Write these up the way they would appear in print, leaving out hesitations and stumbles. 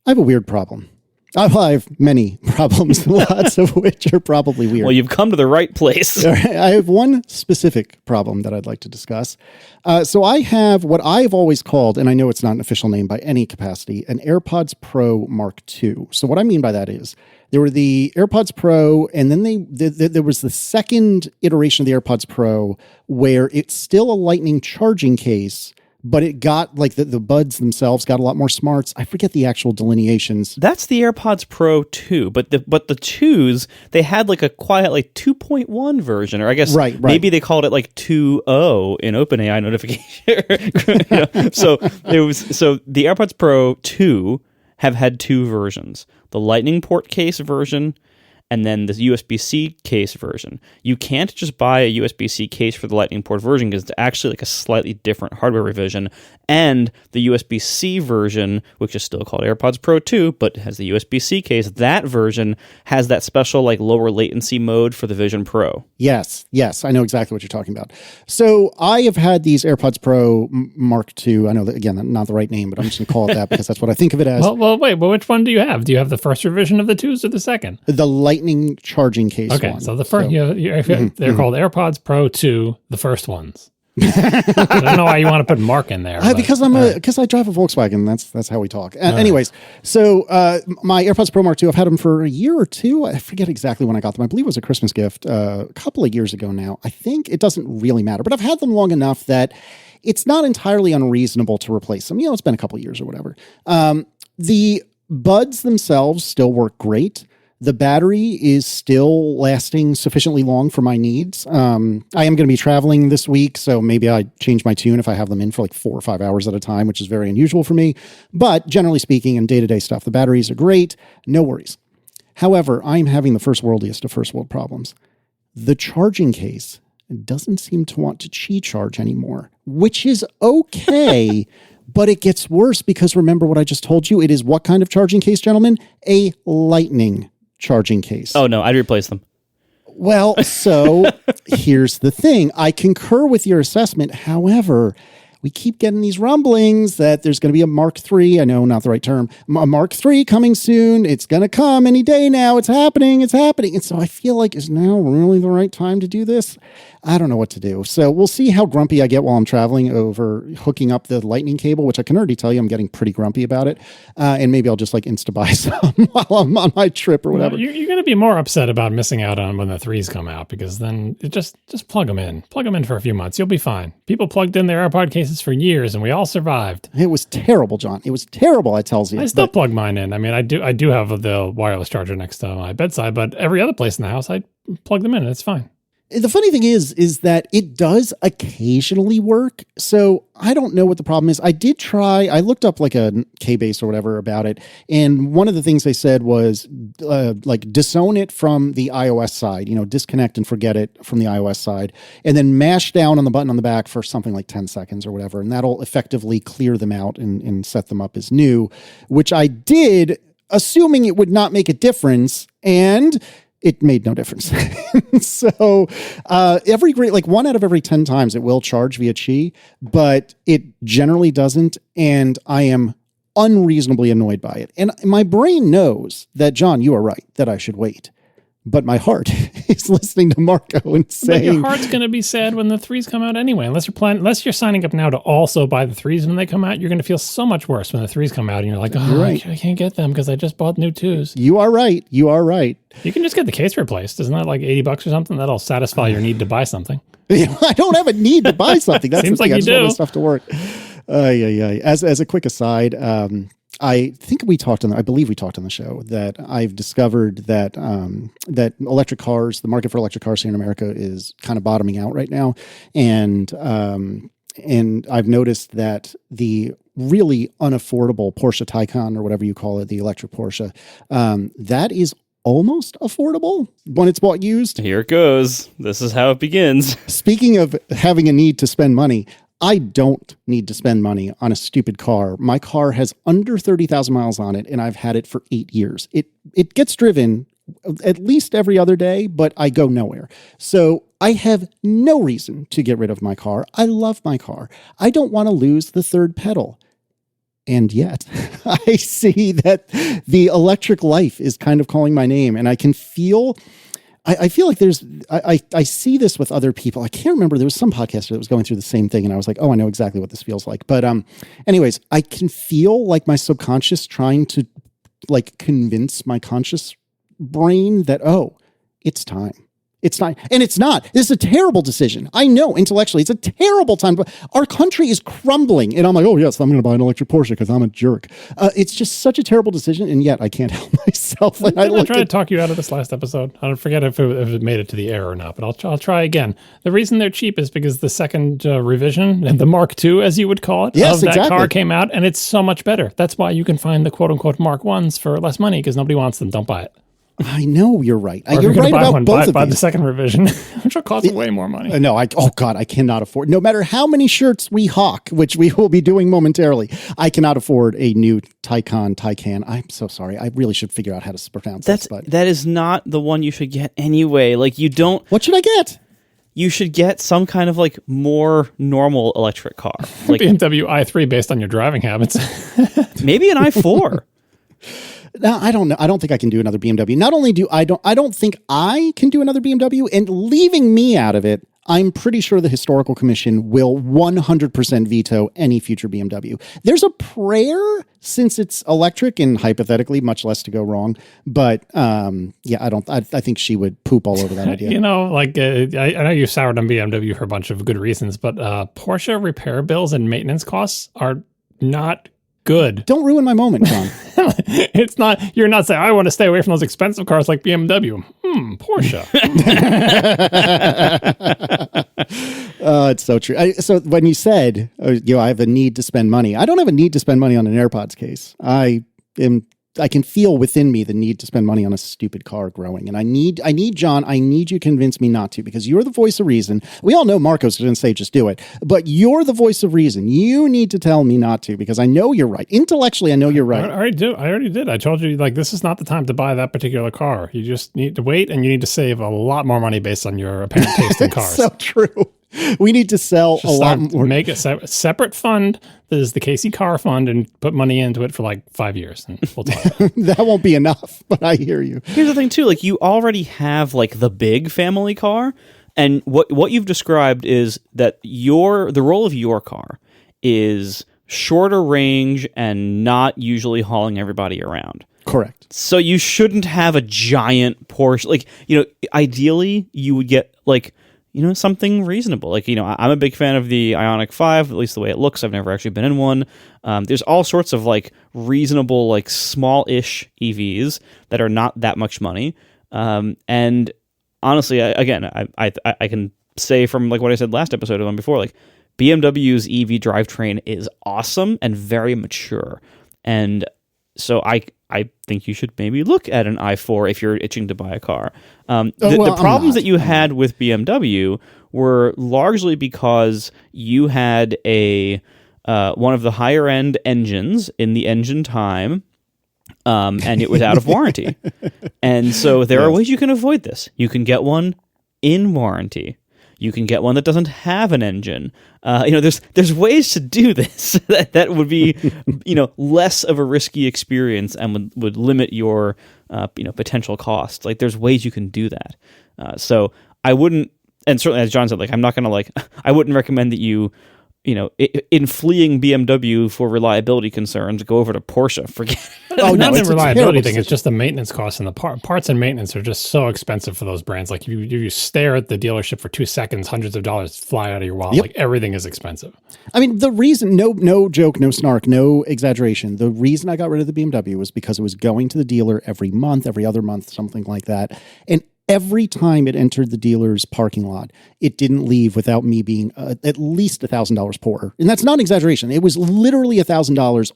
I have a weird problem. I have many problems, lots of which are probably weird. Well, you've come to the right place. I have one specific problem that I'd like to discuss. So I have what I've always called, and I know it's not an official name by any capacity, an AirPods Pro Mark II. So what I mean by that is there were the AirPods Pro, and then there was the second iteration of the AirPods Pro where it's still a Lightning charging case, but it got like the buds themselves got a lot more smarts. I forget the actual delineations. That's the AirPods Pro 2, but the 2s, they had like a quiet like 2.1 version, or I guess maybe they called it like 2.0 in OpenAI notification. So the AirPods Pro 2 have had two versions: the Lightning port case version and then the USB-C case version. You can't just buy a USB-C case for the Lightning port version because it's actually like a slightly different hardware revision. And the USB-C version, which is still called AirPods Pro 2, but has the USB-C case, that version has that special like lower latency mode for the Vision Pro. Yes, I know exactly what you're talking about. So I have had these AirPods Pro Mark II. I know that, again, not the right name, but I'm just going to call it that because that's what I think of it as. Well, wait, which one do you have? Do you have the first revision of the 2s or the second? The Lightning charging case one. Okay, so the first, they're called AirPods Pro 2, the first ones. I don't know why you want to put Mark in there. Because I drive a Volkswagen. That's how we talk. Anyways, so my AirPods Pro Mark II, I've had them for a year or two. I forget exactly when I got them. I believe it was a Christmas gift a couple of years ago now. I think it doesn't really matter, but I've had them long enough that it's not entirely unreasonable to replace them. It's been a couple of years or whatever. The buds themselves still work great. The battery is still lasting sufficiently long for my needs. I am going to be traveling this week, so maybe I change my tune if I have them in for like 4 or 5 hours at a time, which is very unusual for me. But generally speaking, in day-to-day stuff, the batteries are great. No worries. However, I'm having the first worldiest of first world problems. The charging case doesn't seem to want to Qi charge anymore, which is okay. But it gets worse because remember what I just told you? It is what kind of charging case, gentlemen? A Lightning charging case. Oh, no, I'd replace them. Well, so here's the thing. I concur with your assessment. However, we keep getting these rumblings that there's going to be a Mark III. I know, not the right term. A Mark III coming soon. It's going to come any day now. It's happening. And so I feel like, is now really the right time to do this? I don't know what to do. So we'll see how grumpy I get while I'm traveling over hooking up the Lightning cable, which I can already tell you I'm getting pretty grumpy about it. And maybe I'll just like Insta-buy some while I'm on my trip or whatever. Well, you're going to be more upset about missing out on when the 3s come out, because then it just plug them in. Plug them in for a few months. You'll be fine. People plugged in their AirPod cases for years and we all survived. It was terrible, John. It was terrible, I tells you. I still plug mine in. I mean, I do have the wireless charger next to my bedside, but every other place in the house, I plug them in and it's fine. The funny thing is that it does occasionally work. So I don't know what the problem is. I looked up like a K-base or whatever about it. And one of the things they said was like disown it from the iOS side, disconnect and forget it from the iOS side, and then mash down on the button on the back for something like 10 seconds or whatever. And that'll effectively clear them out and set them up as new, which I did, assuming it would not make a difference. And it made no difference. So like 1 out of every 10 times it will charge via Qi, but it generally doesn't. And I am unreasonably annoyed by it. And my brain knows that, John, you are right, that I should wait. But my heart is listening to Marco and saying... But your heart's going to be sad when the 3s come out anyway. Unless you're signing up now to also buy the 3s when they come out, you're going to feel so much worse when the 3s come out and you're like, right. I can't get them because I just bought new 2s. You are right. You can just get the case replaced. Isn't that like $80 or something? That'll satisfy your need to buy something. I don't have a need to buy something. That's Seems the thing. like you do. I just want my stuff to work. As a quick aside, I think I believe we talked on the show that I've discovered that that electric cars, the market for electric cars here in America is kind of bottoming out right now. And I've noticed that the really unaffordable Porsche Taycan, or whatever you call it, the electric Porsche, that is almost affordable when it's bought used. Here it goes. This is how it begins. Speaking of having a need to spend money, I don't need to spend money on a stupid car. My car has under 30,000 miles on it, and I've had it for 8 years. It gets driven at least every other day, but I go nowhere. So I have no reason to get rid of my car. I love my car. I don't want to lose the third pedal. And yet I see that the electric life is kind of calling my name, and I can feel, I feel like I see this with other people. I can't remember. There was some podcaster that was going through the same thing, and I was like, oh, I know exactly what this feels like. But anyways, I can feel like my subconscious trying to like convince my conscious brain that, oh, it's time. It's not, and it's not. This is a terrible decision. I know intellectually it's a terrible time, but our country is crumbling. And I'm like, oh, yes, I'm going to buy an electric Porsche because I'm a jerk. It's just such a terrible decision. And yet I can't help myself. I tried to talk you out of this last episode. I don't forget if it made it to the air or not, but I'll try again. The reason they're cheap is because the second revision, the Mark II, as you would call it, of that car came out, and it's so much better. That's why you can find the quote unquote Mark I's for less money because nobody wants them. Don't buy it. I know you're right. Or you're right about both of these. Buy the second revision, which will cost way more money. No, I cannot afford. No matter how many shirts we hawk, which we will be doing momentarily, I cannot afford a new Taycan. I'm so sorry. I really should figure out how to pronounce this. But that is not the one you should get anyway. Like you don't. What should I get? You should get some kind of like more normal electric car, like BMW i3 based on your driving habits. Maybe an i4. No, I don't know. I don't think I can do another BMW. Not only I don't think I can do another BMW, and leaving me out of it, I'm pretty sure the Historical Commission will 100% veto any future BMW. There's a prayer since it's electric and hypothetically much less to go wrong. But I think she would poop all over that idea. You know, like I know you soured on BMW for a bunch of good reasons, but Porsche repair bills and maintenance costs are not good. Don't ruin my moment, John. It's not, you're not saying, I want to stay away from those expensive cars like BMW. Porsche. It's so true. So when you said, I have a need to spend money, I don't have a need to spend money on an AirPods case. I can feel within me the need to spend money on a stupid car growing. And I need John, I need you to convince me not to, because you're the voice of reason. We all know Marco's going to say, just do it. But you're the voice of reason. You need to tell me not to, because I know you're right. Intellectually, I know you're right. I already did. I told you, like, this is not the time to buy that particular car. You just need to wait, and you need to save a lot more money based on your apparent taste in cars. So true. We need to sell a lot more. Make a separate fund that is the Casey Car Fund and put money into it for like 5 years, and we'll talk. That won't be enough, but I hear you. Here's the thing too, like you already have like the big family car, and what you've described is that the role of your car is shorter range and not usually hauling everybody around. Correct. So you shouldn't have a giant Porsche. Like, ideally you would get like, something reasonable. Like, I'm a big fan of the Ioniq 5, at least the way it looks. I've never actually been in one. There's all sorts of like reasonable, like small-ish EVs that are not that much money. And honestly, I can say from like what I said last episode and before, like BMW's EV drivetrain is awesome and very mature. And so I think you should maybe look at an i4 if you're itching to buy a car. The problems that you had with BMW were largely because you had one of the higher end engines in the engine time, and it was out of warranty. And so there are ways you can avoid this. You can get one in warranty. You can get one that doesn't have an engine. There's ways to do this that would be, less of a risky experience and would limit your, potential costs. Like there's ways you can do that. So I wouldn't, and certainly as John said, like I'm not going to I wouldn't recommend that you, in fleeing BMW for reliability concerns, go over to Porsche. Forget it. Oh, not the reliability thing. It's just the maintenance costs, and the parts and maintenance are just so expensive for those brands. Like you stare at the dealership for 2 seconds, hundreds of dollars fly out of your wallet. Yep. Like everything is expensive. I mean, the reason, no joke, no snark, no exaggeration. The reason I got rid of the BMW was because it was going to the dealer every month, every other month, something like that. And every time it entered the dealer's parking lot, it didn't leave without me being at least $1,000 poorer. And that's not an exaggeration. It was literally $1,000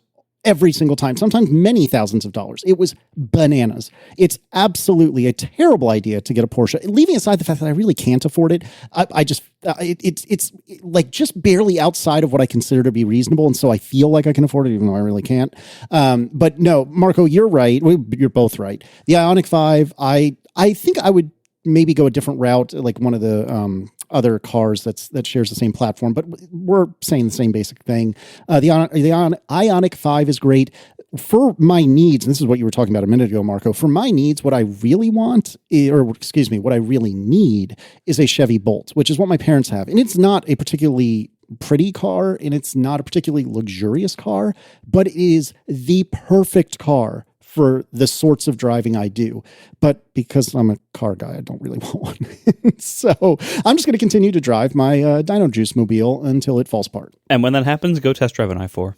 every single time, sometimes many thousands of dollars. It was bananas. It's absolutely a terrible idea to get a Porsche. Leaving aside the fact that I really can't afford it, it's like just barely outside of what I consider to be reasonable. And so I feel like I can afford it, even though I really can't. But no, Marco, you're right. You're both right. The Ioniq 5, I think I would maybe go a different route, like one of the other cars that shares the same platform, but we're saying the same basic thing. The Ioniq 5 is great. For my needs, and this is what you were talking about a minute ago, Marco, for my needs, what I really want, what I really need is a Chevy Bolt, which is what my parents have. And it's not a particularly pretty car, and it's not a particularly luxurious car, but it is the perfect car for the sorts of driving I do. But because I'm a car guy, I don't really want one. So I'm just going to continue to drive my Dino Juice mobile until it falls apart. And when that happens, go test drive an i4.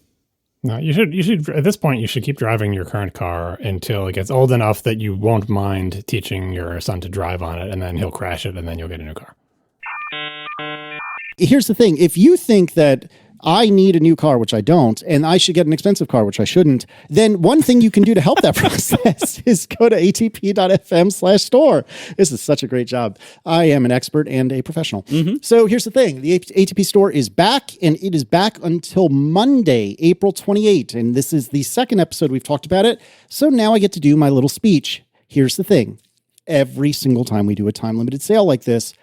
No, you should at this point, you should keep driving your current car until it gets old enough that you won't mind teaching your son to drive on it, and then he'll crash it, and then you'll get a new car. Here's the thing. If you think that I need a new car, which I don't, and I should get an expensive car, which I shouldn't, then one thing you can do to help that process is go to atp.fm/store. This is such a great job. I am an expert and a professional. Mm-hmm. So here's the thing. The ATP Store is back, and it is back until Monday, April 28th. And this is the second episode we've talked about it. So now I get to do my little speech. Here's the thing. Every single time we do a time-limited sale like this,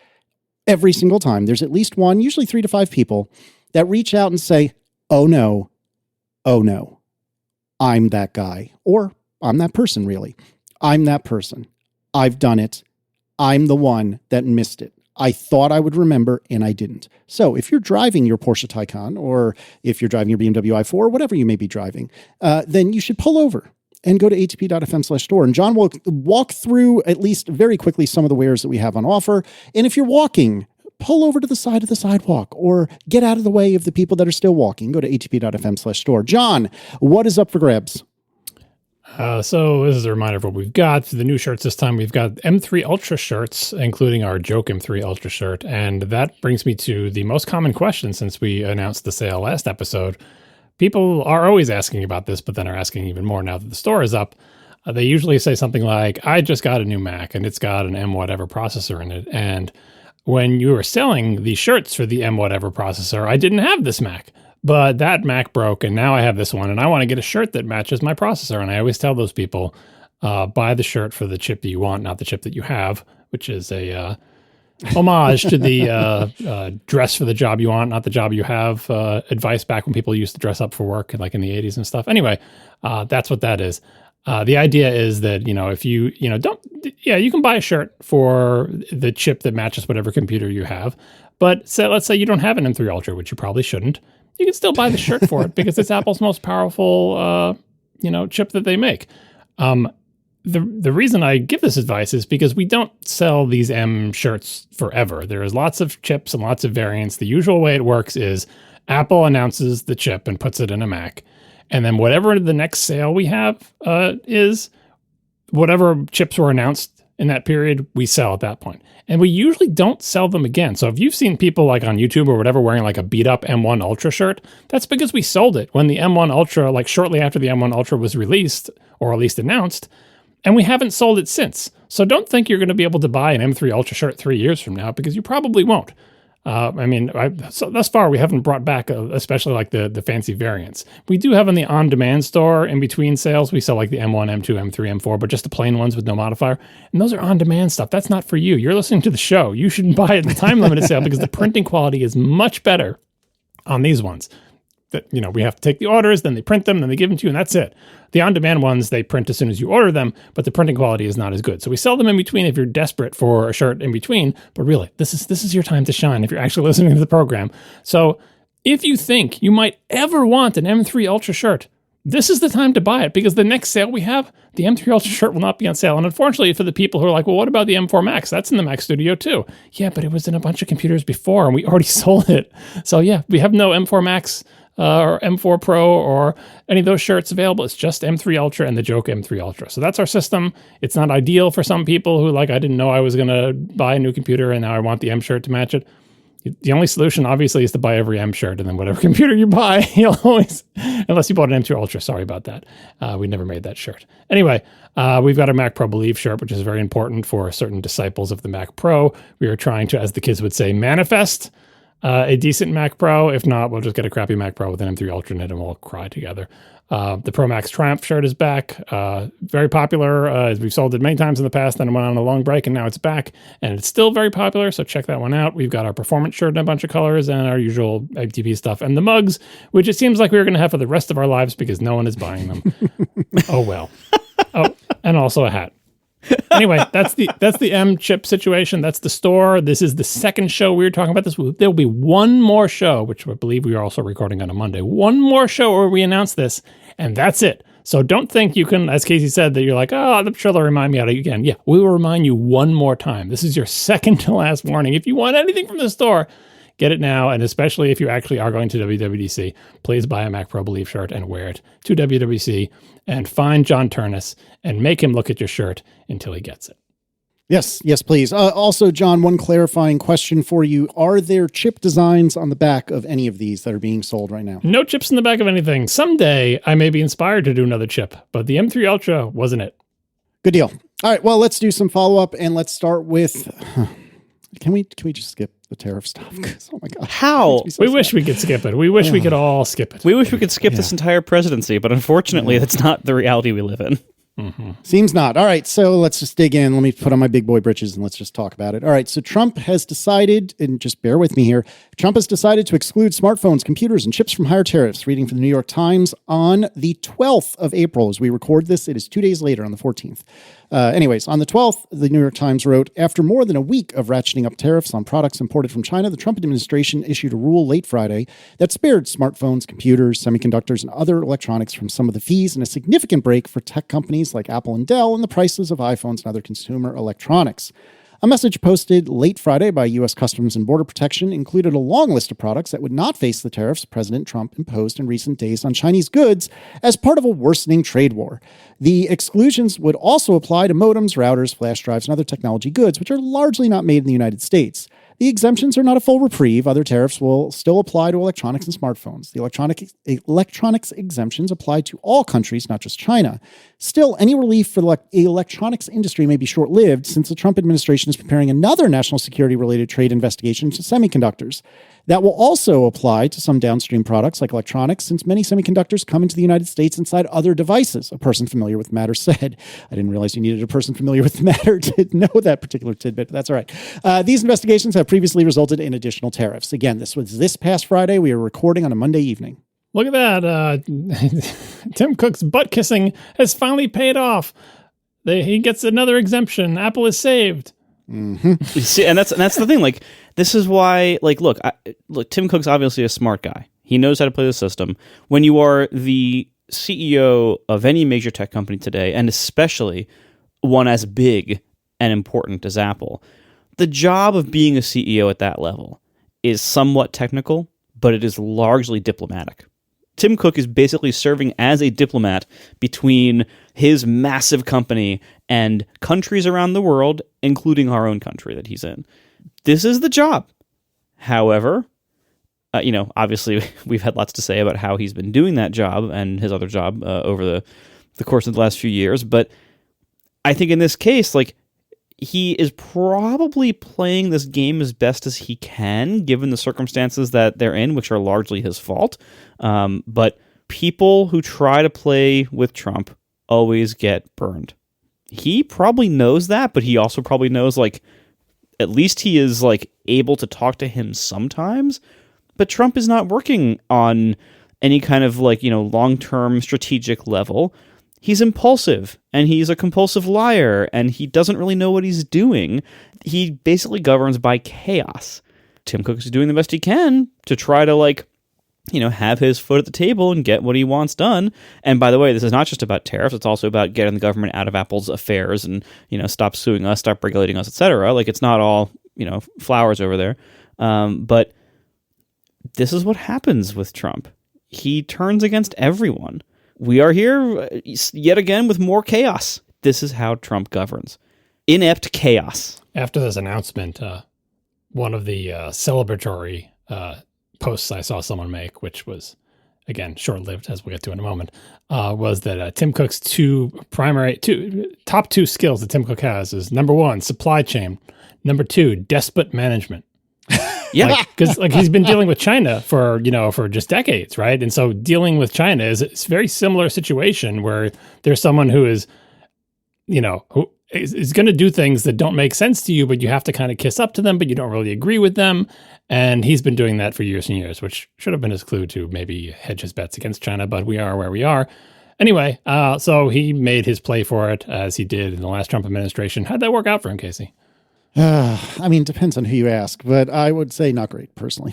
every single time, there's at least one, usually 3 to 5 people, that reach out and say, oh no, I'm that guy. Or I'm that person, really. I'm that person. I've done it. I'm the one that missed it. I thought I would remember, and I didn't. So if you're driving your Porsche Taycan, or if you're driving your BMW i4, whatever you may be driving, then you should pull over and go to atp.fm/store. And John will walk through, at least very quickly, some of the wares that we have on offer. And if you're walking, pull over to the side of the sidewalk or get out of the way of the people that are still walking. Go to atp.fm/store. John, what is up for grabs? So this is a reminder of what we've got. For the new shirts this time, we've got M3 Ultra shirts, including our Joke M3 Ultra shirt. And that brings me to the most common question since we announced the sale last episode. People are always asking about this, but then are asking even more now that the store is up. They usually say something like, I just got a new Mac and it's got an M whatever processor in it. And when you were selling the shirts for the M whatever processor, I didn't have this Mac, but that Mac broke and now I have this one and I want to get a shirt that matches my processor. And I always tell those people, buy the shirt for the chip that you want, not the chip that you have, which is a homage to the dress for the job you want, not the job you have advice back when people used to dress up for work, like in the 80s and stuff. Anyway, that's what that is. The idea is that, if you can buy a shirt for the chip that matches whatever computer you have. But let's say you don't have an M3 Ultra, which you probably shouldn't. You can still buy the shirt for it because it's Apple's most powerful, chip that they make. The reason I give this advice is because we don't sell these M shirts forever. There is lots of chips and lots of variants. The usual way it works is Apple announces the chip and puts it in a Mac. And then whatever the next sale we have is, whatever chips were announced in that period, we sell at that point. And we usually don't sell them again. So if you've seen people like on YouTube or whatever wearing like a beat up M1 Ultra shirt, that's because we sold it when the M1 Ultra, like shortly after the M1 Ultra was released, or at least announced, and we haven't sold it since. So don't think you're going to be able to buy an M3 Ultra shirt 3 years from now, because you probably won't. So thus far, we haven't brought back, especially like the fancy variants. We do have in the on-demand store, in between sales, we sell like the M1, M2, M3, M4, but just the plain ones with no modifier. And those are on-demand stuff. That's not for you. You're listening to the show. You shouldn't buy it at the time-limited sale because the printing quality is much better on these ones. That, we have to take the orders, then they print them, then they give them to you, and that's it. The on-demand ones, they print as soon as you order them, but the printing quality is not as good. So we sell them in between if you're desperate for a shirt in between, but really, this is your time to shine if you're actually listening to the program. So if you think you might ever want an M3 Ultra shirt, this is the time to buy it, because the next sale we have, the M3 Ultra shirt will not be on sale. And unfortunately for the people who are like, well, what about the M4 Max? That's in the Mac Studio too. Yeah, but it was in a bunch of computers before, and we already sold it. So yeah, we have no M4 Max or M4 Pro or any of those shirts available. It's just M3 Ultra and the Joke M3 Ultra. So that's our system. It's not ideal for some people who I didn't know I was going to buy a new computer and now I want the M shirt to match it. The only solution, obviously, is to buy every M shirt, and then whatever computer you buy, you'll always, unless you bought an M2 Ultra, sorry about that. We never made that shirt. Anyway, we've got a Mac Pro Believe shirt, which is very important for certain disciples of the Mac Pro. We are trying to, as the kids would say, manifest a decent Mac Pro. If not, we'll just get a crappy Mac Pro with an M3 Ultra in it, and we'll cry together. The Pro Max Triumph shirt is back. Very popular. We've sold it many times in the past, then it went on a long break, and now it's back. And it's still very popular, so check that one out. We've got our performance shirt in a bunch of colors and our usual ATP stuff. And the mugs, which it seems like we're going to have for the rest of our lives because no one is buying them. Oh, well. Oh, and also a hat. Anyway, that's the M chip situation. That's the store. This is the second show we were talking about this. There'll be one more show, which I believe we are also recording on a Monday. One more show where we announce this, and that's it. So don't think you can, as Casey said, that you're like, oh, I'm sure they'll remind me of it again. Yeah, we will remind you one more time. This is your second to last warning. If you want anything from the store, get it now, and especially if you actually are going to WWDC, please buy a Mac Pro Believe shirt and wear it to WWDC and find John Turnus and make him look at your shirt until he gets it. Yes, please. Also, John, one clarifying question for you. Are there chip designs on the back of any of these that are being sold right now? No chips in the back of anything. Someday I may be inspired to do another chip, but the M3 Ultra wasn't it. Good deal. All right, well, let's do some follow-up, and let's start with... Can we just skip the tariff stuff? Oh my God. How? We wish we could skip it. We wish we could all skip it. We wish we could skip this entire presidency, but unfortunately, that's not the reality we live in. Mm-hmm. Seems not. All right, so let's just dig in. Let me put on my big boy britches and let's just talk about it. All right, so Trump has decided, and just bear with me here, Trump has decided to exclude smartphones, computers, and chips from higher tariffs. Reading from the New York Times on the 12th of April. As we record this, it is 2 days later on the 14th. Anyways, on the 12th, the New York Times wrote, after more than a week of ratcheting up tariffs on products imported from China, the Trump administration issued a rule late Friday that spared smartphones, computers, semiconductors, and other electronics from some of the fees, and a significant break for tech companies like Apple and Dell and the prices of iPhones and other consumer electronics. A message posted late Friday by U.S. Customs and Border Protection included a long list of products that would not face the tariffs President Trump imposed in recent days on Chinese goods as part of a worsening trade war. The exclusions would also apply to modems, routers, flash drives, and other technology goods, which are largely not made in the United States. The exemptions are not a full reprieve. Other tariffs will still apply to electronics and smartphones. The electronics exemptions apply to all countries, not just China. Still, any relief for the electronics industry may be short-lived since the Trump administration is preparing another national security-related trade investigation into semiconductors. That will also apply to some downstream products like electronics, since many semiconductors come into the United States inside other devices, a person familiar with the matter said. I didn't realize you needed a person familiar with the matter to know that particular tidbit, but that's all right. These investigations have previously resulted in additional tariffs. Again, this was this past Friday. We are recording on a Monday evening. Look at that. Tim Cook's butt kissing has finally paid off. He gets another exemption. Apple is saved. Mm-hmm. See, and that's the thing. Like, this is why. Like, look, Tim Cook's obviously a smart guy. He knows how to play the system. When you are the CEO of any major tech company today, and especially one as big and important as Apple, the job of being a CEO at that level is somewhat technical, but it is largely diplomatic. Tim Cook is basically serving as a diplomat between his massive company and countries around the world, including our own country that he's in. This is the job. However, obviously we've had lots to say about how he's been doing that job and his other job over the course of the last few years. But I think in this case, like, he is probably playing this game as best as he can, given the circumstances that they're in, which are largely his fault. But people who try to play with Trump always get burned. He probably knows that, but he also probably knows, like, at least he is, like, able to talk to him sometimes. But Trump is not working on any kind of, like, long-term strategic level. He's impulsive, and he's a compulsive liar, and he doesn't really know what he's doing. He basically governs by chaos. Tim Cook is doing the best he can to try to, have his foot at the table and get what he wants done. And by the way, this is not just about tariffs. It's also about getting the government out of Apple's affairs and, stop suing us, stop regulating us, etc. Like, it's not all, flowers over there. But this is what happens with Trump. He turns against everyone. We are here yet again with more chaos. This is how Trump governs. Inept chaos. After this announcement, one of the celebratory posts I saw someone make, which was, again, short-lived, as we'll get to in a moment, was that Tim Cook's top two skills that Tim Cook has is, number one, supply chain. Number two, despot management. Yeah. Because he's been dealing with China for just decades, right? And so dealing with China is a very similar situation where there's someone who is, who is going to do things that don't make sense to you, but you have to kind of kiss up to them, but you don't really agree with them. And he's been doing that for years and years, which should have been his clue to maybe hedge his bets against China, but we are where we are. Anyway, so he made his play for it as he did in the last Trump administration. How'd that work out for him, Casey? I mean, depends on who you ask, but I would say not great, personally.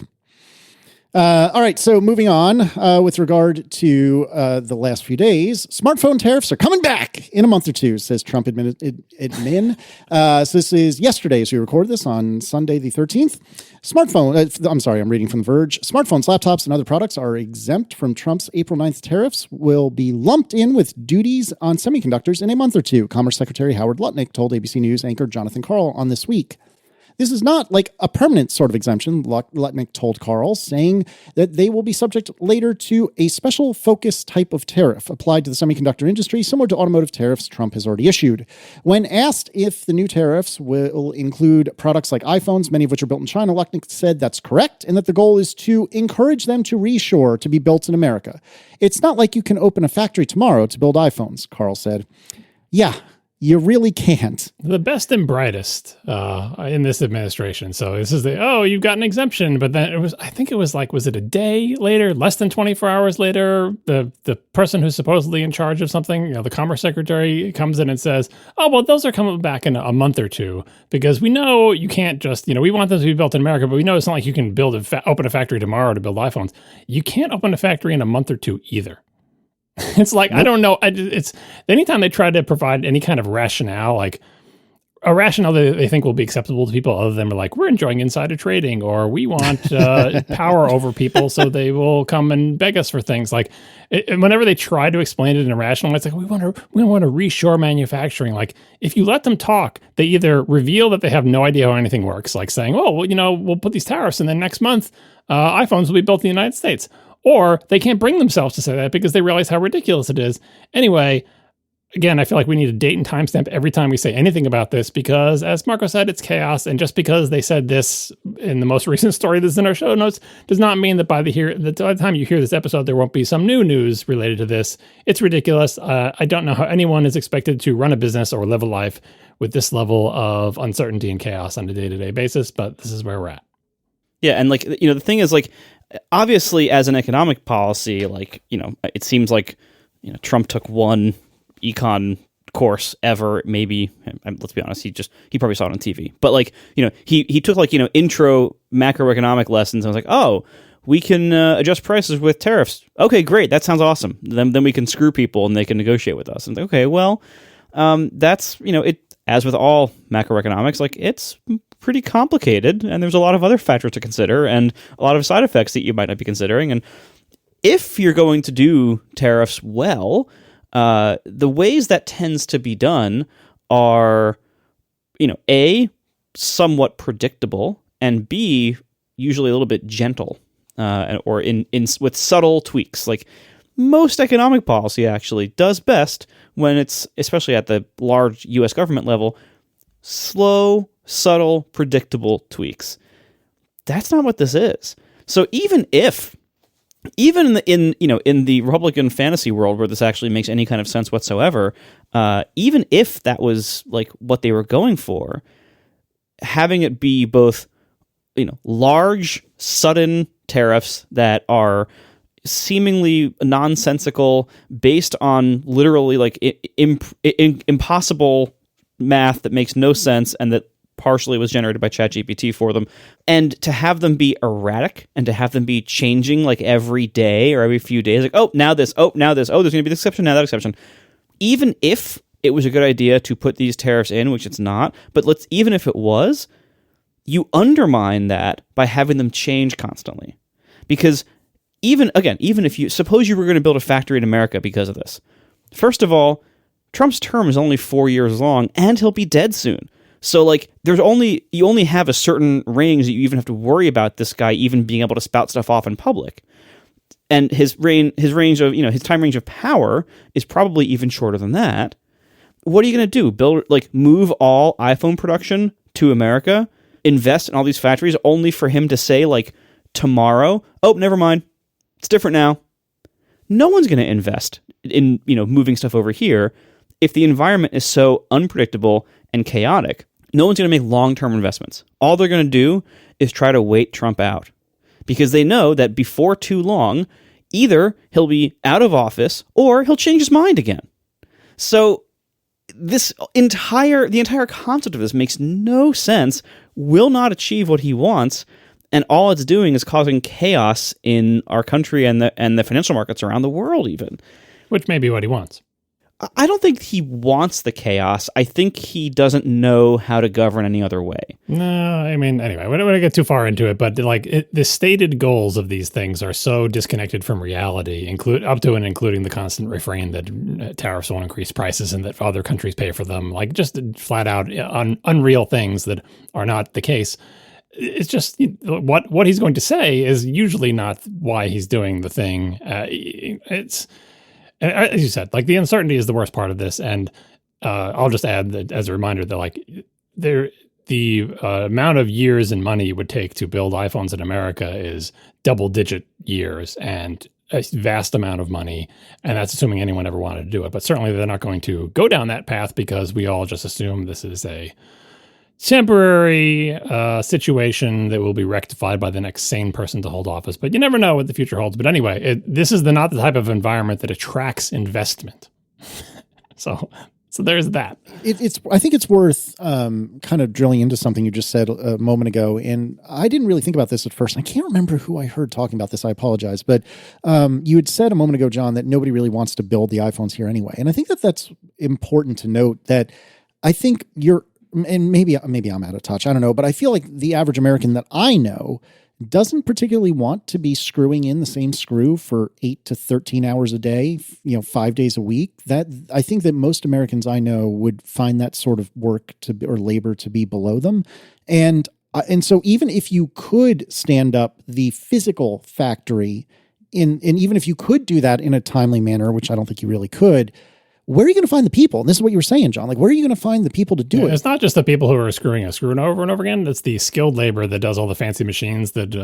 All right, so moving on with regard to the last few days, smartphone tariffs are coming back in a month or two, says Trump admin. So this is yesterday as we recorded this on Sunday the 13th. I'm reading from The Verge. Smartphones, laptops, and other products are exempt from Trump's April 9th tariffs, will be lumped in with duties on semiconductors in a month or two, Commerce Secretary Howard Lutnick told ABC News anchor Jonathan Karl on This Week. This is not like a permanent sort of exemption, Lutnick told Karl, saying that they will be subject later to a special focus type of tariff applied to the semiconductor industry, similar to automotive tariffs Trump has already issued. When asked if the new tariffs will include products like iPhones, many of which are built in China, Lutnick said that's correct, and that the goal is to encourage them to reshore to be built in America. It's not like you can open a factory tomorrow to build iPhones, Karl said. Yeah. You really can't. The best and brightest in this administration. So this is you've got an exemption. But then was it a day later, less than 24 hours later, the person who's supposedly in charge of something, the Commerce Secretary comes in and says, oh, well, those are coming back in a month or two because we know you can't just, we want them to be built in America, but we know it's not like you can open a factory tomorrow to build iPhones. You can't open a factory in a month or two either. It's like, nope. I don't know. It's anytime they try to provide any kind of rationale, like a rationale that they think will be acceptable to people other than we're enjoying insider trading, or we want power over people so they will come and beg us for things. Like whenever they try to explain it in a rational way, it's like, we want to reshore manufacturing. Like if you let them talk, they either reveal that they have no idea how anything works, like saying, oh, well, we'll put these tariffs and then next month iPhones will be built in the United States. Or they can't bring themselves to say that because they realize how ridiculous it is. Anyway, again, I feel like we need a date and timestamp every time we say anything about this because, as Marco said, it's chaos. And just because they said this in the most recent story that's in our show notes does not mean that by the time you hear this episode, there won't be some new news related to this. It's ridiculous. I don't know how anyone is expected to run a business or live a life with this level of uncertainty and chaos on a day-to-day basis, but this is where we're at. Yeah, and the thing is obviously, as an economic policy, it seems like, Trump took one econ course ever, maybe. Let's be honest, he probably saw it on TV. But he took intro macroeconomic lessons and was like, oh, we can adjust prices with tariffs. Okay, great, that sounds awesome. Then we can screw people and they can negotiate with us. And okay, well, that's it. As with all macroeconomics, it's pretty complicated, and there's a lot of other factors to consider and a lot of side effects that you might not be considering. And if you're going to do tariffs well, the ways that tends to be done are, A, somewhat predictable, and B, usually a little bit gentle, or in with subtle tweaks. Like most economic policy actually does best when it's, especially at the large U.S. government level, slow, subtle, predictable tweaks. That's not what this is. So even in the Republican fantasy world where this actually makes any kind of sense whatsoever, even if that was what they were going for, having it be both, large, sudden tariffs that are seemingly nonsensical, based on literally impossible math that makes no sense and that partially was generated by ChatGPT for them, and to have them be erratic and to have them be changing every day or every few days, now this, there's going to be this exception, now that exception. Even if it was a good idea to put these tariffs in, which it's not, but even if it was, you undermine that by having them change constantly. Because even if you suppose you were going to build a factory in America because of this, first of all, Trump's term is only 4 years long and he'll be dead soon. So you only have a certain range that you even have to worry about this guy even being able to spout stuff off in public. And his time range of power is probably even shorter than that. What are you going to do? Move all iPhone production to America? invest in all these factories only for him to say, like, tomorrow, oh, never mind, it's different now. No one's going to invest in, moving stuff over here if the environment is so unpredictable and chaotic. No one's going to make long-term investments. All they're going to do is try to wait Trump out because they know that before too long, either he'll be out of office or he'll change his mind again. So the entire concept of this makes no sense, will not achieve what he wants, and all it's doing is causing chaos in our country and the financial markets around the world even. Which may be what he wants. I don't think he wants the chaos. I think he doesn't know how to govern any other way. No, I mean, anyway, we don't want to get too far into it, but the stated goals of these things are so disconnected from reality, up to and including the constant refrain that tariffs won't increase prices and that other countries pay for them, like just flat out unreal things that are not the case. It's just what he's going to say is usually not why he's doing the thing. And as you said, like the uncertainty is the worst part of this. And I'll just add that as a reminder that the amount of years and money it would take to build iPhones in America is double-digit years and a vast amount of money. And that's assuming anyone ever wanted to do it. But certainly they're not going to go down that path because we all just assume this is a temporary situation that will be rectified by the next sane person to hold office. But you never know what the future holds. But anyway, this is not the type of environment that attracts investment. So there's that. I think it's worth kind of drilling into something you just said a moment ago. And I didn't really think about this at first. I can't remember who I heard talking about this. I apologize. But you had said a moment ago, John, that nobody really wants to build the iPhones here anyway. And I think that's important to note, that I think and maybe I'm out of touch, I don't know, but I feel like the average American that I know doesn't particularly want to be screwing in the same screw for 8 to 13 hours a day, 5 days a week. That I think that most Americans I know would find that sort of work or labor to be below them. And so even if you could stand up the physical factory and even if you could do that in a timely manner, which I don't think you really could, where are you going to find the people? And this is what you were saying, John. Like, where are you going to find the people to do it? It's not just the people who are screwing over and over again. It's the skilled labor that does all the fancy machines that,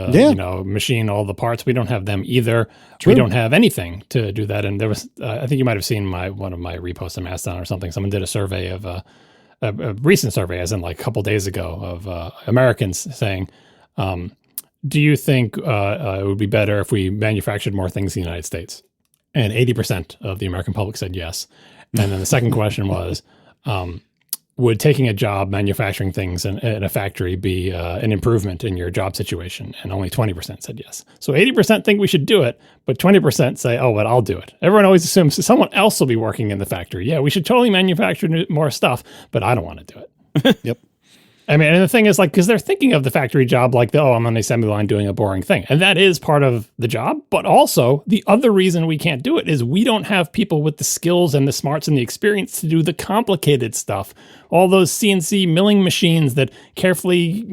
machine all the parts. We don't have them either. True. We don't have anything to do that. And there was, I think you might have seen one of my reposts on Mastodon or something. Someone did a survey of a recent survey, as in like a couple days ago, of Americans saying, do you think it would be better if we manufactured more things in the United States? And 80% of the American public said yes. And then the second question was, would taking a job manufacturing things in a factory be an improvement in your job situation? And only 20% said yes. So 80% think we should do it, but 20% say, oh, well, I'll do it. Everyone always assumes someone else will be working in the factory. Yeah, we should totally manufacture more stuff, but I don't want to do it. Yep. I mean, and the thing is, like, because they're thinking of the factory job like, I'm on the assembly line doing a boring thing. And that is part of the job. But also, the other reason we can't do it is we don't have people with the skills and the smarts and the experience to do the complicated stuff. All those CNC milling machines that carefully,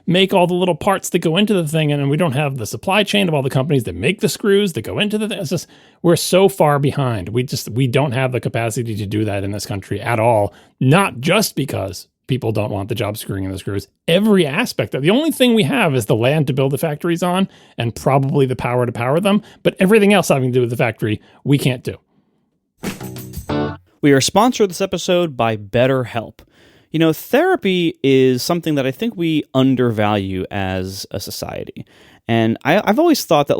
make all the little parts that go into the thing. And we don't have the supply chain of all the companies that make the screws that go into the thing. It's just, we're so far behind. We don't have the capacity to do that in this country at all. Not just because people don't want the job screwing in the screws. Every aspect of the only thing we have is the land to build the factories on and probably the power to power them. But everything else having to do with the factory, we can't do. We are sponsored this episode by BetterHelp. Therapy is something that I think we undervalue as a society. And I've always thought that,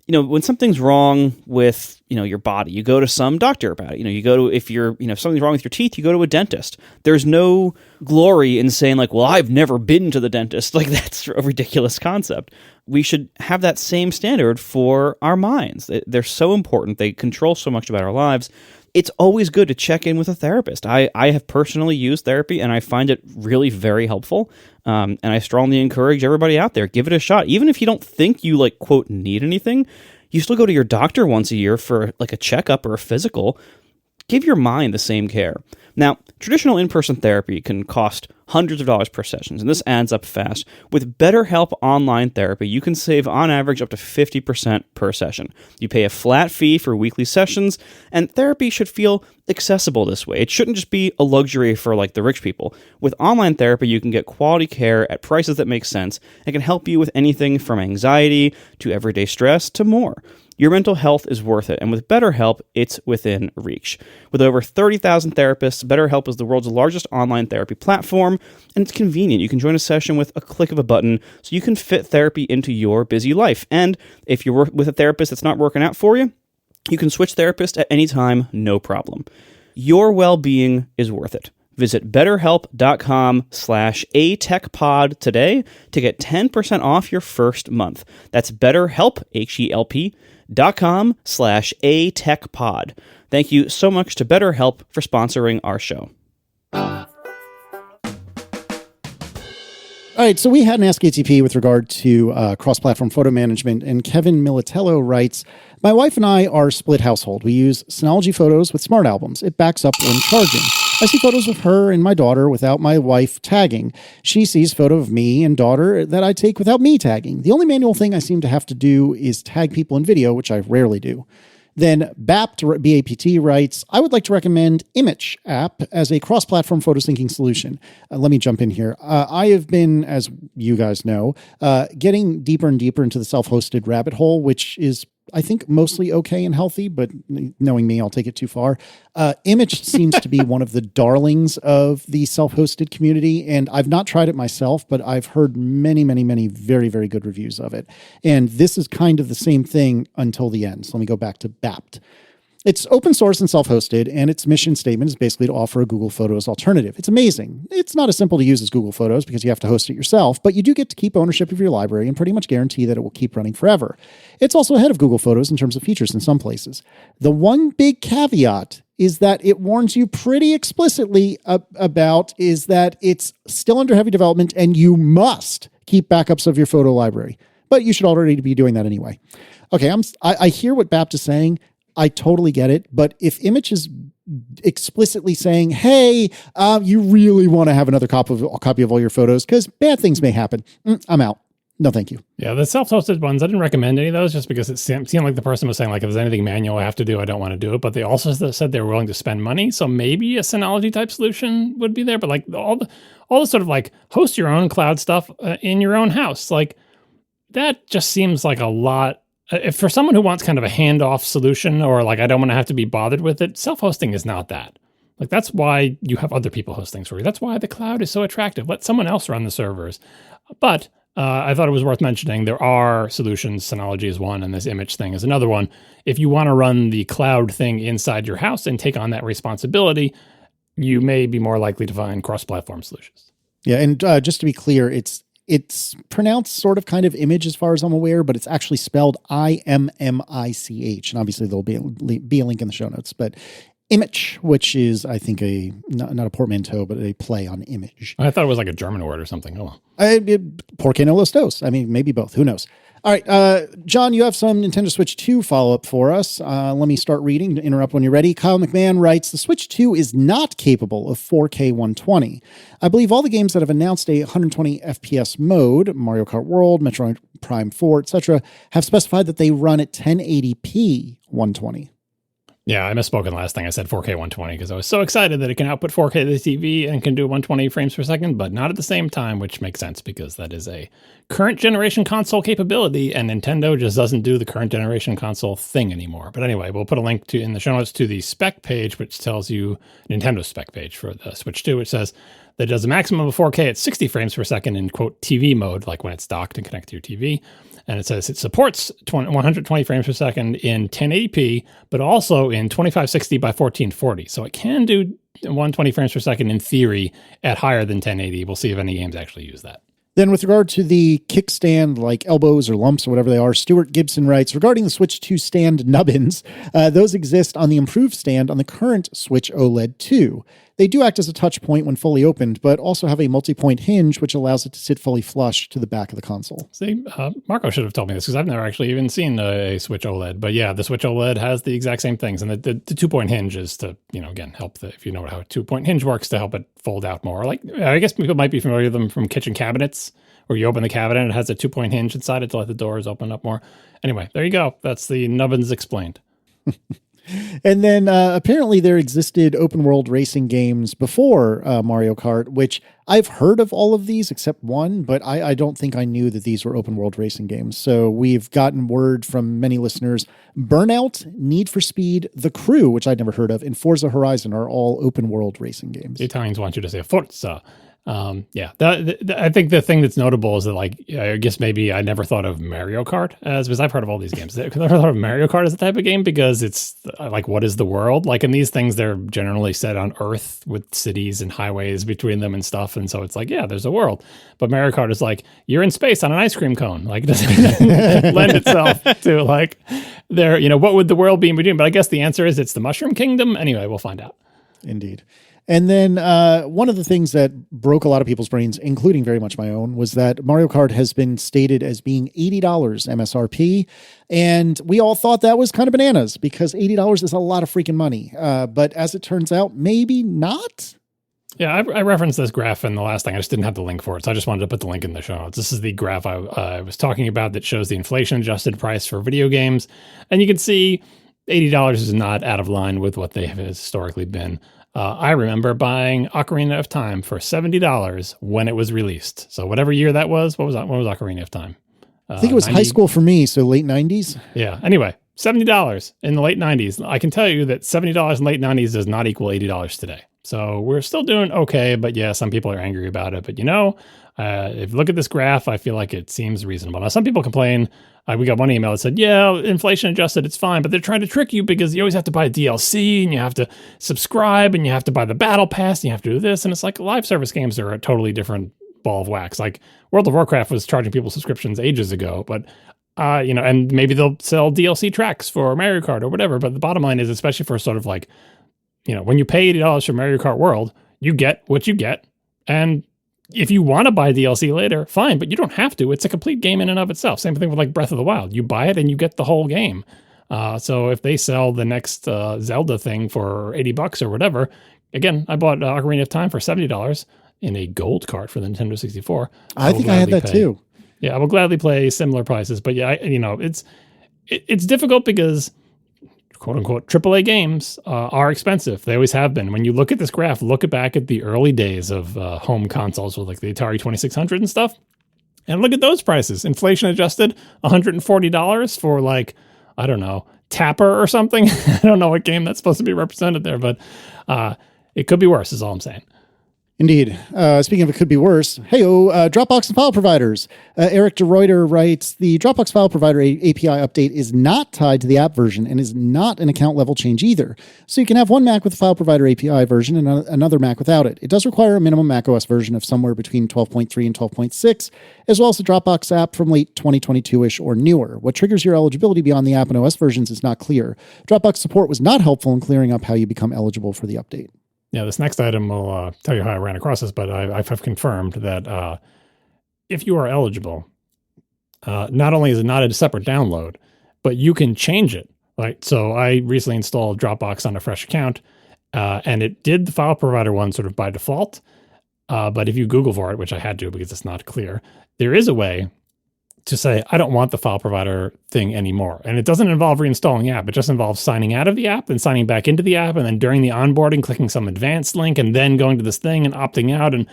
when something's wrong with, your body, you go to some doctor about it. You go to, if something's wrong with your teeth, you go to a dentist. There's no glory in saying well, I've never been to the dentist. That's a ridiculous concept. We should have that same standard for our minds. They're so important. They control so much about our lives. It's always good to check in with a therapist. I have personally used therapy, and I find it really very helpful. And I strongly encourage everybody out there, give it a shot. Even if you don't think you, quote, need anything, you still go to your doctor once a year for, a checkup or a physical. Give your mind the same care. Now, traditional in-person therapy can cost hundreds of dollars per session, and this adds up fast. With BetterHelp Online Therapy, you can save on average up to 50% per session. You pay a flat fee for weekly sessions, and therapy should feel accessible this way. It shouldn't just be a luxury for like the rich people. With online therapy, you can get quality care at prices that make sense and can help you with anything from anxiety to everyday stress to more. Your mental health is worth it, and with BetterHelp, it's within reach. With over 30,000 therapists, BetterHelp is the world's largest online therapy platform, and it's convenient. You can join a session with a click of a button, so you can fit therapy into your busy life. And if you're with a therapist that's not working out for you, you can switch therapist at any time, no problem. Your well-being is worth it. Visit betterhelp.com/atechpod today to get 10% off your first month. That's BetterHelp, HELP.com/atechpod. Thank you so much to BetterHelp for sponsoring our show. All right, so we had an Ask ATP with regard to cross-platform photo management, and Kevin Militello writes, my wife and I are a split household. We use Synology Photos with smart albums. It backs up when charging. I see photos of her and my daughter without my wife tagging. She sees photo of me and daughter that I take without me tagging. The only manual thing I seem to have to do is tag people in video, which I rarely do. Then BAPT, B-A-P-T writes, I would like to recommend Image app as a cross-platform photo syncing solution. Let me jump in here. I have been, as you guys know, getting deeper and deeper into the self-hosted rabbit hole, which is, I think, mostly okay and healthy, but knowing me, I'll take it too far. Image seems to be one of the darlings of the self-hosted community, and I've not tried it myself, but I've heard many, many, many very, very good reviews of it. And this is kind of the same thing until the end. So let me go back to BAPT. It's open source and self-hosted, and its mission statement is basically to offer a Google Photos alternative. It's amazing. It's not as simple to use as Google Photos because you have to host it yourself, but you do get to keep ownership of your library and pretty much guarantee that it will keep running forever. It's also ahead of Google Photos in terms of features in some places. The one big caveat is that it warns you pretty explicitly about is that it's still under heavy development and you must keep backups of your photo library. But you should already be doing that anyway. Okay, I hear what BAPT is saying. I totally get it. But if Image is explicitly saying, hey, you really want to have another copy of all your photos because bad things may happen, I'm out. No, thank you. Yeah, the self-hosted ones, I didn't recommend any of those just because it seemed like the person was saying, like, if there's anything manual I have to do, I don't want to do it. But they also said they were willing to spend money. So maybe a Synology type solution would be there. But like all the sort of like host your own cloud stuff in your own house, like that just seems like a lot. If for someone who wants kind of a handoff solution or like, I don't want to have to be bothered with it, self-hosting is not that. Like, that's why you have other people host things for you. That's why the cloud is so attractive. Let someone else run the servers. But I thought it was worth mentioning there are solutions. Synology is one, and this Image thing is another one. If you want to run the cloud thing inside your house and take on that responsibility, you may be more likely to find cross-platform solutions. Yeah, and just to be clear, it's pronounced sort of kind of Image as far as I'm aware, but it's actually spelled IMMICH. And obviously there'll be a link in the show notes, but Image, which is, I think, not a portmanteau, but a play on image. I thought it was like a German word or something. Oh, Porque no los dos. I mean, maybe both. Who knows? All right, John, you have some Nintendo Switch 2 follow-up for us. Let me start reading to interrupt when you're ready. Kyle McMahon writes, the Switch 2 is not capable of 4K 120. I believe all the games that have announced a 120 FPS mode, Mario Kart World, Metroid Prime 4, etc., have specified that they run at 1080p 120. Yeah, I misspoke in the last thing. I said 4K 120 because I was so excited that it can output 4K to the TV and can do 120 frames per second, but not at the same time, which makes sense because that is a current generation console capability, and Nintendo just doesn't do the current generation console thing anymore. But anyway, we'll put a link in the show notes to the spec page, which tells you Nintendo's spec page for the Switch 2, which says that it does a maximum of 4K at 60 frames per second in, quote, TV mode, like when it's docked and connected to your TV. And it says it supports 120 frames per second in 1080p, but also in 2560 by 1440. So it can do 120 frames per second in theory at higher than 1080. We'll see if any games actually use that. Then with regard to the kickstand, like elbows or lumps or whatever they are, Stuart Gibson writes, regarding the Switch 2 stand nubbins, those exist on the improved stand on the current Switch OLED 2. They do act as a touch point when fully opened, but also have a multi-point hinge, which allows it to sit fully flush to the back of the console. See, Marco should have told me this because I've never actually even seen a Switch OLED. But yeah, the Switch OLED has the exact same things. And the 2-point hinge is to, again, help if you know how a 2-point hinge works, to help it fold out more. Like, I guess people might be familiar with them from kitchen cabinets, where you open the cabinet and it has a 2-point hinge inside it to let the doors open up more. Anyway, there you go. That's the nubbins explained. And then apparently there existed open world racing games before Mario Kart, which I've heard of all of these except one, but I don't think I knew that these were open world racing games. So we've gotten word from many listeners. Burnout, Need for Speed, The Crew, which I'd never heard of, and Forza Horizon are all open world racing games. The Italians want you to say Forza. I think the thing that's notable is that, like, I guess maybe I never thought of Mario Kart because I've heard of all these games. I've never thought of Mario Kart as a type of game because it's like, what is the world? Like, in these things, they're generally set on Earth with cities and highways between them and stuff. And so it's like, yeah, there's a world. But Mario Kart is like, you're in space on an ice cream cone. Like, it doesn't lend itself to, like, what would the world be in between? But I guess the answer is it's the Mushroom Kingdom. Anyway, we'll find out. Indeed. And then one of the things that broke a lot of people's brains, including very much my own, was that Mario Kart has been stated as being $80 MSRP. And we all thought that was kind of bananas because $80 is a lot of freaking money. But as it turns out, maybe not. Yeah, I referenced this graph in the last thing. I just didn't have the link for it, so I just wanted to put the link in the show notes. This is the graph I was talking about that shows the inflation-adjusted price for video games. And you can see $80 is not out of line with what they have historically been. I remember buying Ocarina of Time for $70 when it was released. So whatever year that was, what was Ocarina of Time? I think it was 90? High school for me, so late 90s. Yeah. Anyway, $70 in the late 90s. I can tell you that $70 in the late 90s does not equal $80 today. So we're still doing okay, but yeah, some people are angry about it. But if you look at this graph, I feel like it seems reasonable. Now, some people complain. We got one email that said, yeah, inflation adjusted, it's fine, but they're trying to trick you because you always have to buy DLC and you have to subscribe and you have to buy the battle pass and you have to do this. And it's like live service games are a totally different ball of wax. Like World of Warcraft was charging people subscriptions ages ago, but and maybe they'll sell DLC tracks for Mario Kart or whatever. But the bottom line is, especially for sort of like, when you pay $80 for Mario Kart World, you get what you get. And if you want to buy DLC later, fine, but you don't have to. It's a complete game in and of itself. Same thing with like Breath of the Wild. You buy it and you get the whole game. So if they sell the next Zelda thing for $80 or whatever, again, I bought Ocarina of Time for $70 in a gold cart for the Nintendo 64. I think I had that too. Yeah, I will gladly play similar prices, but yeah, it's difficult because quote unquote AAA games are expensive. They always have been. When you look at this graph, look back at the early days of home consoles with like the Atari 2600 and stuff, and look at those prices. Inflation adjusted, $140 for like, I don't know, Tapper or something. I don't know what game that's supposed to be represented there, but it could be worse is all I'm saying. Indeed. Speaking of it could be worse, Dropbox and file providers. Eric DeReuter writes, the Dropbox file provider API update is not tied to the app version and is not an account level change either. So you can have one Mac with the file provider API version and another Mac without it. It does require a minimum macOS version of somewhere between 12.3 and 12.6, as well as the Dropbox app from late 2022-ish or newer. What triggers your eligibility beyond the app and OS versions is not clear. Dropbox support was not helpful in clearing up how you become eligible for the update. Yeah, this next item will tell you how I ran across this, but I've confirmed that if you are eligible, not only is it not a separate download, but you can change it. Right? So I recently installed Dropbox on a fresh account, and it did the file provider one sort of by default. But if you Google for it, which I had to because it's not clear, there is a way to say, I don't want the file provider thing anymore. And it doesn't involve reinstalling the app. It just involves signing out of the app and signing back into the app. And then during the onboarding, clicking some advanced link and then going to this thing and opting out. And,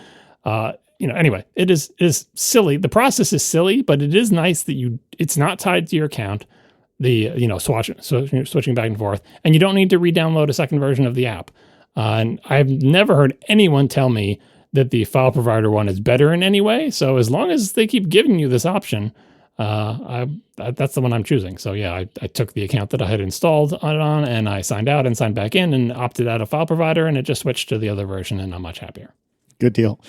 anyway, it is silly. The process is silly, but it is nice that it's not tied to your account, switching back and forth. And you don't need to re-download a second version of the app. And I've never heard anyone tell me that the file provider one is better in any way. So as long as they keep giving you this option, that's the one I'm choosing. So yeah, I took the account that I had installed on and I signed out and signed back in and opted out of file provider, and it just switched to the other version, and I'm much happier. Good deal.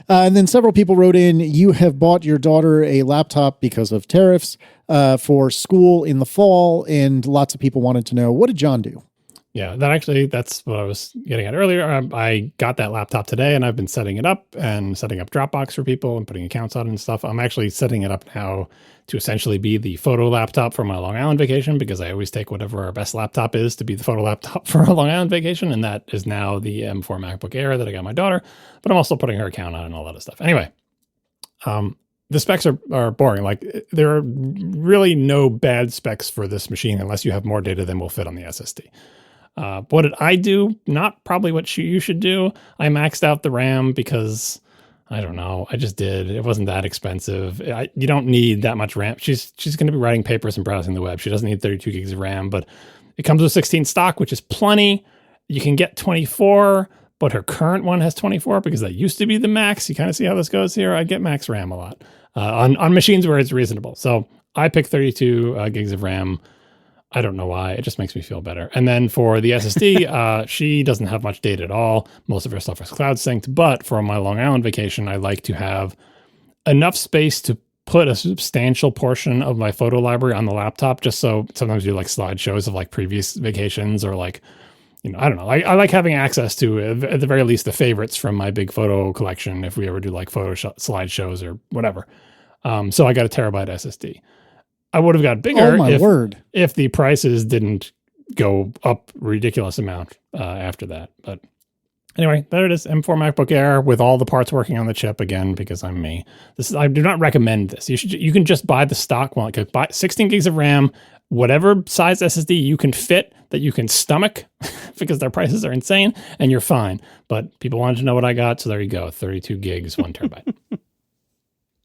And then several people wrote in, you have bought your daughter a laptop because of tariffs for school in the fall, and lots of people wanted to know, what did John do? Yeah, that's what I was getting at earlier. I got that laptop today and I've been setting it up and setting up Dropbox for people and putting accounts on and stuff. I'm actually setting it up now to essentially be the photo laptop for my Long Island vacation, because I always take whatever our best laptop is to be the photo laptop for our Long Island vacation. And that is now the M4 MacBook Air that I got my daughter, but I'm also putting her account on and all that other stuff. Anyway, the specs are boring. Like, there are really no bad specs for this machine unless you have more data than will fit on the SSD. What did I do? Not probably what you should do. I maxed out the RAM because, I don't know, I just did. It wasn't that expensive. You don't need that much RAM. She's going to be writing papers and browsing the web. She doesn't need 32 gigs of RAM, but it comes with 16 stock, which is plenty. You can get 24, but her current one has 24 because that used to be the max. You kind of see how this goes here. I get max RAM a lot on machines where it's reasonable. So I picked 32 gigs of RAM. I don't know why. It just makes me feel better. And then for the SSD, she doesn't have much data at all. Most of her stuff is cloud synced. But for my Long Island vacation, I like to have enough space to put a substantial portion of my photo library on the laptop, just so sometimes you like slideshows of like previous vacations or like, I don't know. I like having access to, at the very least, the favorites from my big photo collection if we ever do like photo slideshows or whatever. So I got a terabyte SSD. I would have got bigger if the prices didn't go up ridiculous amount after that. But anyway, there it is. M4 MacBook Air with all the parts working on the chip again, because I'm me. I do not recommend this. You can just buy the stock one. Buy 16 gigs of RAM, whatever size SSD you can fit that you can stomach, because their prices are insane, and you're fine. But people wanted to know what I got, so there you go. 32 gigs, 1 terabyte.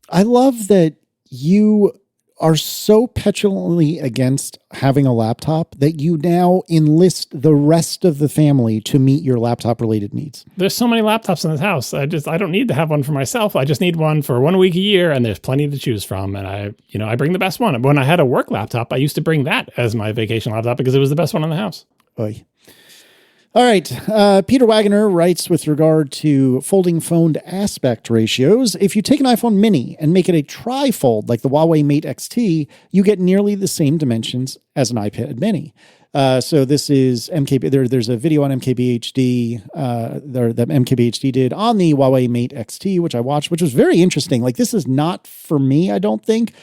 I love that you are so petulantly against having a laptop that you now enlist the rest of the family to meet your laptop related needs. There's so many laptops in this house. I don't need to have one for myself. I just need one for 1 week a year, and there's plenty to choose from. And I bring the best one. When I had a work laptop, I used to bring that as my vacation laptop because it was the best one in the house. Oy. All right. Peter Wagoner writes with regard to folding phone aspect ratios. If you take an iPhone mini and make it a tri-fold like the Huawei Mate XT, you get nearly the same dimensions as an iPad mini. So this is MKB. There's a video on MKBHD that MKBHD did on the Huawei Mate XT, which I watched, which was very interesting. Like, this is not for me, I don't think,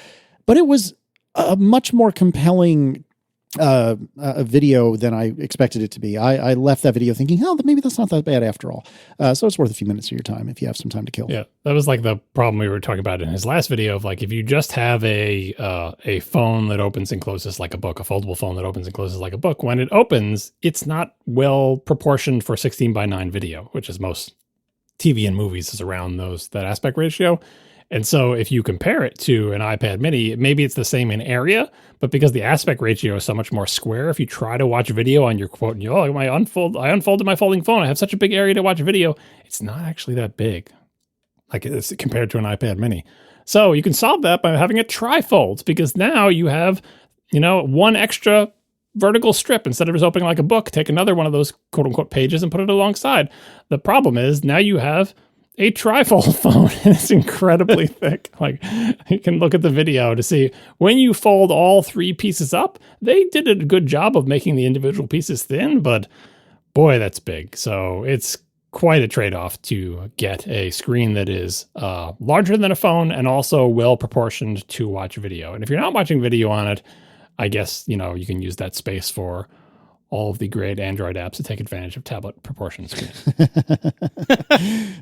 but it was a much more compelling a video than I expected it to be. I left that video thinking, maybe that's not that bad after all. So it's worth a few minutes of your time if you have some time to kill. Yeah, that was like the problem we were talking about in his last video of like, if you just have a phone that opens and closes like a book, a foldable phone that opens and closes like a book, when it opens, it's not well proportioned for 16:9 video, which is most TV and movies is around that aspect ratio. And so if you compare it to an iPad mini, maybe it's the same in area, but because the aspect ratio is so much more square, if you try to watch video on your quote, I unfolded my folding phone, I have such a big area to watch video, it's not actually that big, like it's compared to an iPad mini. So you can solve that by having a trifold, because now you have, one extra vertical strip. Instead of just opening like a book, take another one of those quote unquote pages and put it alongside. The problem is now you have a trifold phone, and it's incredibly thick. Like, you can look at the video to see when you fold all 3 pieces up, they did a good job of making the individual pieces thin, but boy, that's big. So it's quite a trade-off to get a screen that is larger than a phone and also well proportioned to watch video. And if you're not watching video on it, I guess, you can use that space for all of the great Android apps to take advantage of tablet proportion screens.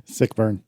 Sick burn.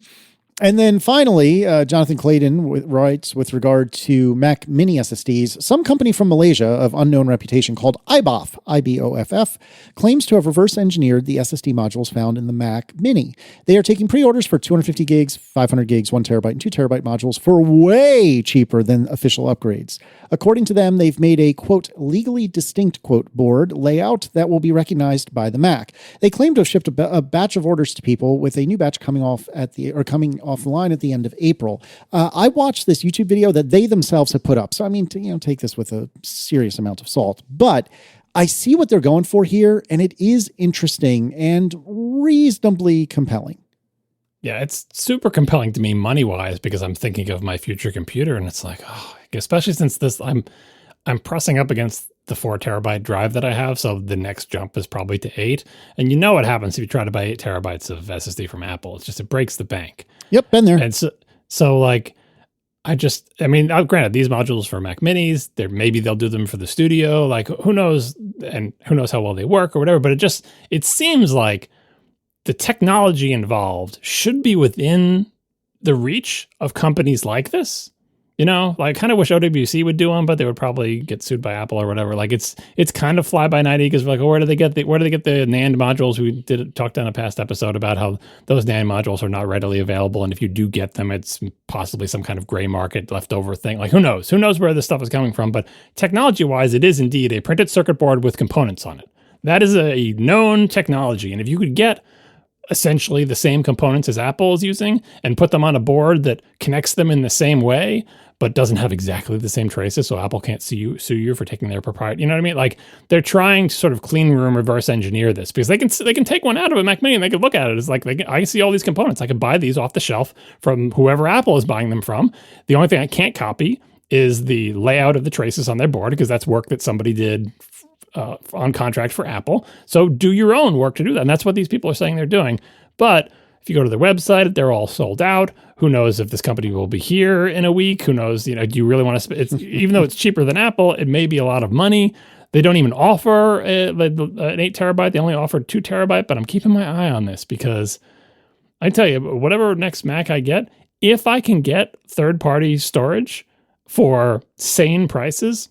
And then finally, Jonathan Clayton writes with regard to Mac Mini SSDs, some company from Malaysia of unknown reputation called IBOF, IBOFF, claims to have reverse engineered the SSD modules found in the Mac Mini. They are taking pre-orders for 250 gigs, 500 gigs, 1 terabyte, and 2 terabyte modules for way cheaper than official upgrades. According to them, they've made a, quote, legally distinct, quote, board layout that will be recognized by the Mac. They claim to have shipped a batch of orders to people, with a new batch coming off the line at the end of April. I watched this YouTube video that they themselves have put up. So, I mean, take this with a serious amount of salt, but I see what they're going for here, and it is interesting and reasonably compelling. Yeah, it's super compelling to me money-wise, because I'm thinking of my future computer, and it's like, especially since I'm pressing up against the 4 terabyte drive that I have. So the next jump is probably to 8. And you know what happens if you try to buy 8 terabytes of SSD from Apple. It's just, it breaks the bank. Yep, been there. And so like, granted, these modules for Mac Minis, maybe they'll do them for the studio. Like, who knows? And who knows how well they work or whatever. But it seems like the technology involved should be within the reach of companies like this. You know, like, I kind of wish OWC would do them, but they would probably get sued by Apple or whatever. Like, it's kind of fly by nighty because we're like, where do they get the NAND modules? We talked on a past episode about how those NAND modules are not readily available, and if you do get them, it's possibly some kind of gray market leftover thing. Like, who knows? Who knows where this stuff is coming from? But technology-wise, it is indeed a printed circuit board with components on it. That is a known technology, and if you could get essentially the same components as Apple is using and put them on a board that connects them in the same way, but doesn't have exactly the same traces, so Apple can't sue you for taking their proprietary. You know what I mean? Like, they're trying to sort of clean room reverse engineer this because they can take one out of a Mac Mini and they can look at it. It's like, I see all these components. I can buy these off the shelf from whoever Apple is buying them from. The only thing I can't copy is the layout of the traces on their board because that's work that somebody did on contract for Apple. So do your own work to do that. And that's what these people are saying they're doing. But if you go to their website, they're all sold out. Who knows if this company will be here in a week? Who knows? You know, do you really want to even though it's cheaper than Apple, it may be a lot of money. They don't even offer an 8 terabyte. They only offer 2 terabyte, but I'm keeping my eye on this because I tell you, whatever next Mac I get, if I can get third-party storage for sane prices,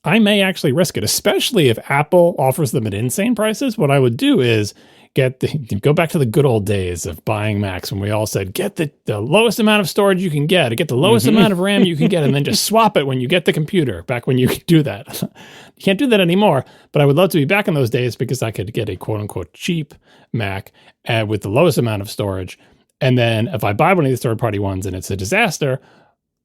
I may actually risk it, especially if Apple offers them at insane prices. What I would do is go back to the good old days of buying Macs when we all said, get the lowest amount of storage you can get the lowest amount of RAM you can get, and then just swap it when you get the computer, back when you could do that. You can't do that anymore, but I would love to be back in those days because I could get a quote-unquote cheap Mac with the lowest amount of storage. And then if I buy one of these third-party ones and it's a disaster,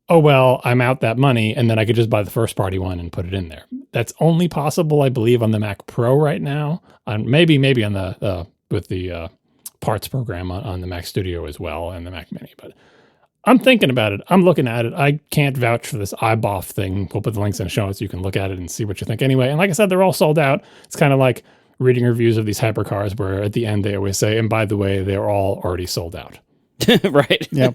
oh, well, I'm out that money, and then I could just buy the first-party one and put it in there. That's only possible, I believe, on the Mac Pro right now. Maybe on the with the parts program on the Mac Studio as well and the Mac Mini. But I'm thinking about it. I'm looking at it. I can't vouch for this iBoff thing. We'll put the links in the show notes so you can look at it and see what you think anyway. And like I said, they're all sold out. It's kind of like reading reviews of these hypercars where at the end they always say, and by the way, they're all already sold out. Right. Yeah.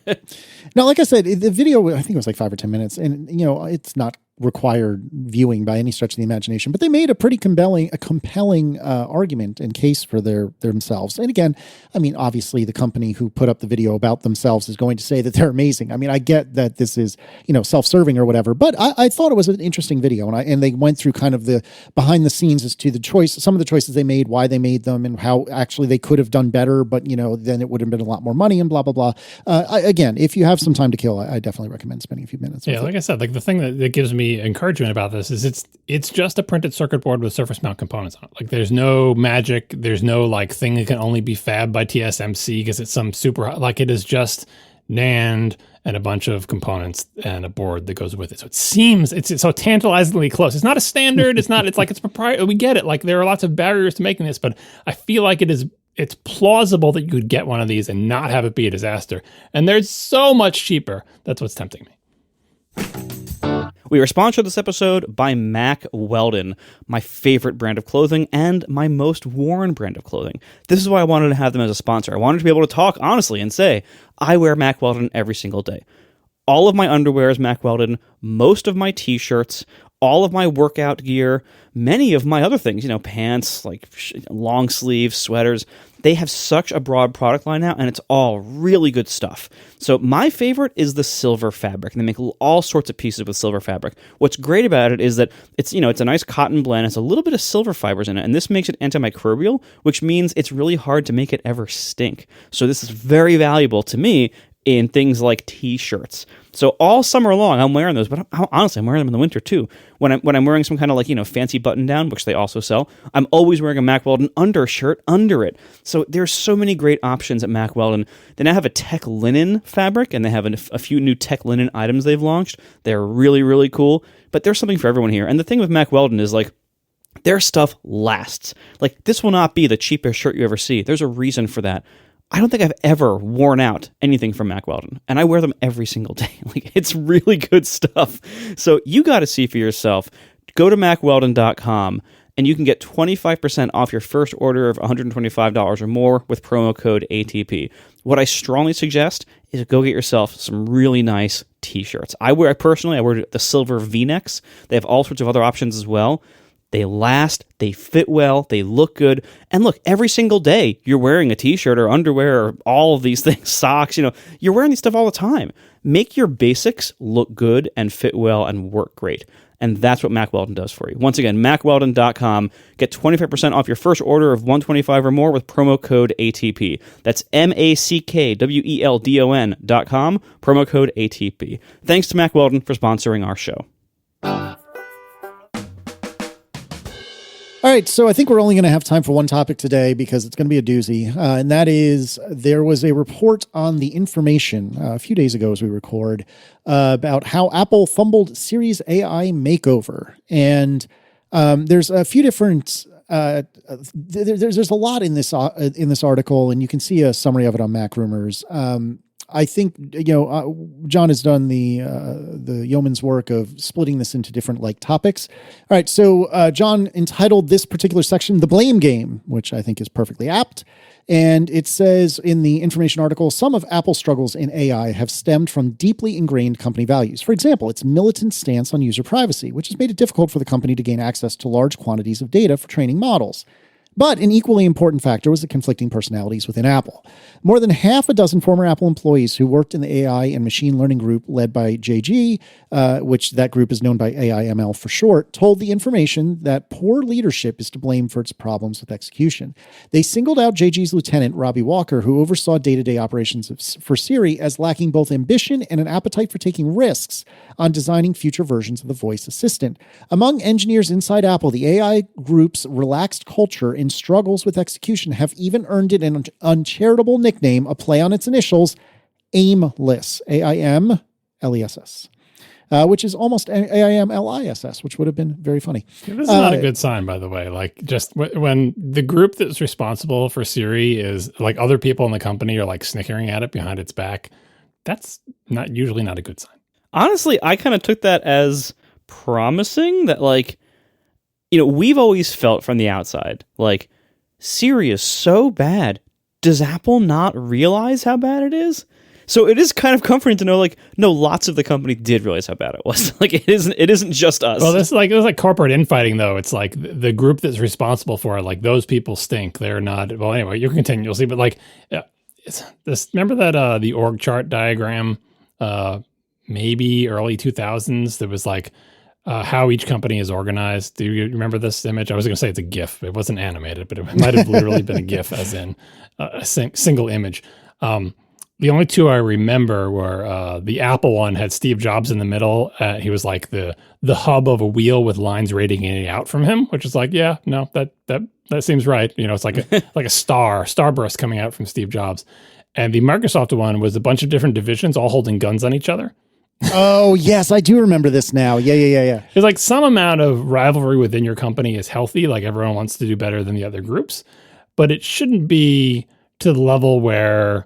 Now, like I said, the video, I think it was like 5 or 10 minutes, and it's not required viewing by any stretch of the imagination, but they made a pretty compelling argument and case for themselves. And again, I mean, obviously the company who put up the video about themselves is going to say that they're amazing. I mean, I get that this is, self-serving or whatever, but I thought it was an interesting video, and they went through kind of the behind the scenes as to some of the choices they made, why they made them, and how actually they could have done better, but then it would have been a lot more money and blah, blah, blah. Again, if you have some time to kill, I definitely recommend spending a few minutes. Yeah, like I said, like the thing that gives me encouragement about this is it's just a printed circuit board with surface mount components on it. Like, there's no magic, there's no like thing that can only be fabbed by TSMC because it's some super, like, it is just NAND and a bunch of components and a board that goes with it. So it seems it's so tantalizingly close. It's not a standard. It's proprietary. We get it. Like, there are lots of barriers to making this, but I feel like it's plausible that you could get one of these and not have it be a disaster. And they're so much cheaper. That's what's tempting me. We are sponsored this episode by Mack Weldon, my favorite brand of clothing and my most worn brand of clothing. This is why I wanted to have them as a sponsor. I wanted to be able to talk honestly and say, I wear Mack Weldon every single day. All of my underwear is Mack Weldon, most of my t-shirts, all of my workout gear, many of my other things, pants, like long sleeves, sweaters. They have such a broad product line now, and it's all really good stuff. So my favorite is the silver fabric, and they make all sorts of pieces with silver fabric. What's great about it is that it's a nice cotton blend. It's a little bit of silver fibers in it, and this makes it antimicrobial, which means it's really hard to make it ever stink. So this is very valuable to me in things like t-shirts. So all summer long, I'm wearing those, but honestly, I'm wearing them in the winter too. When I'm wearing some kind of fancy button down, which they also sell, I'm always wearing a Mack Weldon undershirt under it. So there's so many great options at Mack Weldon. They now have a tech linen fabric, and they have a few new tech linen items they've launched. They're really, really cool, but there's something for everyone here. And the thing with Mack Weldon is their stuff lasts. This will not be the cheapest shirt you ever see. There's a reason for that. I don't think I've ever worn out anything from Mack Weldon, and I wear them every single day. It's really good stuff. So you got to see for yourself. Go to MackWeldon.com and you can get 25% off your first order of $125 or more with promo code ATP. What I strongly suggest is go get yourself some really nice t-shirts. I wear the silver V-necks. They have all sorts of other options as well. They last, they fit well, they look good. And look, every single day you're wearing a t-shirt or underwear or all of these things, socks, you're wearing these stuff all the time. Make your basics look good and fit well and work great. And that's what Mack Weldon does for you. Once again, MackWeldon.com. Get 25% off your first order of $125 or more with promo code ATP. That's MackWeldon.com, promo code ATP. Thanks to Mack Weldon for sponsoring our show. All right, so I think we're only going to have time for one topic today because it's going to be a doozy, and that is there was a report on The Information a few days ago as we record about how Apple fumbled Siri's AI makeover. And there's a few different there's a lot in this article, and you can see a summary of it on Mac Rumors. I think, John has done the yeoman's work of splitting this into different topics. All right. So John entitled this particular section, "The Blame Game," which I think is perfectly apt. And it says in the Information article, some of Apple's struggles in AI have stemmed from deeply ingrained company values. For example, its militant stance on user privacy, which has made it difficult for the company to gain access to large quantities of data for training models. But an equally important factor was the conflicting personalities within Apple. More than half a dozen former Apple employees who worked in the AI and machine learning group led by JG, which that group is known by AIML for short, told The Information that poor leadership is to blame for its problems with execution. They singled out JG's lieutenant, Robbie Walker, who oversaw day-to-day operations for Siri, as lacking both ambition and an appetite for taking risks on designing future versions of the voice assistant. Among engineers inside Apple, the AI group's relaxed culture and struggles with execution have even earned it an uncharitable nickname, a play on its initials, AIMLess, AIMLESS, which is almost AIMLISS, which would have been very funny. This is not a good sign, by the way. Just when the group that's responsible for Siri is other people in the company are snickering at it behind its back, that's usually not a good sign. Honestly, I kind of took that as promising that we've always felt from the outside, Siri is so bad. Does Apple not realize how bad it is? So it is kind of comforting to know, no, lots of the company did realize how bad it was. It isn't just us. Well, this is corporate infighting, though. It's the group that's responsible for it, those people stink. They're not. Well, anyway, you continue. You'll see. But remember that the org chart diagram, maybe early 2000s. There was how each company is organized. Do you remember this image? I was going to say it's a GIF. It wasn't animated, but it might have literally been a GIF, as in a single image. The only two I remember were the Apple one had Steve Jobs in the middle. He was the hub of a wheel with lines radiating out from him, which is that seems right. It's like a starburst coming out from Steve Jobs. And the Microsoft one was a bunch of different divisions all holding guns on each other. Oh, yes, I do remember this now. Yeah. There's some amount of rivalry within your company is healthy. Everyone wants to do better than the other groups, but it shouldn't be to the level where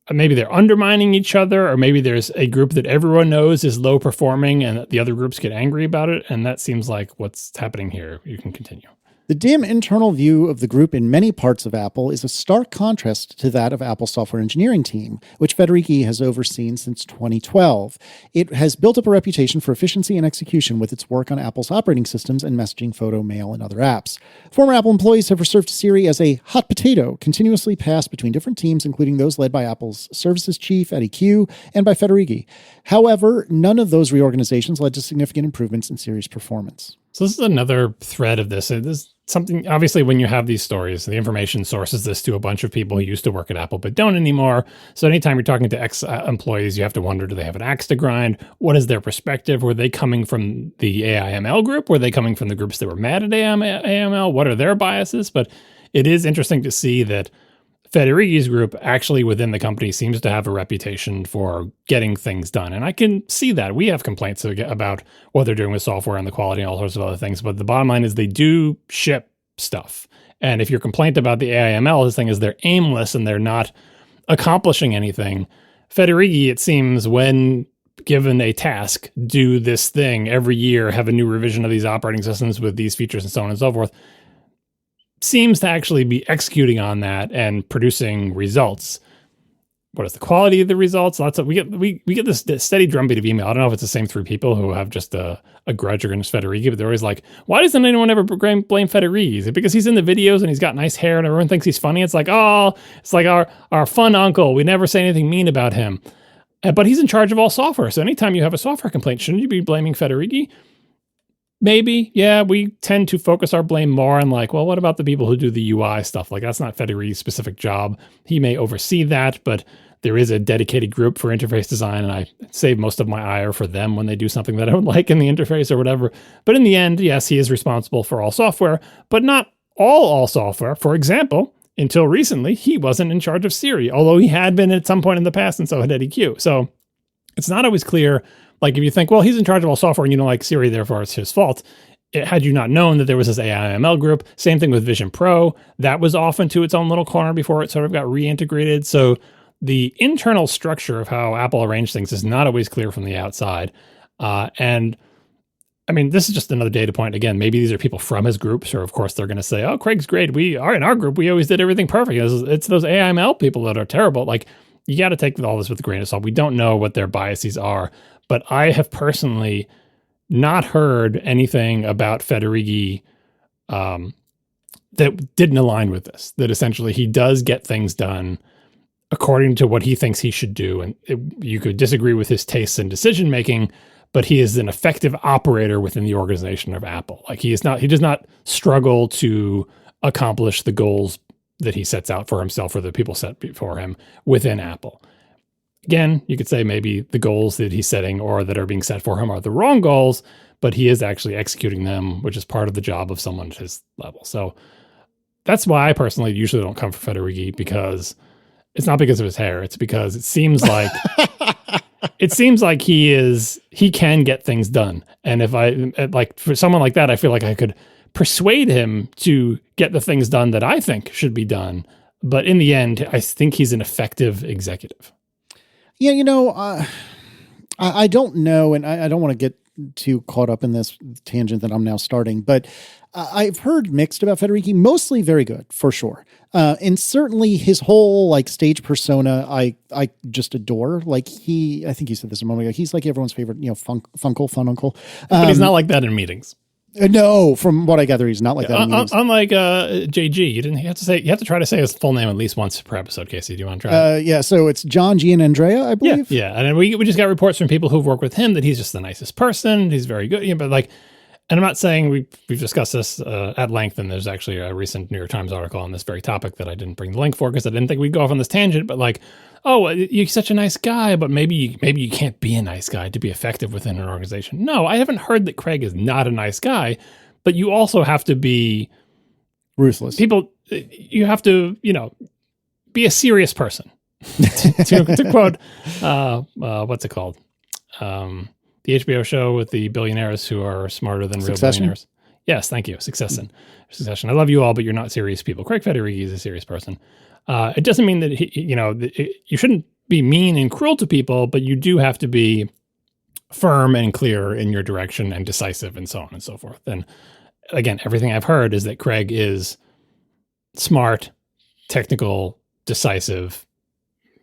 maybe they're undermining each other, or maybe there's a group that everyone knows is low performing and the other groups get angry about it. And that seems like what's happening here. You can continue. The dim internal view of the group in many parts of Apple is a stark contrast to that of Apple's software engineering team, which Federighi has overseen since 2012. It has built up a reputation for efficiency and execution with its work on Apple's operating systems and messaging, photo, mail, and other apps. Former Apple employees have referred to Siri as a hot potato, continuously passed between different teams, including those led by Apple's services chief, Eddie Q, and by Federighi. However, none of those reorganizations led to significant improvements in Siri's performance. So this is another thread of this. There's something, obviously, when you have these stories, the information sources this to a bunch of people who used to work at Apple but don't anymore. So anytime you're talking to ex-employees, you have to wonder, do they have an axe to grind? What is their perspective? Were they coming from the AIML group? Were they coming from the groups that were mad at AIML? What are their biases? But it is interesting to see that Federighi's group actually within the company seems to have a reputation for getting things done. And I can see that. We have complaints about what they're doing with software and the quality and all sorts of other things. But the bottom line is they do ship stuff. And if your complaint about the AIML, this thing is they're aimless and they're not accomplishing anything. Federighi, it seems, when given a task, do this thing every year, have a new revision of these operating systems with these features and so on and so forth, seems to actually be executing on that and producing results. What is the quality of the results? We get this steady drumbeat of email. I don't know if it's the same three people who have just a grudge against Federighi, but they're always like, why doesn't anyone ever blame Federighi? Is it because he's in the videos and he's got nice hair and everyone thinks he's funny? It's like, oh, it's like our fun uncle. We never say anything mean about him. But he's in charge of all software. So anytime you have a software complaint, shouldn't you be blaming Federighi? Maybe, yeah, we tend to focus our blame more on like, well, what about the people who do the UI stuff? Like, that's not Federighi's specific job. He may oversee that, but there is a dedicated group for interface design, and I save most of my ire for them when they do something that I don't like in the interface or whatever. But in the end, yes, he is responsible for all software, but not all software. For example, until recently, he wasn't in charge of Siri, although he had been at some point in the past, and so had Eddie Q. So it's not always clear. Like if you think, well, he's in charge of all software and you don't like Siri, therefore it's his fault. Had you not known that there was this AIML group, same thing with Vision Pro, that was off into its own little corner before it sort of got reintegrated. So the internal structure of how Apple arranged things is not always clear from the outside. And I mean, this is just another data point. Again, maybe these are people from his group, so of course they're going to say, oh, Craig's great. We are in our group. We always did everything perfect. It's those AIML people that are terrible. Like, you got to take all this with a grain of salt. We don't know what their biases are, but I have personally not heard anything about Federighi that didn't align with this, that essentially he does get things done according to what he thinks he should do. And you could disagree with his tastes and decision-making, but he is an effective operator within the organization of Apple. Like he does not struggle to accomplish the goals that he sets out for himself or that people set before him within Apple. Again, you could say maybe the goals that he's setting or that are being set for him are the wrong goals, but he is actually executing them, which is part of the job of someone at his level. So that's why I personally usually don't come for Federighi, because it's not because of his hair. It's because it seems like he can get things done. And if for someone like that, I feel like I could persuade him to get the things done that I think should be done. But in the end, I think he's an effective executive. Yeah, I don't know, and I don't want to get too caught up in this tangent that I'm now starting, but I've heard mixed about Federighi, mostly very good, for sure. And certainly his whole stage persona, I just adore. I think you said this a moment ago, he's like everyone's favorite, fun uncle. But he's not like that in meetings. No, from what I gather, he's not like that in meetings. Unlike JG, you have to try to say his full name at least once per episode. Casey, do you want to try? Yeah, so it's John, G, and Andrea, I believe. Yeah, and then we just got reports from people who've worked with him that he's just the nicest person. He's very good, but and I'm not saying we've discussed this at length, and there's actually a recent New York Times article on this very topic that I didn't bring the link for because I didn't think we'd go off on this tangent. But oh, you're such a nice guy, but maybe you can't be a nice guy to be effective within an organization. No, I haven't heard that Craig is not a nice guy, but you also have to be ruthless. You have to, be a serious person. to quote, what's it called? The HBO show with the billionaires who are smarter than real billionaires. Yes, thank you. Succession. I love you all, but you're not serious people. Craig Federighi is a serious person. It doesn't mean that you shouldn't be mean and cruel to people, but you do have to be firm and clear in your direction and decisive and so on and so forth. And again, everything I've heard is that Craig is smart, technical, decisive,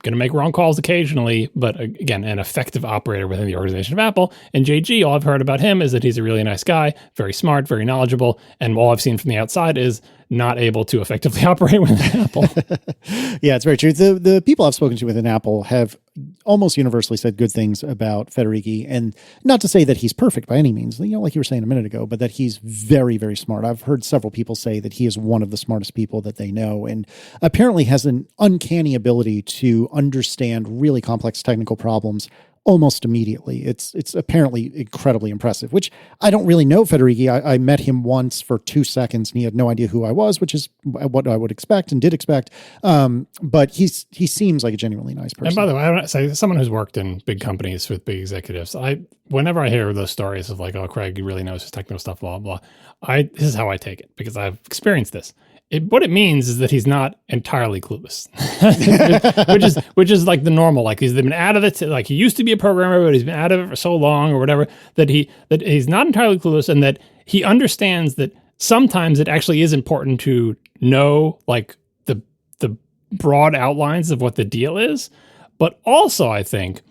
going to make wrong calls occasionally, but again, an effective operator within the organization of Apple. And JG, all I've heard about him is that he's a really nice guy, very smart, very knowledgeable, and all I've seen from the outside is not able to effectively operate within Apple. Yeah, it's very true. The people I've spoken to within Apple have almost universally said good things about Federighi, and not to say that he's perfect by any means, like you were saying a minute ago, but that he's very, very smart. I've heard several people say that he is one of the smartest people that they know, and apparently has an uncanny ability to understand really complex technical problems almost immediately. It's apparently incredibly impressive, which I don't really know Federighi. I met him once for 2 seconds and he had no idea who I was, which is what I would expect and did expect. But he seems like a genuinely nice person. And by the way, I want to say, someone who's worked in big companies with big executives, whenever I hear those stories of oh, Craig really knows his technical stuff, blah, blah, this is how I take it because I've experienced this. what it means is that he's not entirely clueless, which is like the normal. Like he's been out of it. Like he used to be a programmer, but he's been out of it for so long or whatever that he's not entirely clueless, and that he understands that sometimes it actually is important to know like the broad outlines of what the deal is. But also, I think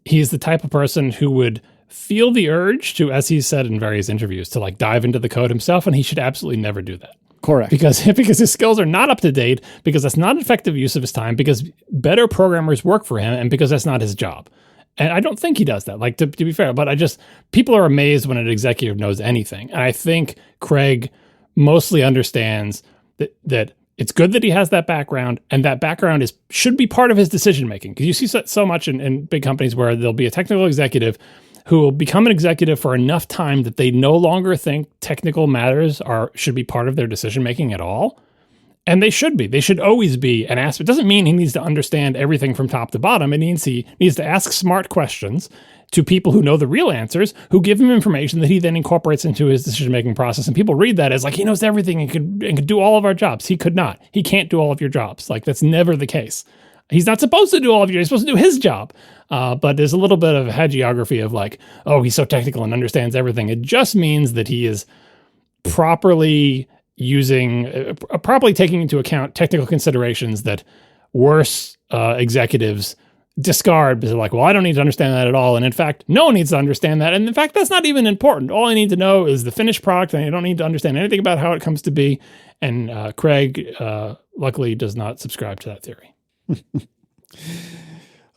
he's the type of person who would feel the urge to, as he's said in various interviews, to like dive into the code himself, and he should absolutely never do that. Correct. Because his skills are not up to date, because that's not an effective use of his time, because better programmers work for him, and because that's not his job. And I don't think he does that, like to be fair, but people are amazed when an executive knows anything. And I think Craig mostly understands that it's good that he has that background, and that background should be part of his decision-making. Because you see so much in big companies where there'll be a technical executive who will become an executive for enough time that they no longer think technical matters should be part of their decision-making at all. And they should be. They should always be an aspect. It doesn't mean he needs to understand everything from top to bottom. It means he needs to ask smart questions to people who know the real answers, who give him information that he then incorporates into his decision-making process. And people read that as like, he knows everything and could do all of our jobs. He could not. He can't do all of your jobs. Like, that's never the case. He's not supposed to do all of your, he's supposed to do his job. But there's a little bit of hagiography of like, oh, he's so technical and understands everything. It just means that he is properly taking into account technical considerations that worse executives discard, because they're like, well, I don't need to understand that at all. And in fact, no one needs to understand that. And in fact, that's not even important. All I need to know is the finished product, and I don't need to understand anything about how it comes to be. And Craig, luckily, does not subscribe to that theory.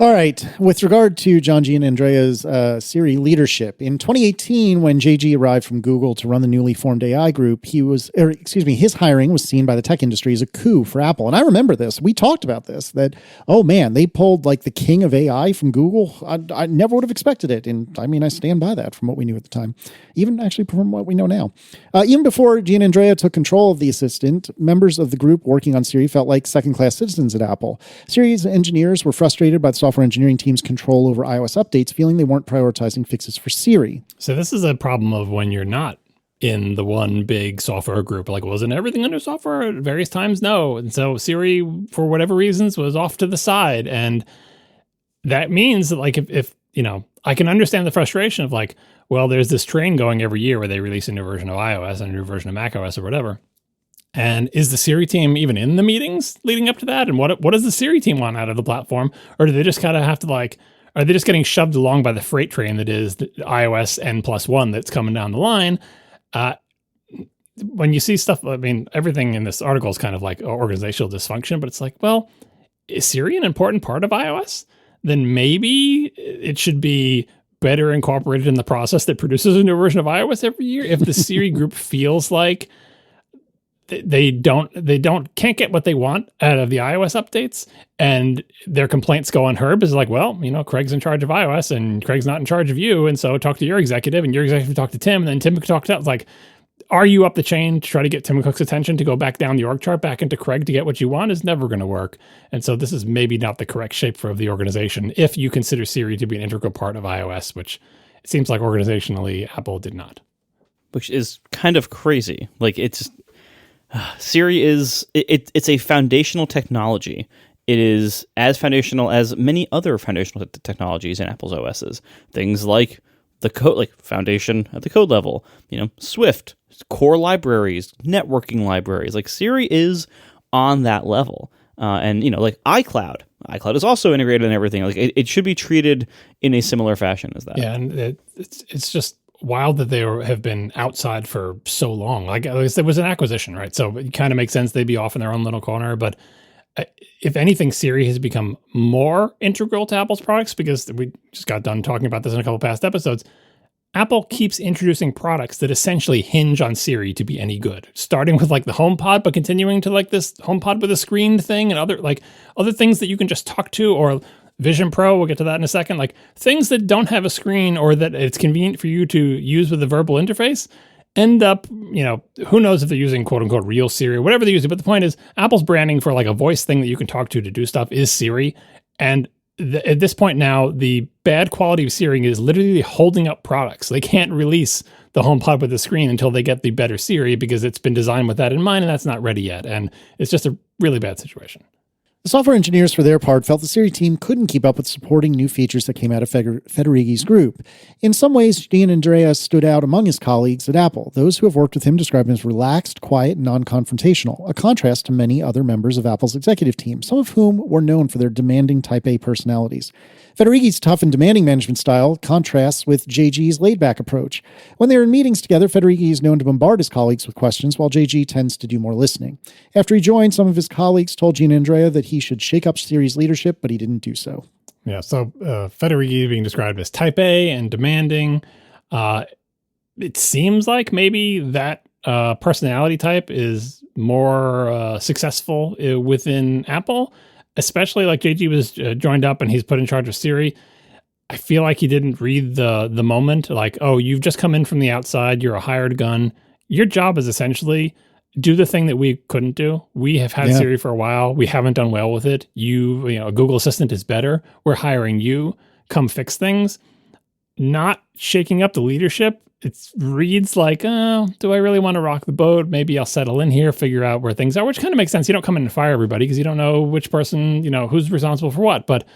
All right. With regard to John G. and Andrea's Siri leadership, in 2018, when JG arrived from Google to run the newly formed AI group, his hiring was seen by the tech industry as a coup for Apple. And I remember this. We talked about this, that, oh man, they pulled like the king of AI from Google. I never would have expected it. And I mean, I stand by that from what we knew at the time, even actually from what we know now. Even before G and Andrea took control of the assistant, members of the group working on Siri felt like second-class citizens at Apple. Siri's engineers were frustrated by the software engineering team's control over iOS updates, feeling they weren't prioritizing fixes for Siri. So this is a problem of when you're not in the one big software group. Like, wasn't everything under software at various times? No. And so Siri, for whatever reasons, was off to the side. And that means that, like, if you know, I can understand the frustration of like, well, there's this train going every year where they release a new version of iOS and a new version of macOS or whatever. And is the Siri team even in the meetings leading up to that? And what does the Siri team want out of the platform? Or do they just kind of have to like, are they just getting shoved along by the freight train that is the iOS N+1 that's coming down the line? When you see stuff, I mean, everything in this article is kind of like organizational dysfunction, but it's like, well, is Siri an important part of iOS? Then maybe it should be better incorporated in the process that produces a new version of iOS every year. If the Siri group feels like they can't get what they want out of the iOS updates, and their complaints go unheard, is like, well, you know, Craig's in charge of iOS and Craig's not in charge of you, and so talk to your executive, and your executive talk to Tim, and then Tim can talk to us. Like, are you up the chain to try to get Tim Cook's attention to go back down the org chart back into Craig to get what you want is never going to work. And so this is maybe not the correct shape for the organization if you consider Siri to be an integral part of iOS, which it seems like organizationally Apple did not. Which is kind of crazy. Like, it's Siri is it's a foundational technology. It is as foundational as many other foundational technologies in Apple's OSs. Things like the code, like foundation at the code level, you know, Swift, core libraries, networking libraries. Like, Siri is on that level. And, you know, like iCloud is also integrated in everything. Like, it should be treated in a similar fashion as that. Yeah, and it's just wild that they have been outside for so long. Like, it was an acquisition, right? So it kind of makes sense they'd be off in their own little corner. But if anything, Siri has become more integral to Apple's products, because we just got done talking about this in a couple past episodes. Apple keeps introducing products that essentially hinge on Siri to be any good, starting with like the HomePod, but continuing to like this HomePod with a screen thing and other things that you can just talk to, or Vision Pro, we'll get to that in a second, like things that don't have a screen or that it's convenient for you to use with a verbal interface end up, you know, who knows if they're using quote unquote real Siri or whatever they're using. But the point is, Apple's branding for like a voice thing that you can talk to do stuff is Siri. And at this point now, the bad quality of Siri is literally holding up products. They can't release the HomePod with the screen until they get the better Siri because it's been designed with that in mind, and that's not ready yet. And it's just a really bad situation. The software engineers, for their part, felt the Siri team couldn't keep up with supporting new features that came out of Federighi's group. In some ways, Gianandrea stood out among his colleagues at Apple. Those who have worked with him describe him as relaxed, quiet, and non-confrontational, a contrast to many other members of Apple's executive team, some of whom were known for their demanding Type A personalities. Federighi's tough and demanding management style contrasts with JG's laid-back approach. When they are in meetings together, Federighi is known to bombard his colleagues with questions, while JG tends to do more listening. After he joined, some of his colleagues told Gianandrea that he should shake up Siri's leadership, but he didn't do so. Yeah, so Federighi being described as Type A and demanding. It seems like maybe that personality type is more successful within Apple, especially like JG was joined up and he's put in charge of Siri. I feel like he didn't read the moment, like, oh, you've just come in from the outside, you're a hired gun. Your job is essentially do the thing that we couldn't do. We have had Siri for a while. We haven't done well with it. You know, a Google Assistant is better. We're hiring you. Come fix things. Not shaking up the leadership. It reads like, oh, do I really want to rock the boat? Maybe I'll settle in here, figure out where things are, which kind of makes sense. You don't come in and fire everybody because you don't know which person, you know, who's responsible for what. But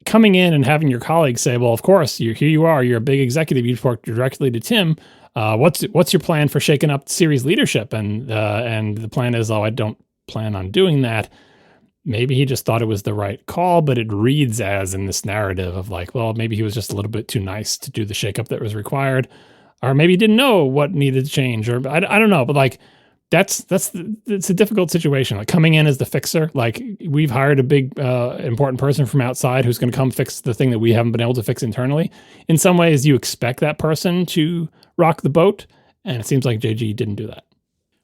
coming in and having your colleagues say, well, of course, here you are. You're a big executive. You report directly to Tim. What's your plan for shaking up Siri's leadership? And the plan is, oh, I don't plan on doing that. Maybe he just thought it was the right call, but it reads as in this narrative of like, well, maybe he was just a little bit too nice to do the shakeup that was required, or maybe he didn't know what needed to change, or I don't know. But like, it's a difficult situation. Like coming in as the fixer, like we've hired a big important person from outside who's going to come fix the thing that we haven't been able to fix internally. In some ways, you expect that person to rock the boat, and it seems like JG didn't do that.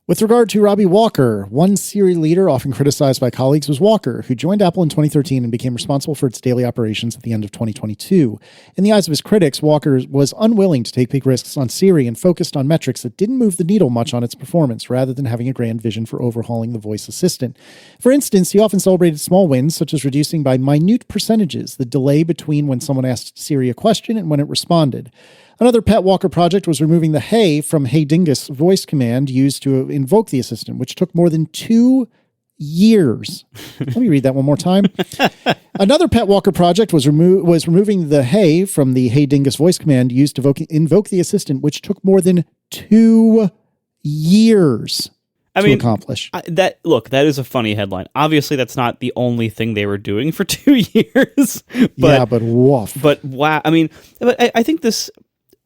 With regard to Robbie Walker, one Siri leader often criticized by colleagues was Walker, who joined Apple in 2013 and became responsible for its daily operations at the end of 2022. In the eyes of his critics, Walker was unwilling to take big risks on Siri and focused on metrics that didn't move the needle much on its performance, rather than having a grand vision for overhauling the voice assistant. For instance, he often celebrated small wins, such as reducing by minute percentages the delay between when someone asked Siri a question and when it responded. Another pet Walker project was removing the hey from Hey Dingus voice command used to invoke the assistant, which took more than 2 years. Let me read that one more time. Another pet Walker project was removing the hey from the Hey Dingus voice command used to invoke the assistant, which took more than 2 years to accomplish. That is a funny headline. Obviously, that's not the only thing they were doing for 2 years. But woof. But wow. I think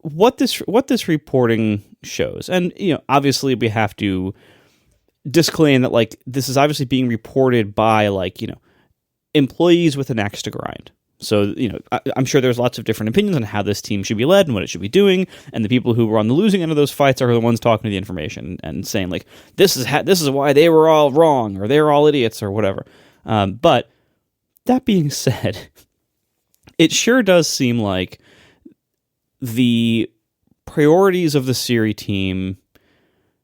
what this reporting shows, and obviously we have to disclaim that like this is obviously being reported by employees with an axe to grind. So I'm sure there's lots of different opinions on how this team should be led and what it should be doing, and the people who were on the losing end of those fights are the ones talking to the information and saying like this is why they were all wrong or they were all idiots or whatever. But that being said, it sure does seem like the priorities of the Siri team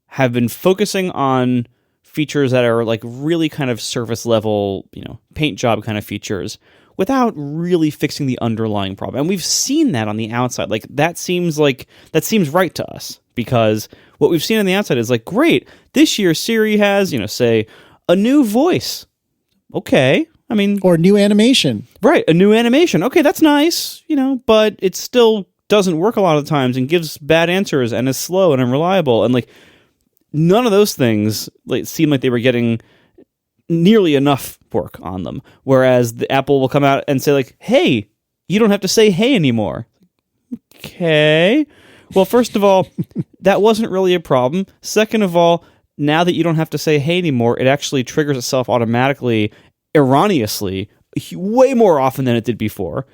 have been focusing on features that are like really kind of surface level, paint job kind of features without really fixing the underlying problem. And we've seen that on the outside. Like that seems right to us, because what we've seen on the outside is like, great, this year Siri has, say a new voice. Okay. Or new animation. Right. A new animation. Okay. That's nice, but it still doesn't work a lot of the times and gives bad answers and is slow and unreliable, and like none of those things seem like they were getting nearly enough work on them, whereas the Apple will come out and say like, hey, you don't have to say hey anymore. Okay, well, first of all, that wasn't really a problem. Second of all, now that you don't have to say hey anymore, it actually triggers itself automatically, erroneously, way more often than it did before.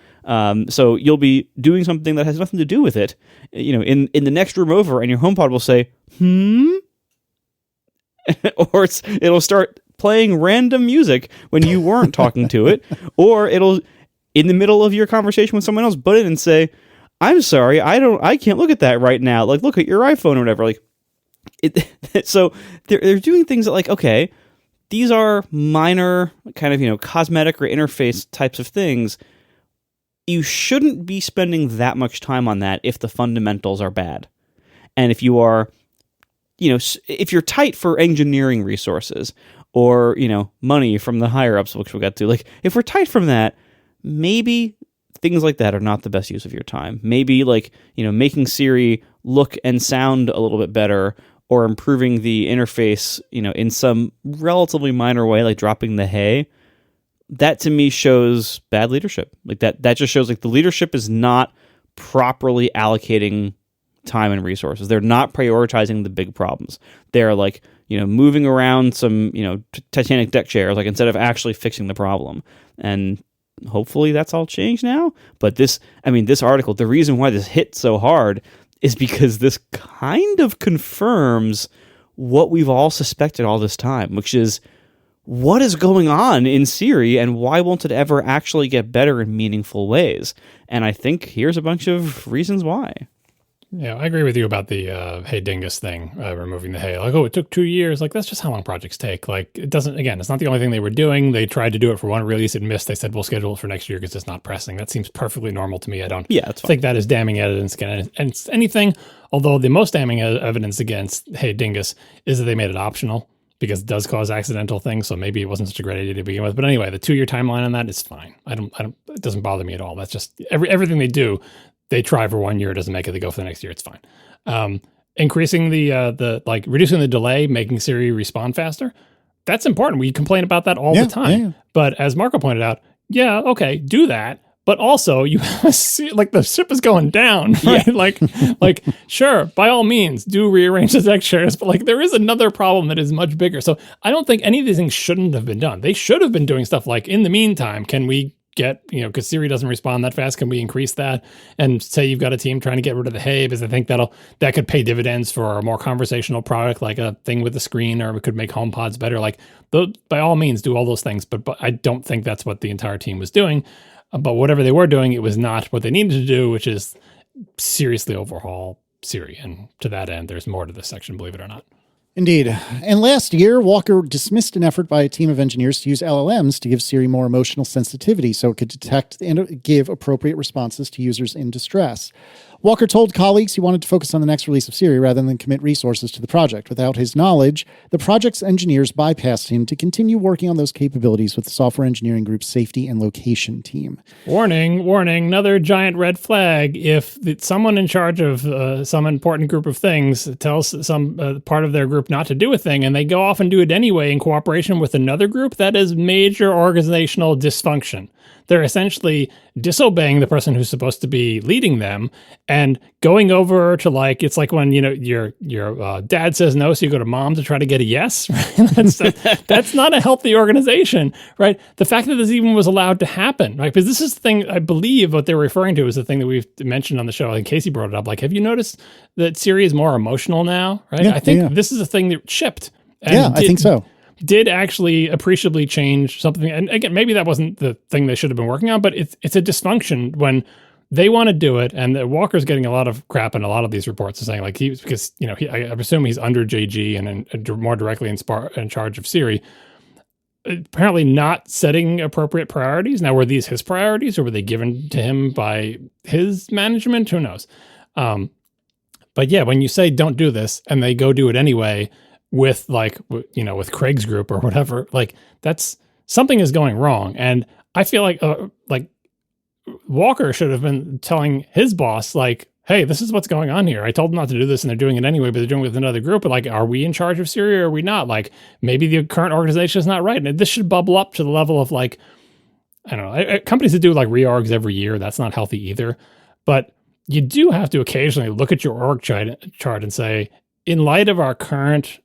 So you'll be doing something that has nothing to do with it, in the next room over, and your HomePod will say, or it'll start playing random music when you weren't talking to it, or it'll, in the middle of your conversation with someone else, butt in and say, I'm sorry, I can't look at that right now. Like, look at your iPhone or whatever. Like, so they're doing things that like, okay, these are minor kind of, cosmetic or interface types of things. You shouldn't be spending that much time on that if the fundamentals are bad. And if you are, if you're tight for engineering resources or, money from the higher ups, which we got to, like, if we're tight from that, maybe things like that are not the best use of your time. Maybe like, making Siri look and sound a little bit better or improving the interface, in some relatively minor way, like dropping the hey, that to me shows bad leadership. Like that just shows like the leadership is not properly allocating time and resources. They're not prioritizing the big problems. They're like, moving around some, Titanic deck chairs, like instead of actually fixing the problem. And hopefully that's all changed now. But this article, the reason why this hit so hard is because this kind of confirms what we've all suspected all this time, which is what is going on in Siri and why won't it ever actually get better in meaningful ways? And I think here's a bunch of reasons why. Yeah, I agree with you about the hey dingus thing, removing the hey. Like, it took 2 years. Like, that's just how long projects take. Like, it doesn't, again, it's not the only thing they were doing. They tried to do it for one release. It missed. They said, we'll schedule it for next year because it's not pressing. That seems perfectly normal to me. I don't think that is damning evidence against anything. Although the most damning evidence against hey dingus is that they made it optional because it does cause accidental things. So maybe it wasn't such a great idea to begin with. But anyway, the 2-year timeline on that is fine. I don't, it doesn't bother me at all. That's just everything they do. They try for 1 year, it doesn't make it. They go for the next year, it's fine. Increasing the reducing the delay, making Siri respond faster. That's important. We complain about that all the time. Yeah. But as Marco pointed out, okay, do that. But also, you see, like the ship is going down, right? Yeah. like sure, by all means, do rearrange the deck chairs. But like, there is another problem that is much bigger. So I don't think any of these things shouldn't have been done. They should have been doing stuff like, in the meantime, can we get, because Siri doesn't respond that fast, can we increase that? And say you've got a team trying to get rid of the hey, because I think that could pay dividends for a more conversational product, like a thing with the screen, or we could make HomePods better. Like, by all means, do all those things. But I don't think that's what the entire team was doing. But whatever they were doing, it was not what they needed to do, which is seriously overhaul Siri. And to that end, there's more to this section, believe it or not. Indeed. And last year, Walker dismissed an effort by a team of engineers to use LLMs to give Siri more emotional sensitivity so it could detect and give appropriate responses to users in distress. Walker told colleagues he wanted to focus on the next release of Siri rather than commit resources to the project. Without his knowledge, the project's engineers bypassed him to continue working on those capabilities with the software engineering group's safety and location team. Warning, another giant red flag. If someone in charge of some important group of things tells some part of their group not to do a thing, and they go off and do it anyway in cooperation with another group, that is major organizational dysfunction. They're essentially disobeying the person who's supposed to be leading them and going over to, like, it's like when, your dad says no, so you go to mom to try to get a yes. Right? That's not a healthy organization, right? The fact that this even was allowed to happen, right? Because this is the thing, I believe what they're referring to is the thing that we've mentioned on the show. I think Casey brought it up. Like, have you noticed that Siri is more emotional now, right? I think this is a thing that shipped. I think so. Did actually appreciably change something. And again, maybe that wasn't the thing they should have been working on, but it's a dysfunction when they want to do it. And Walker's getting a lot of crap in a lot of these reports, saying like because I assume he's under JG and more directly in charge of Siri. Apparently not setting appropriate priorities. Now, were these his priorities or were they given to him by his management? Who knows? But yeah, when you say don't do this and they go do it anyway, with with Craig's group or whatever, like that's something is going wrong. And I feel like Walker should have been telling his boss, like, hey, this is what's going on here. I told them not to do this and they're doing it anyway, but they're doing it with another group. But like, are we in charge of Siri or are we not? Like, maybe the current organization is not right. And this should bubble up to the level of like, I don't know, companies that do like reorgs every year, that's not healthy either. But you do have to occasionally look at your org chart and say, in light of our current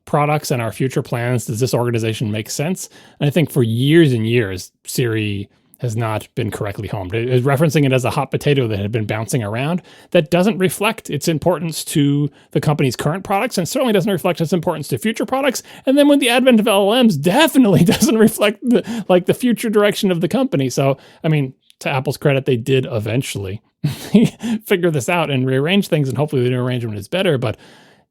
products and our future plans, does this organization make sense? And I think for years and years, Siri has not been correctly homed. It is referencing it as a hot potato that had been bouncing around. That doesn't reflect its importance to the company's current products and certainly doesn't reflect its importance to future products. And then when the advent of LLMs definitely doesn't reflect the future direction of the company. So, I mean, to Apple's credit, they did eventually figure this out and rearrange things, and hopefully the new arrangement is better. But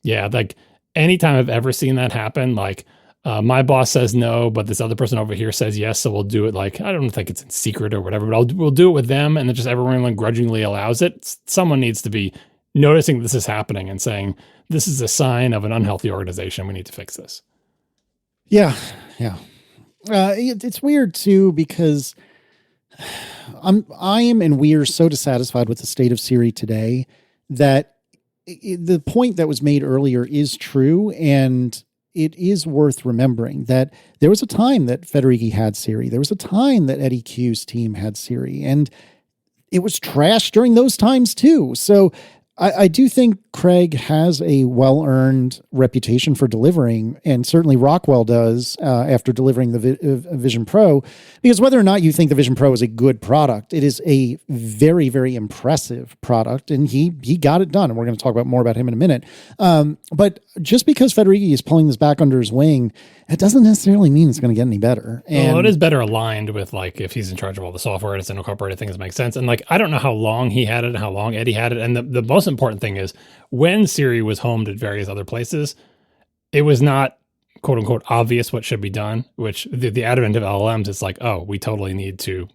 yeah, like, anytime I've ever seen that happen, like my boss says no, but this other person over here says yes, so we'll do it like, I don't think it's in secret or whatever, but we'll do it with them, and then just everyone grudgingly allows it. Someone needs to be noticing this is happening and saying, this is a sign of an unhealthy organization. We need to fix this. Yeah. It's weird too, because I am and we are so dissatisfied with the state of Siri today that the point that was made earlier is true, and it is worth remembering that there was a time that Federighi had Siri. There was a time that Eddie Q's team had Siri, and it was trash during those times too. So I do think Craig has a well-earned reputation for delivering, and certainly Rockwell does after delivering the Vision Pro, because whether or not you think the Vision Pro is a good product, it is a very, very impressive product, and he got it done, and we're going to talk more about him in a minute. But just because Federighi is pulling this back under his wing, it doesn't necessarily mean it's going to get any better. And it is better aligned with, like, if he's in charge of all the software and it's incorporated, things make sense. And like, I don't know how long he had it and how long Eddie had it. And the most important thing is when Siri was homed at various other places, it was not quote unquote obvious what should be done, which the advent of LLMs, it's like, oh, we totally need to,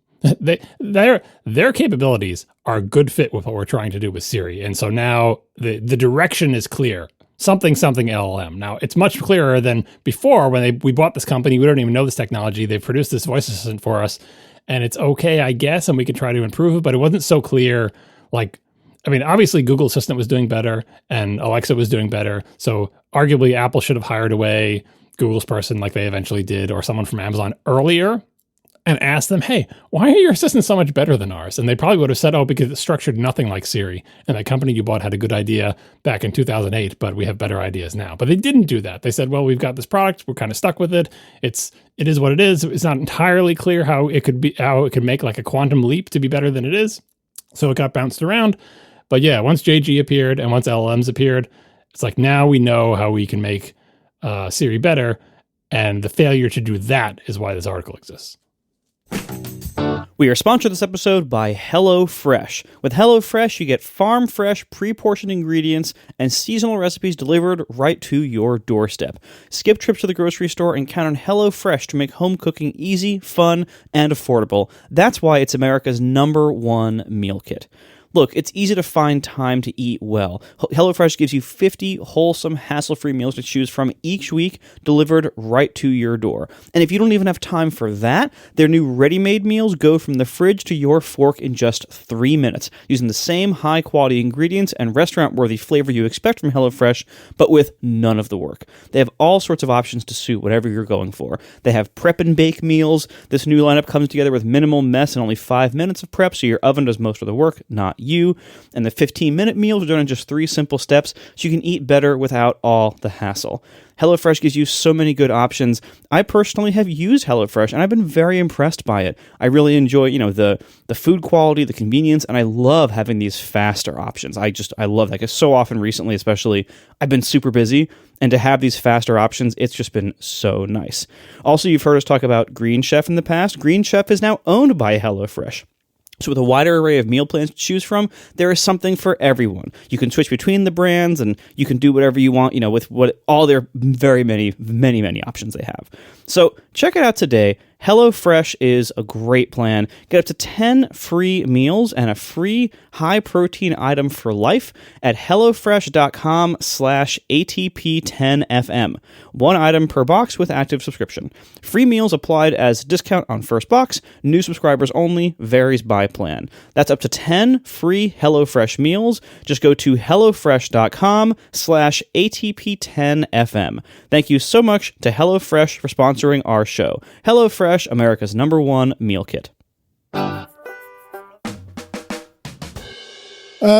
their capabilities are a good fit with what we're trying to do with Siri. And so now the direction is clear. Something LLM. Now, it's much clearer than before when we bought this company. We don't even know this technology. They've produced this voice assistant for us, and it's okay, I guess, and we can try to improve it, but it wasn't so clear. Like, I mean, obviously, Google Assistant was doing better, and Alexa was doing better, so arguably Apple should have hired away Google's person like they eventually did, or someone from Amazon earlier, and asked them, hey, why are your assistants so much better than ours? And they probably would have said, oh, because it's structured nothing like Siri. And that company you bought had a good idea back in 2008, but we have better ideas now. But they didn't do that. They said, well, we've got this product. We're kind of stuck with it. It is what it is. It's not entirely clear how it could make like a quantum leap to be better than it is. So it got bounced around. But yeah, once JG appeared and once LLMs appeared, it's like now we know how we can make Siri better. And the failure to do that is why this article exists. We are sponsored this episode by HelloFresh. With HelloFresh, you get farm-fresh, pre-portioned ingredients and seasonal recipes delivered right to your doorstep. Skip trips to the grocery store and count on HelloFresh to make home cooking easy, fun, and affordable. That's why it's America's #1 meal kit. Look, it's easy to find time to eat well. HelloFresh gives you 50 wholesome, hassle-free meals to choose from each week, delivered right to your door. And if you don't even have time for that, their new ready-made meals go from the fridge to your fork in just 3 minutes, using the same high-quality ingredients and restaurant-worthy flavor you expect from HelloFresh, but with none of the work. They have all sorts of options to suit whatever you're going for. They have prep and bake meals. This new lineup comes together with minimal mess and only 5 minutes of prep, so your oven does most of the work, not you. And the 15-minute meals are done in just 3 simple steps, so you can eat better without all the hassle. HelloFresh gives you so many good options. I personally have used HelloFresh, and I've been very impressed by it. I really enjoy, the food quality, the convenience, and I love having these faster options. I love that, because so often recently, especially, I've been super busy, and to have these faster options, it's just been so nice. Also, you've heard us talk about Green Chef in the past. Green Chef is now owned by HelloFresh. So with a wider array of meal plans to choose from, there is something for everyone. You can switch between the brands, and you can do whatever you want, with all their very many options they have. So check it out today. HelloFresh is a great plan. Get up to 10 free meals and a free high-protein item for life at HelloFresh.com/ATP10FM. 1 item per box with active subscription. Free meals applied as discount on first box. New subscribers only. Varies by plan. That's up to 10 free HelloFresh meals. Just go to HelloFresh.com/ATP10FM. Thank you so much to HelloFresh for sponsoring our show. HelloFresh, America's #1 meal kit.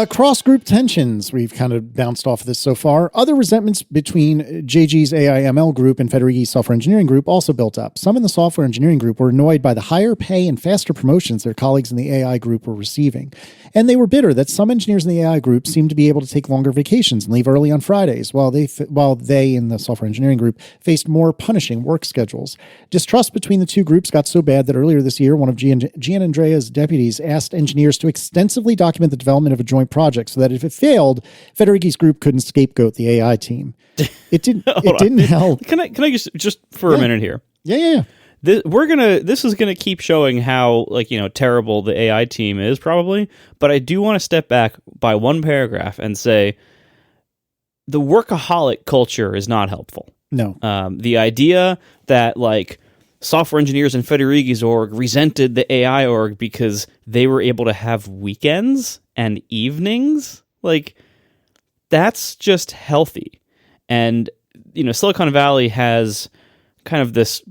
Cross-group tensions. We've kind of bounced off of this so far. Other resentments between JG's AIML group and Federighi's software engineering group also built up. Some in the software engineering group were annoyed by the higher pay and faster promotions their colleagues in the AI group were receiving. And they were bitter that some engineers in the AI group seemed to be able to take longer vacations and leave early on Fridays, while they in the software engineering group faced more punishing work schedules. Distrust between the two groups got so bad that earlier this year, one of Gianandrea's deputies asked engineers to extensively document the development of a joint project so that if it failed, Federighi's group couldn't scapegoat the AI team. It didn't help. Can I just for a minute here? Yeah. This is gonna keep showing how terrible the AI team is probably, but I do want to step back by one paragraph and say the workaholic culture is not helpful. No. The idea that software engineers in Federighi's org resented the AI org because they were able to have weekends and evenings, that's just healthy. And Silicon Valley has kind of this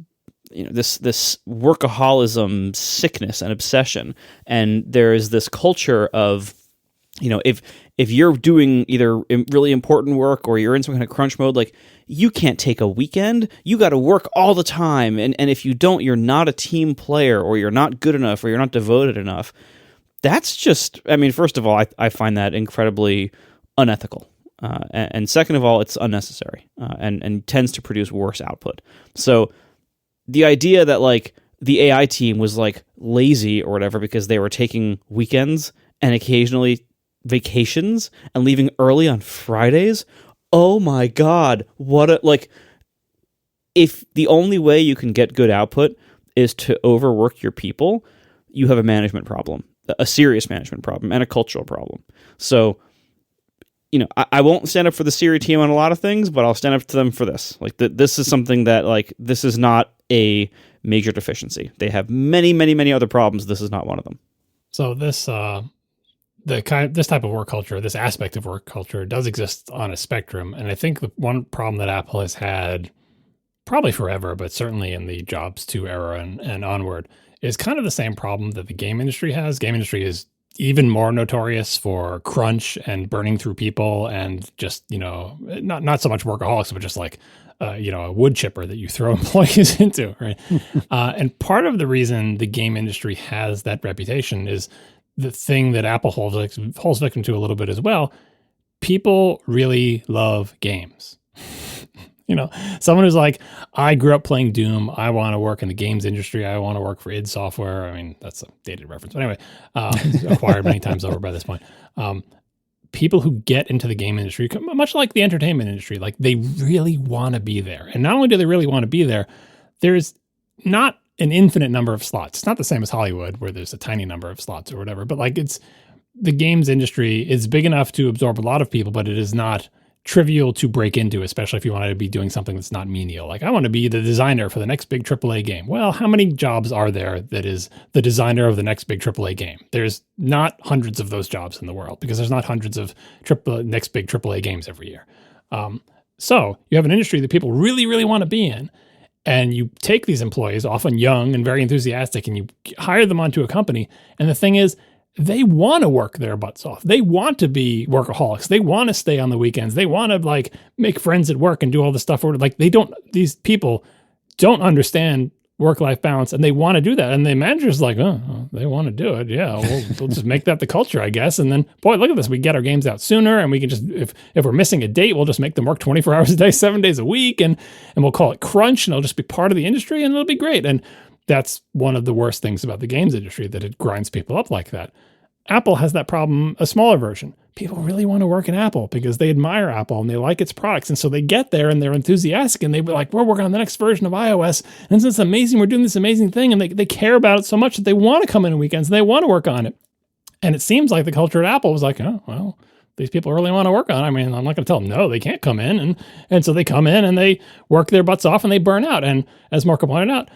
this workaholism sickness and obsession, and there is this culture of if you're doing either really important work or you're in some kind of crunch mode, you can't take a weekend. You got to work all the time. And if you don't, you're not a team player, or you're not good enough, or you're not devoted enough. That's just, first of all, I find that incredibly unethical. And second of all, it's unnecessary and tends to produce worse output. So the idea that the AI team was lazy or whatever because they were taking weekends and occasionally vacations and leaving early on Fridays. Oh my God. If the only way you can get good output is to overwork your people, you have a management problem, a serious management problem and a cultural problem. So, I won't stand up for the Siri team on a lot of things, but I'll stand up to them for this. This is something that this is not a major deficiency. They have many, many, many other problems. This is not one of them. So this this type of work culture, this aspect of work culture, does exist on a spectrum. And I think the one problem that Apple has had probably forever, but certainly in the Jobs 2 era and onward, is kind of the same problem that the game industry has. Game industry is even more notorious for crunch and burning through people and just, not so much workaholics, but just a wood chipper that you throw employees into, right? And part of the reason the game industry has that reputation is the thing that Apple holds victim to a little bit as well. People really love games. Someone who's I grew up playing Doom. I want to work in the games industry. I want to work for id Software. That's a dated reference. But anyway, acquired many times over by this point. People who get into the game industry, much like the entertainment industry, they really want to be there. And not only do they really want to be there, there's not an infinite number of slots. It's not the same as Hollywood where there's a tiny number of slots or whatever, but it's the games industry is big enough to absorb a lot of people, but it is not trivial to break into, especially if you wanted to be doing something that's not menial. I want to be the designer for the next big AAA game. Well, how many jobs are there that is the designer of the next big AAA game? There's not hundreds of those jobs in the world because there's not hundreds of next big AAA games every year. So you have an industry that people really, really want to be in. And you take these employees, often young and very enthusiastic, and you hire them onto a company. And the thing is, they want to work their butts off. They want to be workaholics. They want to stay on the weekends. They want to make friends at work and do all the stuff. These people don't understand work-life balance, and they want to do that. And the manager's oh, they want to do it. Yeah, we'll just make that the culture, I guess. And then, boy, look at this. We get our games out sooner, and we can just, if we're missing a date, we'll just make them work 24 hours a day, 7 days a week, and we'll call it crunch, and it'll just be part of the industry, and it'll be great. And that's one of the worst things about the games industry, that it grinds people up like that. Apple has that problem, a smaller version. People really want to work in Apple because they admire Apple and they like its products. And so they get there and they're enthusiastic and they were we're working on the next version of iOS. And it's amazing. We're doing this amazing thing. And they care about it so much that they want to come in on weekends and they want to work on it. And it seems like the culture at Apple was oh, well, these people really want to work on it. I'm not going to tell them, no, they can't come in. And so they come in and they work their butts off and they burn out. And as Marco pointed out,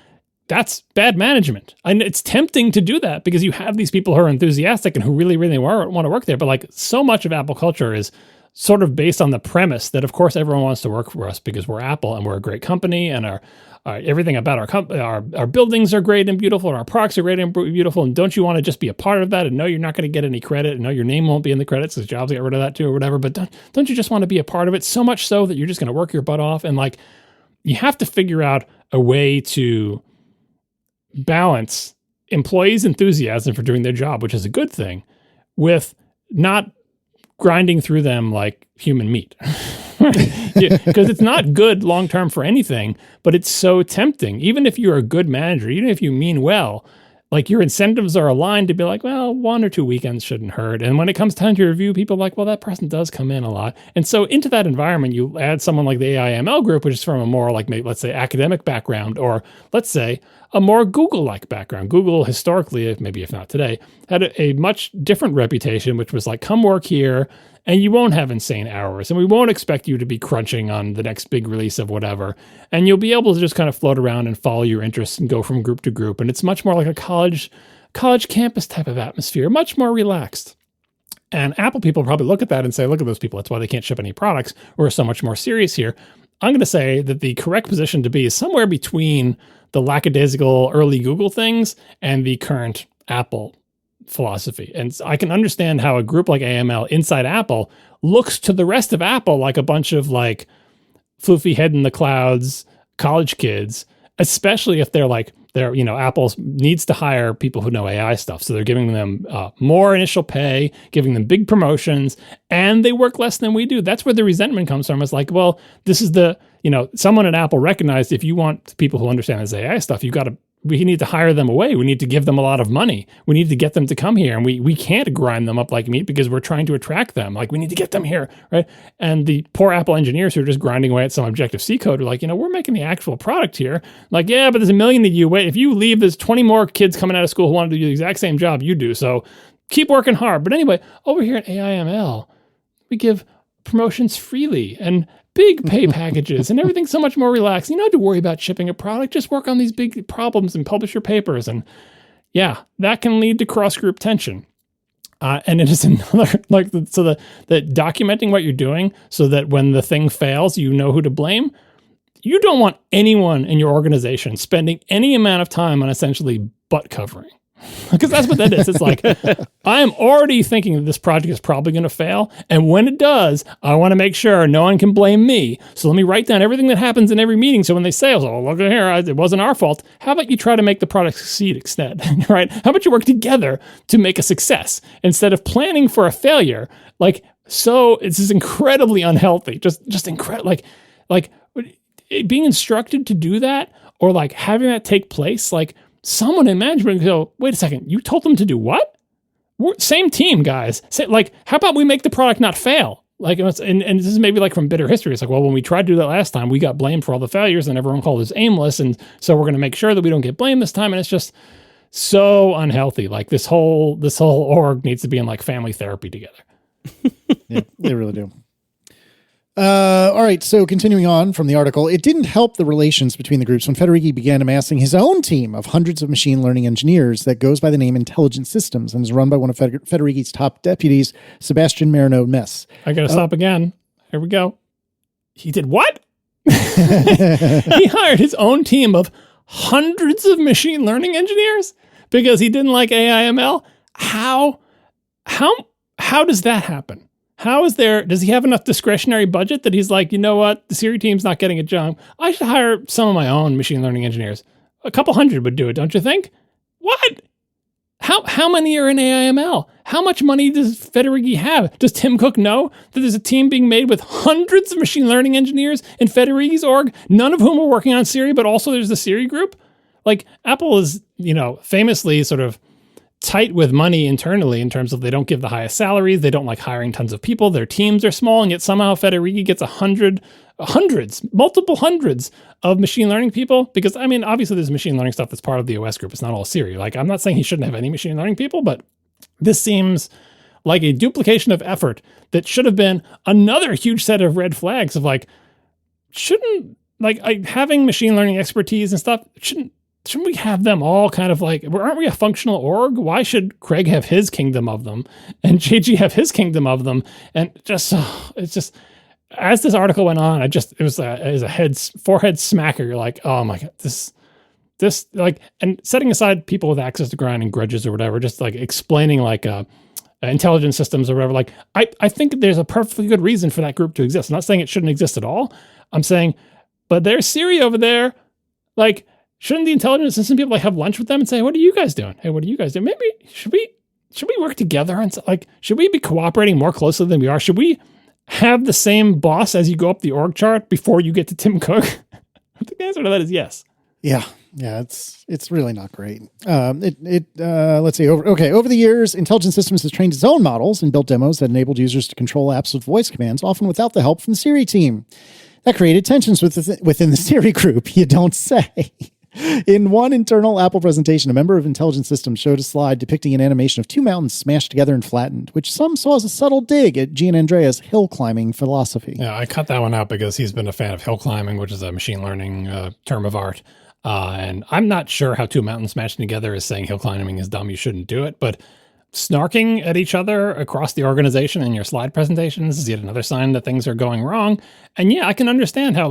that's bad management. And it's tempting to do that because you have these people who are enthusiastic and who really, really want to work there. But so much of Apple culture is sort of based on the premise that, of course, everyone wants to work for us because we're Apple and we're a great company and our everything about our buildings are great and beautiful and our products are great and beautiful. And don't you want to just be a part of that? And no, you're not going to get any credit. And no, your name won't be in the credits because Jobs got rid of that too or whatever. But don't you just want to be a part of it? So much so that you're just going to work your butt off. And you have to figure out a way to balance employees' enthusiasm for doing their job, which is a good thing, with not grinding through them like human meat. Because it's not good long-term for anything, but it's so tempting. Even if you're a good manager, even if you mean well, like your incentives are aligned to be like, well, 1 or 2 weekends shouldn't hurt. And when it comes time to review, people are like, well, that person does come in a lot. And so into that environment, you add someone like the AIML group, which is from a more like, maybe, let's say, academic background, or let's say a more Google-like background. Google historically, maybe if not today, had a much different reputation, which was like, come work here and you won't have insane hours. And we won't expect you to be crunching on the next big release of whatever. And you'll be able to just kind of float around and follow your interests and go from group to group. And it's much more like a college campus type of atmosphere, much more relaxed. And Apple people probably look at that and say, look at those people. That's why they can't ship any products. We're so much more serious here. I'm going to say that the correct position to be is somewhere between the lackadaisical early Google things and the current Apple philosophy. And I can understand how a group like AIML inside Apple looks to the rest of Apple like a bunch of like floofy head in the clouds college kids, especially if Apple needs to hire people who know AI stuff. So they're giving them more initial pay, giving them big promotions, and they work less than we do. That's where the resentment comes from. It's like, well, this is someone at Apple recognized if you want people who understand this AI stuff, we need to hire them away. We need to give them a lot of money. We need to get them to come here. And we can't grind them up like meat because we're trying to attract them. Like, we need to get them here, right? And the poor Apple engineers who are just grinding away at some Objective-C code are like, we're making the actual product here. Like, yeah, but there's a million that you wait. If you leave, there's 20 more kids coming out of school who want to do the exact same job you do. So keep working hard. But anyway, over here at AIML, we give promotions freely and big pay packages and everything's so much more relaxed. You don't have to worry about shipping a product. Just work on these big problems and publish your papers. And yeah, that can lead to cross-group tension. And it is another, that documenting what you're doing so that when the thing fails, you know who to blame. You don't want anyone in your organization spending any amount of time on essentially butt covering. Because that's what that is. It's like, I am already thinking that this project is probably going to fail. And when it does, I want to make sure no one can blame me. So let me write down everything that happens in every meeting. So when they say, oh, look at here, it wasn't our fault. How about you try to make the product succeed instead, right? How about you work together to make a success instead of planning for a failure? So it's just incredibly unhealthy. Just incredible. Like being instructed to do that or like having that take place, like, someone in management go, wait a second, you told them to do what? Same team, guys. How about we make the product not fail? And this is maybe like from bitter history. It's like, well, when we tried to do that last time, we got blamed for all the failures and everyone called us aimless. And so we're going to make sure that we don't get blamed this time. And it's just so unhealthy. Like this whole org needs to be in like family therapy together. Yeah, they really do. All right, so continuing on from the article, it didn't help the relations between the groups when Federighi began amassing his own team of hundreds of machine learning engineers that goes by the name Intelligent Systems and is run by one of Federighi's top deputies, Sebastian Marino-Mess. I got to stop again. Here we go. He did what? He hired his own team of hundreds of machine learning engineers because he didn't like AIML. How does that happen? Does he have enough discretionary budget that he's like, you know what, the Siri team's not getting a job. I should hire some of my own machine learning engineers. A couple hundred would do it, don't you think? What? How many are in AIML? How much money does Federighi have? Does Tim Cook know that there's a team being made with hundreds of machine learning engineers in Federighi's org, none of whom are working on Siri, but also there's the Siri group? Like, Apple is, famously sort of tight with money internally in terms of they don't give the highest salaries. They don't like hiring tons of people. Their teams are small. And yet somehow Federighi gets multiple hundreds of machine learning people. Because obviously there's machine learning stuff that's part of the OS group. It's not all Siri. Like, I'm not saying he shouldn't have any machine learning people, but this seems like a duplication of effort that should have been another huge set of red flags of like, having machine learning expertise and stuff, shouldn't we have them all kind of like, aren't we a functional org? Why should Craig have his kingdom of them and JG have his kingdom of them? And it's just, as this article went on, it was a forehead smacker. You're like, oh my God, this like, and setting aside people with access to grind and grudges or whatever, just like explaining like intelligence systems or whatever. Like, I think there's a perfectly good reason for that group to exist. I'm not saying it shouldn't exist at all. I'm saying, but there's Siri over there. Like, shouldn't the intelligence system people like have lunch with them and say, what are you guys doing? Hey, what are you guys doing? Maybe should we work together and like, should we be cooperating more closely than we are? Should we have the same boss as you go up the org chart before you get to Tim Cook? I think the answer to that is yes. Yeah. Yeah, it's really not great. Let's see. Over the years, Intelligent Systems has trained its own models and built demos that enabled users to control apps with voice commands, often without the help from the Siri team. That created tensions within the Siri group. You don't say. In one internal Apple presentation, a member of Intelligent Systems showed a slide depicting an animation of two mountains smashed together and flattened, which some saw as a subtle dig at Gianandrea's hill climbing philosophy. Yeah, I cut that one out because he's been a fan of hill climbing, which is a machine learning term of art. And I'm not sure how two mountains smashing together is saying hill climbing is dumb, you shouldn't do it. But snarking at each other across the organization in your slide presentations is yet another sign that things are going wrong. And yeah, I can understand how,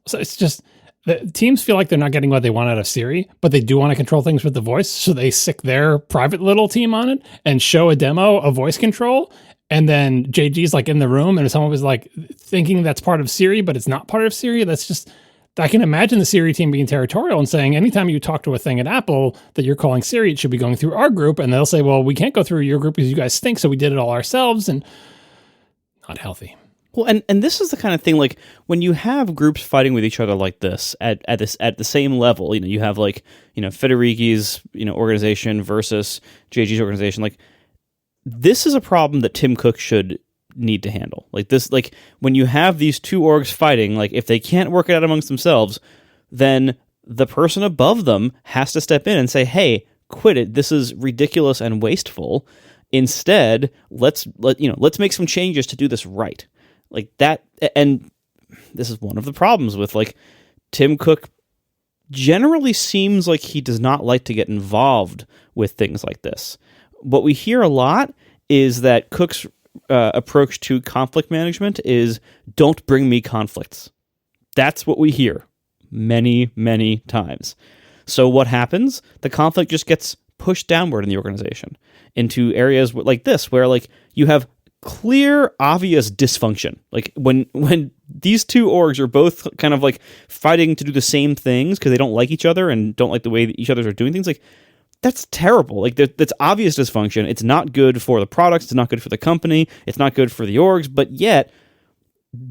so it's just, the teams feel like they're not getting what they want out of Siri, but they do want to control things with the voice. So they sick their private little team on it and show a demo of voice control. And then JG's in the room and someone was thinking that's part of Siri, but it's not part of Siri. That's just, I can imagine the Siri team being territorial and saying, anytime you talk to a thing at Apple that you're calling Siri, it should be going through our group. And they'll say, well, we can't go through your group because you guys stink, so we did it all ourselves. And not healthy. Well, and this is the kind of thing, when you have groups fighting with each other like this at the same level, you have Federighi's organization versus JG's organization. This is a problem that Tim Cook should need to handle. When you have these two orgs fighting, if they can't work it out amongst themselves, then the person above them has to step in and say, hey, quit it, this is ridiculous and wasteful. Instead, let's make some changes to do this right. That. And this is one of the problems with Tim Cook generally seems like he does not like to get involved with things like this. What we hear a lot is that Cook's approach to conflict management is don't bring me conflicts. That's what we hear many, many times. So what happens? The conflict just gets pushed downward in the organization into areas like this, where you have clear, obvious dysfunction. When these two orgs are both kind of fighting to do the same things because they don't like each other and don't like the way that each other are doing things, that's terrible. That's obvious dysfunction. It's not good for the products. It's not good for the company. It's not good for the orgs. But yet,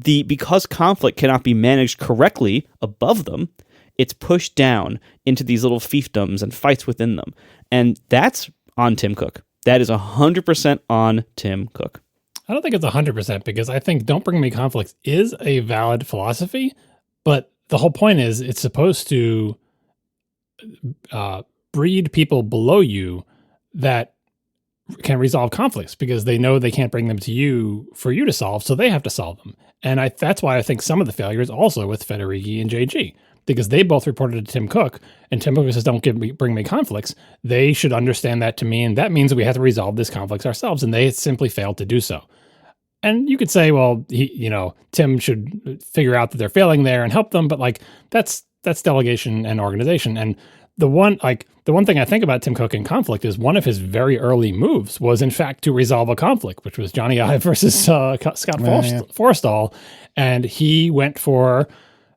because conflict cannot be managed correctly above them, it's pushed down into these little fiefdoms and fights within them. And that's on Tim Cook. That is 100% on Tim Cook. I don't think it's 100% because I think don't bring me conflicts is a valid philosophy. But the whole point is it's supposed to breed people below you that can resolve conflicts because they know they can't bring them to you for you to solve, so they have to solve them. And that's why I think some of the failure is also with Federighi and JG, because they both reported to Tim Cook, and Tim Cook says, don't bring me conflicts. They should understand that to mean that means we have to resolve these conflicts ourselves, and they simply failed to do so. And you could say, well, Tim should figure out that they're failing there and help them, but that's delegation and organization. And the one thing I think about Tim Cook in conflict is one of his very early moves was, in fact, to resolve a conflict, which was Johnny Ive versus Scott Forstall. And he went for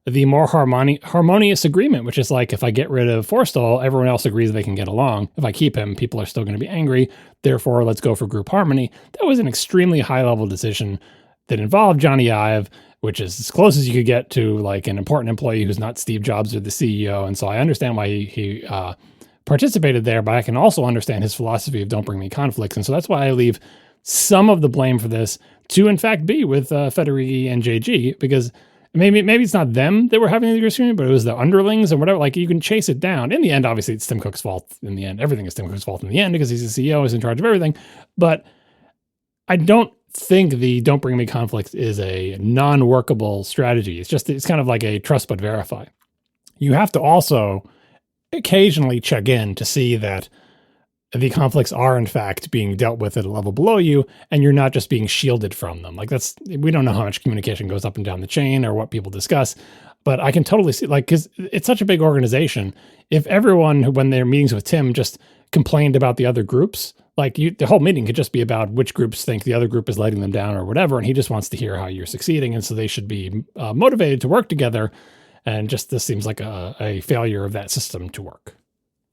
the more harmonious agreement, which is if I get rid of Forstall, everyone else agrees they can get along. If I keep him, people are still going to be angry. Therefore, let's go for group harmony. That was an extremely high-level decision that involved Johnny Ive, which is as close as you could get to an important employee who's not Steve Jobs or the CEO. And so I understand why he participated there, but I can also understand his philosophy of don't bring me conflicts. And so that's why I leave some of the blame for this to, in fact, be with Federighi and JG, because maybe it's not them that were having the disagreement, but it was the underlings and whatever. You can chase it down. In the end, obviously, it's Tim Cook's fault in the end. Everything is Tim Cook's fault in the end because he's the CEO, is in charge of everything. But I don't think the don't bring me conflicts is a non-workable strategy. It's kind of like a trust but verify. You have to also occasionally check in to see that the conflicts are in fact being dealt with at a level below you, and you're not just being shielded from them. We don't know how much communication goes up and down the chain or what people discuss, but I can totally see, because it's such a big organization. If everyone, when they're meetings with Tim, just complained about the other groups, the whole meeting could just be about which groups think the other group is letting them down or whatever, and he just wants to hear how you're succeeding, and so they should be motivated to work together. And just this seems like a failure of that system to work.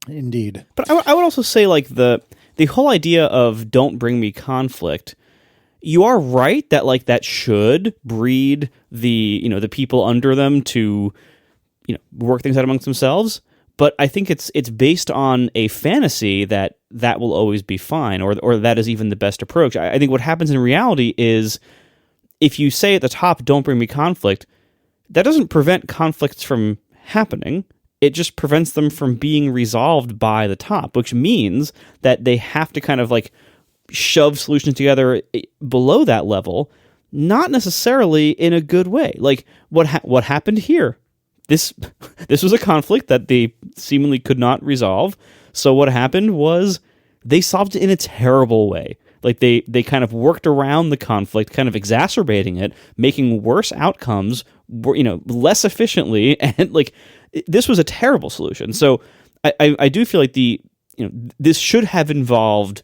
Indeed. But I would also say the whole idea of don't bring me conflict, you are right that that should breed the people under them to work things out amongst themselves. but I think it's based on a fantasy that will always be fine, or that is even the best approach. I think what happens in reality is, if you say at the top, "Don't bring me conflict," that doesn't prevent conflicts from happening. It just prevents them from being resolved by the top, which means that they have to kind of like shove solutions together below that level, not necessarily in a good way. Like what happened here? This was a conflict that they seemingly could not resolve. So what happened was they solved it in a terrible way. Like they kind of worked around the conflict, kind of exacerbating it, making worse outcomes, less efficiently, and like this was a terrible solution. So I do feel like this should have involved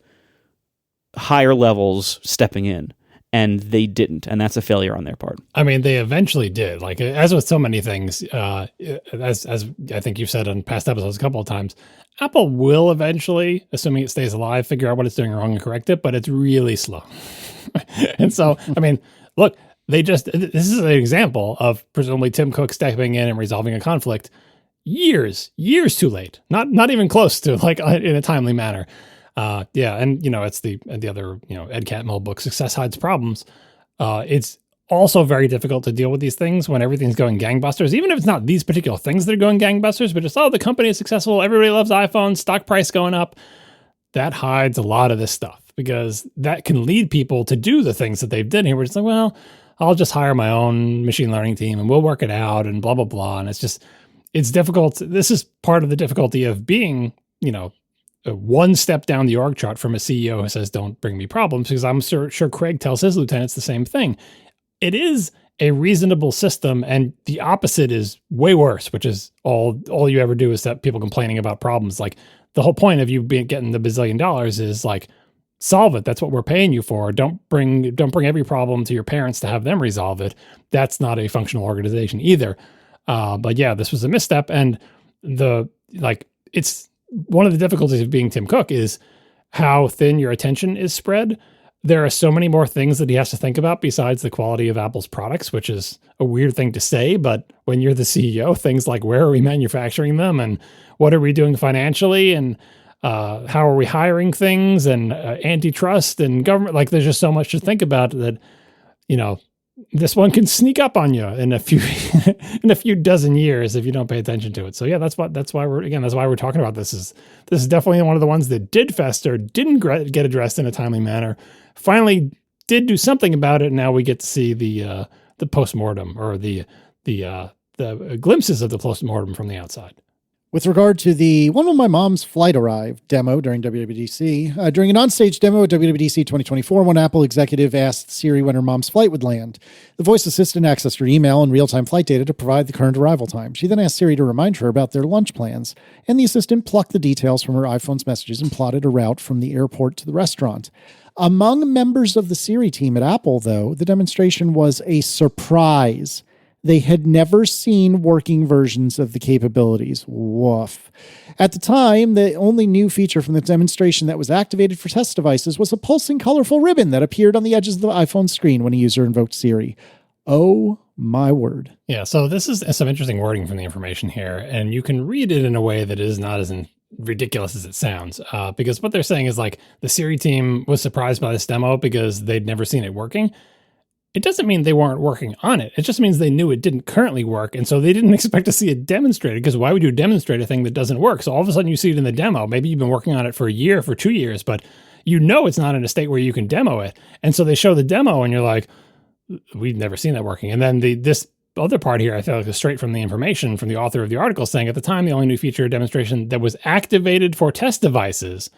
higher levels stepping in. And they didn't, and that's a failure on their part. I mean, they eventually did. Like, as with so many things, as I think you've said on past episodes a couple of times, Apple will eventually, assuming it stays alive, figure out what it's doing wrong and correct it, but it's really slow. And so, I mean, look, this is an example of presumably Tim Cook stepping in and resolving a conflict years too late. Not even close to, like, in a timely manner. And it's the other, Ed Catmull book, Success Hides Problems. It's also very difficult to deal with these things when everything's going gangbusters, even if it's not these particular things that are going gangbusters, but just, the company is successful, everybody loves iPhones, stock price going up. That hides a lot of this stuff, because that can lead people to do the things that they've done here, where it's like, well, I'll just hire my own machine learning team and we'll work it out and blah, blah, blah. And it's difficult. This is part of the difficulty of being, one step down the org chart from a CEO who says, "Don't bring me problems," because I'm sure Craig tells his lieutenants the same thing. It is a reasonable system, and the opposite is way worse, which is all you ever do is that people complaining about problems. Like, the whole point of you getting the $1 billion is like, solve it. That's what we're paying you for. Don't bring every problem to your parents to have them resolve it. That's not a functional organization either. But yeah, this was a misstep, and it's one of the difficulties of being Tim Cook is how thin your attention is spread. There are so many more things that he has to think about besides the quality of Apple's products, which is a weird thing to say. But when you're the CEO, things like where are we manufacturing them, and what are we doing financially, and how are we hiring things, and antitrust and government, like there's just so much to think about that, this one can sneak up on you in a few dozen years if you don't pay attention to it. So yeah, that's why we're talking about this. This is definitely one of the ones that did fester, didn't get addressed in a timely manner, finally did do something about it. And now we get to see the postmortem, or the glimpses of the postmortem from the outside. With regard to the "When Will My Mom's Flight Arrive" demo during WWDC, during an onstage demo at WWDC 2024, one Apple executive asked Siri when her mom's flight would land. The voice assistant accessed her email and real-time flight data to provide the current arrival time. She then asked Siri to remind her about their lunch plans, and the assistant plucked the details from her iPhone's messages and plotted a route from the airport to the restaurant. Among members of the Siri team at Apple, though, the demonstration was a surprise. They had never seen working versions of the capabilities. Woof. At the time, the only new feature from the demonstration that was activated for test devices was a pulsing colorful ribbon that appeared on the edges of the iPhone screen when a user invoked Siri. Oh, my word. Yeah, so this is some interesting wording from the information here, and you can read it in a way that is not as ridiculous as it sounds, because what they're saying is like the Siri team was surprised by this demo because they'd never seen it working. It doesn't mean they weren't working on it. It just means they knew it didn't currently work, and so they didn't expect to see it demonstrated, because why would you demonstrate a thing that doesn't work? So all of a sudden you see it in the demo. Maybe you've been working on it for a year, for 2 years, but it's not in a state where you can demo it. And so they show the demo, and you're like, we've never seen that working. And then this other part here, I feel like is straight from the information from the author of the article, saying at the time, the only new feature demonstration that was activated for test devices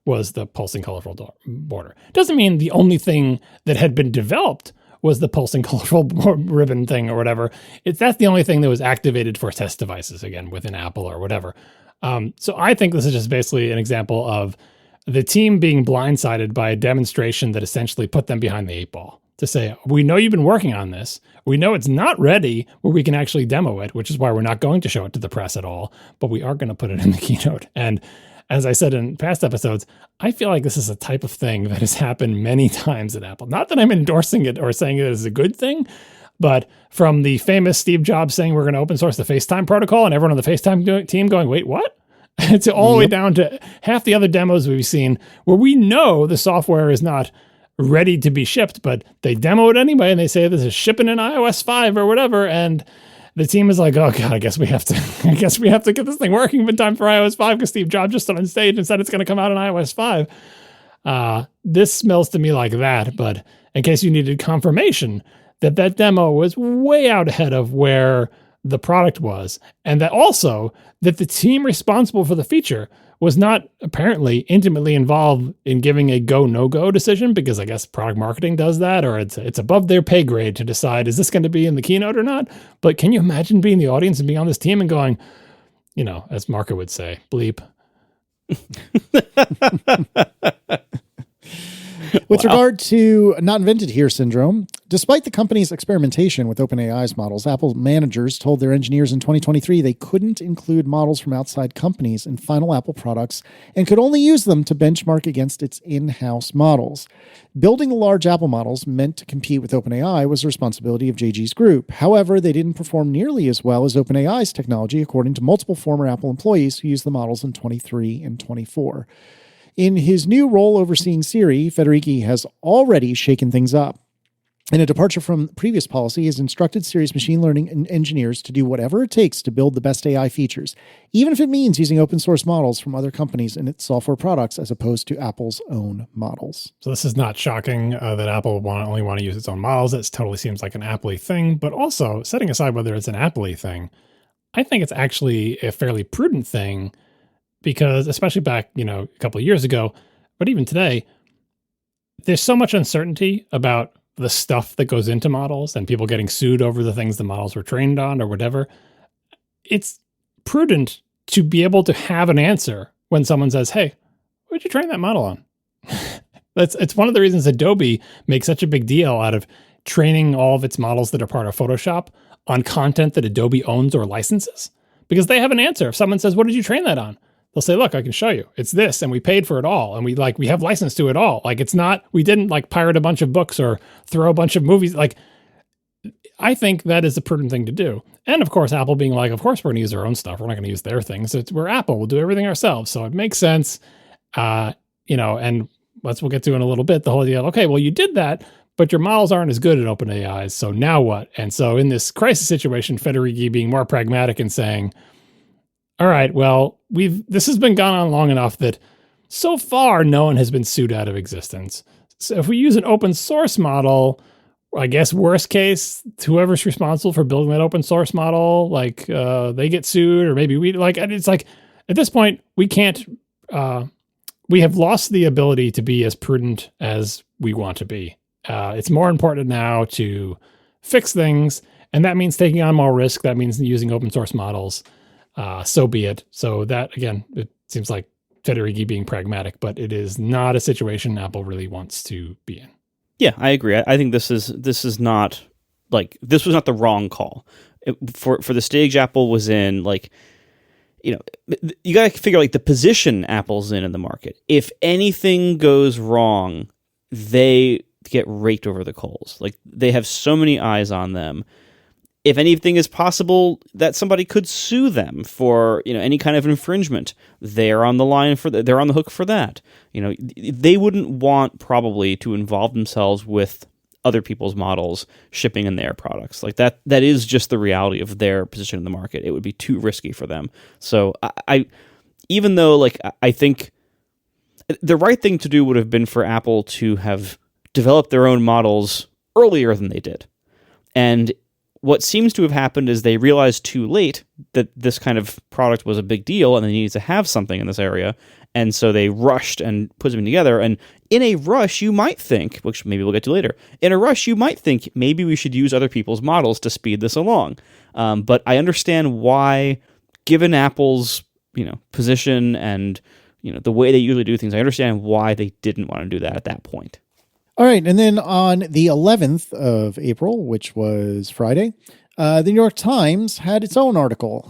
was the pulsing colorful border. It doesn't mean the only thing that had been developed was the pulsing colorful ribbon thing or whatever. That's the only thing that was activated for test devices, again, within Apple or whatever. So I think this is just basically an example of the team being blindsided by a demonstration that essentially put them behind the 8 ball to say, we know you've been working on this. We know it's not ready where we can actually demo it, which is why we're not going to show it to the press at all, but we are going to put it in the keynote. And as I said in past episodes, I feel like this is a type of thing that has happened many times at Apple. Not that I'm endorsing it or saying it is a good thing, but from the famous Steve Jobs saying we're going to open source the FaceTime protocol and everyone on the FaceTime team going, wait, what? It's all the way down to half the other demos we've seen where we know the software is not ready to be shipped, but they demo it anyway and they say this is shipping in iOS 5 or whatever, and the team is like, oh god, I guess we have to get this thing working in time for iOS 5 because Steve Jobs just stood on stage and said it's going to come out in iOS 5. This smells to me like that, but in case you needed confirmation that demo was way out ahead of where the product was, and that also that the team responsible for the feature was not apparently intimately involved in giving a go, no-go decision, because I guess product marketing does that, or it's above their pay grade to decide, is this going to be in the keynote or not? But can you imagine being the audience and being on this team and going, as Marco would say, bleep. With regard to not invented here syndrome, despite the company's experimentation with OpenAI's models, Apple managers told their engineers in 2023 they couldn't include models from outside companies in final Apple products and could only use them to benchmark against its in-house models. Building the large Apple models meant to compete with OpenAI was the responsibility of JG's group. However, they didn't perform nearly as well as OpenAI's technology, according to multiple former Apple employees who used the models in 23 and 24. In his new role overseeing Siri, Federighi has already shaken things up. In a departure from previous policy, he has instructed Siri's machine learning engineers to do whatever it takes to build the best AI features, even if it means using open source models from other companies in its software products as opposed to Apple's own models. So this is not shocking that Apple only want to use its own models. That totally seems like an Apple-y thing. But also, setting aside whether it's an Apple-y thing, I think it's actually a fairly prudent thing, because especially back, a couple of years ago, but even today, there's so much uncertainty about the stuff that goes into models and people getting sued over the things the models were trained on or whatever. It's prudent to be able to have an answer when someone says, hey, what did you train that model on? It's one of the reasons Adobe makes such a big deal out of training all of its models that are part of Photoshop on content that Adobe owns or licenses, because they have an answer. If someone says, what did you train that on? They'll say, look, I can show you. It's this, and we paid for it all, and we have license to it all. It's not, we didn't pirate a bunch of books or throw a bunch of movies. I think that is a prudent thing to do. And of course, Apple being of course we're going to use our own stuff. We're not going to use their things. We're Apple. We'll do everything ourselves. So it makes sense, and we'll get to in a little bit, the whole idea, okay, well, you did that, but your models aren't as good at OpenAI, so now what? And so in this crisis situation, Federighi being more pragmatic and saying, all right, well, this has been gone on long enough that so far no one has been sued out of existence. So if we use an open source model, I guess worst case, whoever's responsible for building that open source model, they get sued, or maybe it's at this point, we can't, we have lost the ability to be as prudent as we want to be. It's more important now to fix things, and that means taking on more risk. That means using open source models. So be it. So that, again, it seems like Federighi being pragmatic, but it is not a situation Apple really wants to be in. Yeah, I agree. I think this is not this was not the wrong call. For the stage Apple was in, you got to figure the position Apple's in the market. If anything goes wrong, they get raked over the coals. They have so many eyes on them. If anything is possible that somebody could sue them for, any kind of infringement, they're on the line they're on the hook for that. They wouldn't want probably to involve themselves with other people's models shipping in their products. That is just the reality of their position in the market. It would be too risky for them. So even though I think the right thing to do would have been for Apple to have developed their own models earlier than they did. And what seems to have happened is they realized too late that this kind of product was a big deal and they needed to have something in this area. And so they rushed and put something together. And in a rush, you might think, which maybe we'll get to later, in a rush, you might think maybe we should use other people's models to speed this along. But I understand why, given Apple's position and the way they usually do things, I understand why they didn't want to do that at that point. All right, and then on the 11th of April, which was Friday, the New York Times had its own article.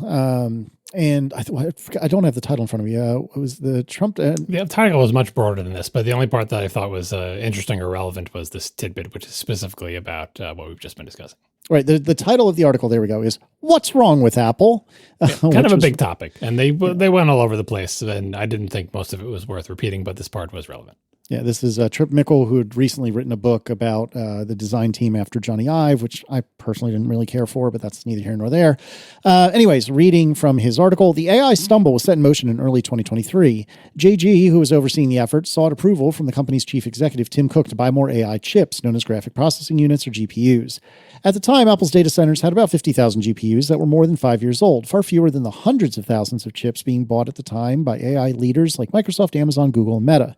And I don't have the title in front of me. It was the Trump. The title was much broader than this, but the only part that I thought was interesting or relevant was this tidbit, which is specifically about what we've just been discussing. Right. The title of the article, there we go, is "What's Wrong with Apple?" Kind of a big topic, and they went all over the place, and I didn't think most of it was worth repeating, but this part was relevant. Yeah, this is Trip Mickle, who had recently written a book about the design team after Johnny Ive, which I personally didn't really care for, but that's neither here nor there. Anyways, reading from his article, the AI stumble was set in motion in early 2023. JG, who was overseeing the effort, sought approval from the company's chief executive, Tim Cook, to buy more AI chips, known as graphic processing units or GPUs. At the time, Apple's data centers had about 50,000 GPUs that were more than 5 years old, far fewer than the hundreds of thousands of chips being bought at the time by AI leaders like Microsoft, Amazon, Google, and Meta.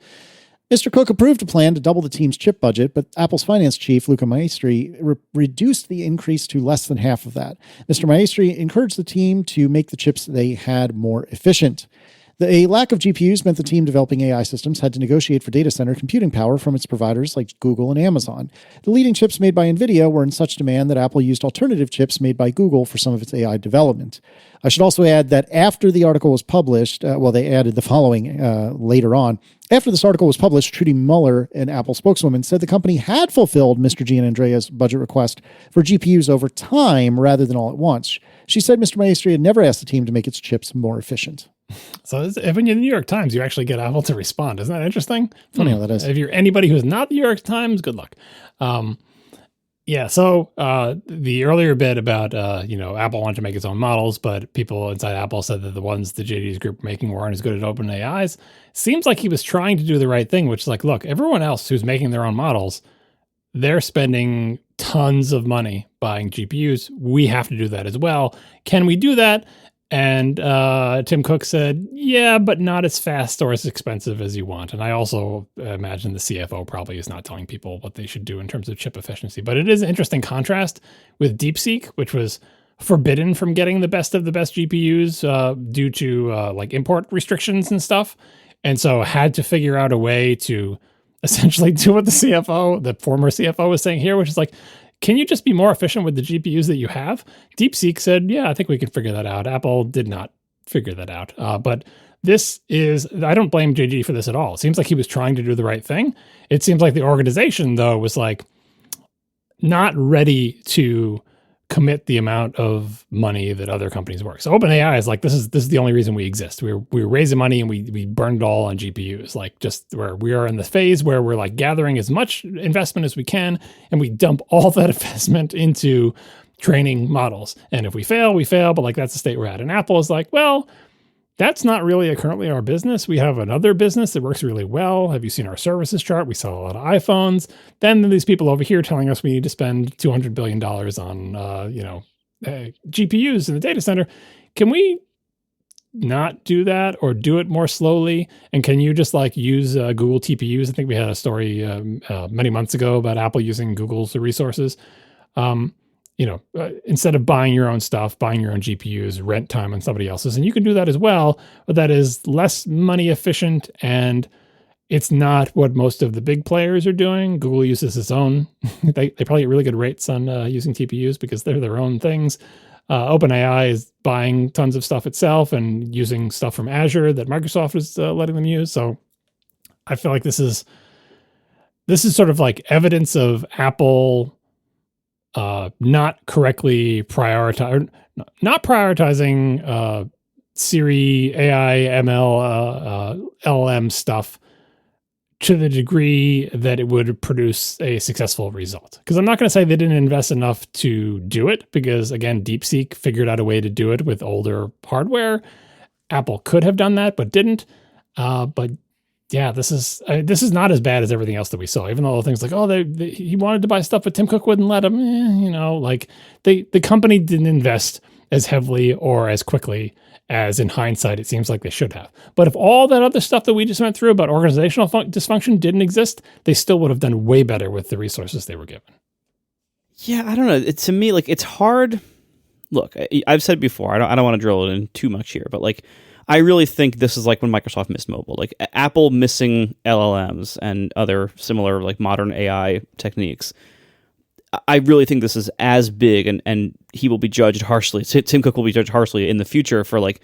Mr. Cook approved a plan to double the team's chip budget, but Apple's finance chief, Luca Maestri, reduced the increase to less than half of that. Mr. Maestri encouraged the team to make the chips they had more efficient. A lack of GPUs meant the team developing AI systems had to negotiate for data center computing power from its providers like Google and Amazon. The leading chips made by NVIDIA were in such demand that Apple used alternative chips made by Google for some of its AI development. I should also add that after the article was published, they added the following later on. After this article was published, Trudy Muller, an Apple spokeswoman, said the company had fulfilled Mr. Gianandrea's budget request for GPUs over time rather than all at once. She said Mr. Maestri had never asked the team to make its chips more efficient. So if when you're the New York Times, you actually get Apple to respond. Isn't that interesting? Funny how that is. If you're anybody who's not the New York Times, good luck. So the earlier bit about, Apple wanted to make its own models, but people inside Apple said that the ones the JD's group were making weren't as good at OpenAI's. Seems like he was trying to do the right thing, which is like, look, everyone else who's making their own models, they're spending tons of money buying GPUs. We have to do that as well. Can we do that? And Tim Cook said, yeah, but not as fast or as expensive as you want. And I also imagine the CFO probably is not telling people what they should do in terms of chip efficiency. But it is an interesting contrast with DeepSeek, which was forbidden from getting the best of the best GPUs due to import restrictions and stuff. And so had to figure out a way to essentially do what the former CFO was saying here, which is like, can you just be more efficient with the GPUs that you have? DeepSeek said, yeah, I think we can figure that out. Apple did not figure that out. But I don't blame JG for this at all. It seems like he was trying to do the right thing. It seems like the organization, though, was like not ready to commit the amount of money that other companies were. So OpenAI is like, this is the only reason we exist. We're raising money and we burned it all on GPUs. Like just where we are in the phase where we're like gathering as much investment as we can and we dump all that investment into training models. And if we fail, we fail. But like that's the state we're at. And Apple is like, well, that's not really currently our business. We have another business that works really well. Have you seen our services chart? We sell a lot of iPhones. Then these people over here telling us we need to spend $200 billion on, GPUs in the data center. Can we not do that or do it more slowly? And can you just use Google TPUs? I think we had a story many months ago about Apple using Google's resources. Instead of buying your own stuff, buying your own GPUs, rent time on somebody else's. And you can do that as well, but that is less money efficient and it's not what most of the big players are doing. Google uses its own. They probably get really good rates on using TPUs because they're their own things. OpenAI is buying tons of stuff itself and using stuff from Azure that Microsoft is letting them use. So I feel like this is sort of like evidence of Apple not prioritizing Siri, AIML, LLM stuff to the degree that it would produce a successful result. Because I'm not going to say they didn't invest enough to do it, because again, DeepSeek figured out a way to do it with older hardware. Apple could have done that, but didn't. But yeah, this is not as bad as everything else that we saw. Even though things like, he wanted to buy stuff, but Tim Cook wouldn't let him. The company didn't invest as heavily or as quickly as in hindsight it seems like they should have. But if all that other stuff that we just went through about organizational dysfunction didn't exist, they still would have done way better with the resources they were given. Yeah, I don't know. To me, it's hard. Look, I've said before, I don't want to drill it in too much here, but I really think this is like when Microsoft missed mobile, like Apple missing LLMs and other similar modern AI techniques. I really think this is as big, and he will be judged harshly. Tim Cook will be judged harshly in the future for like,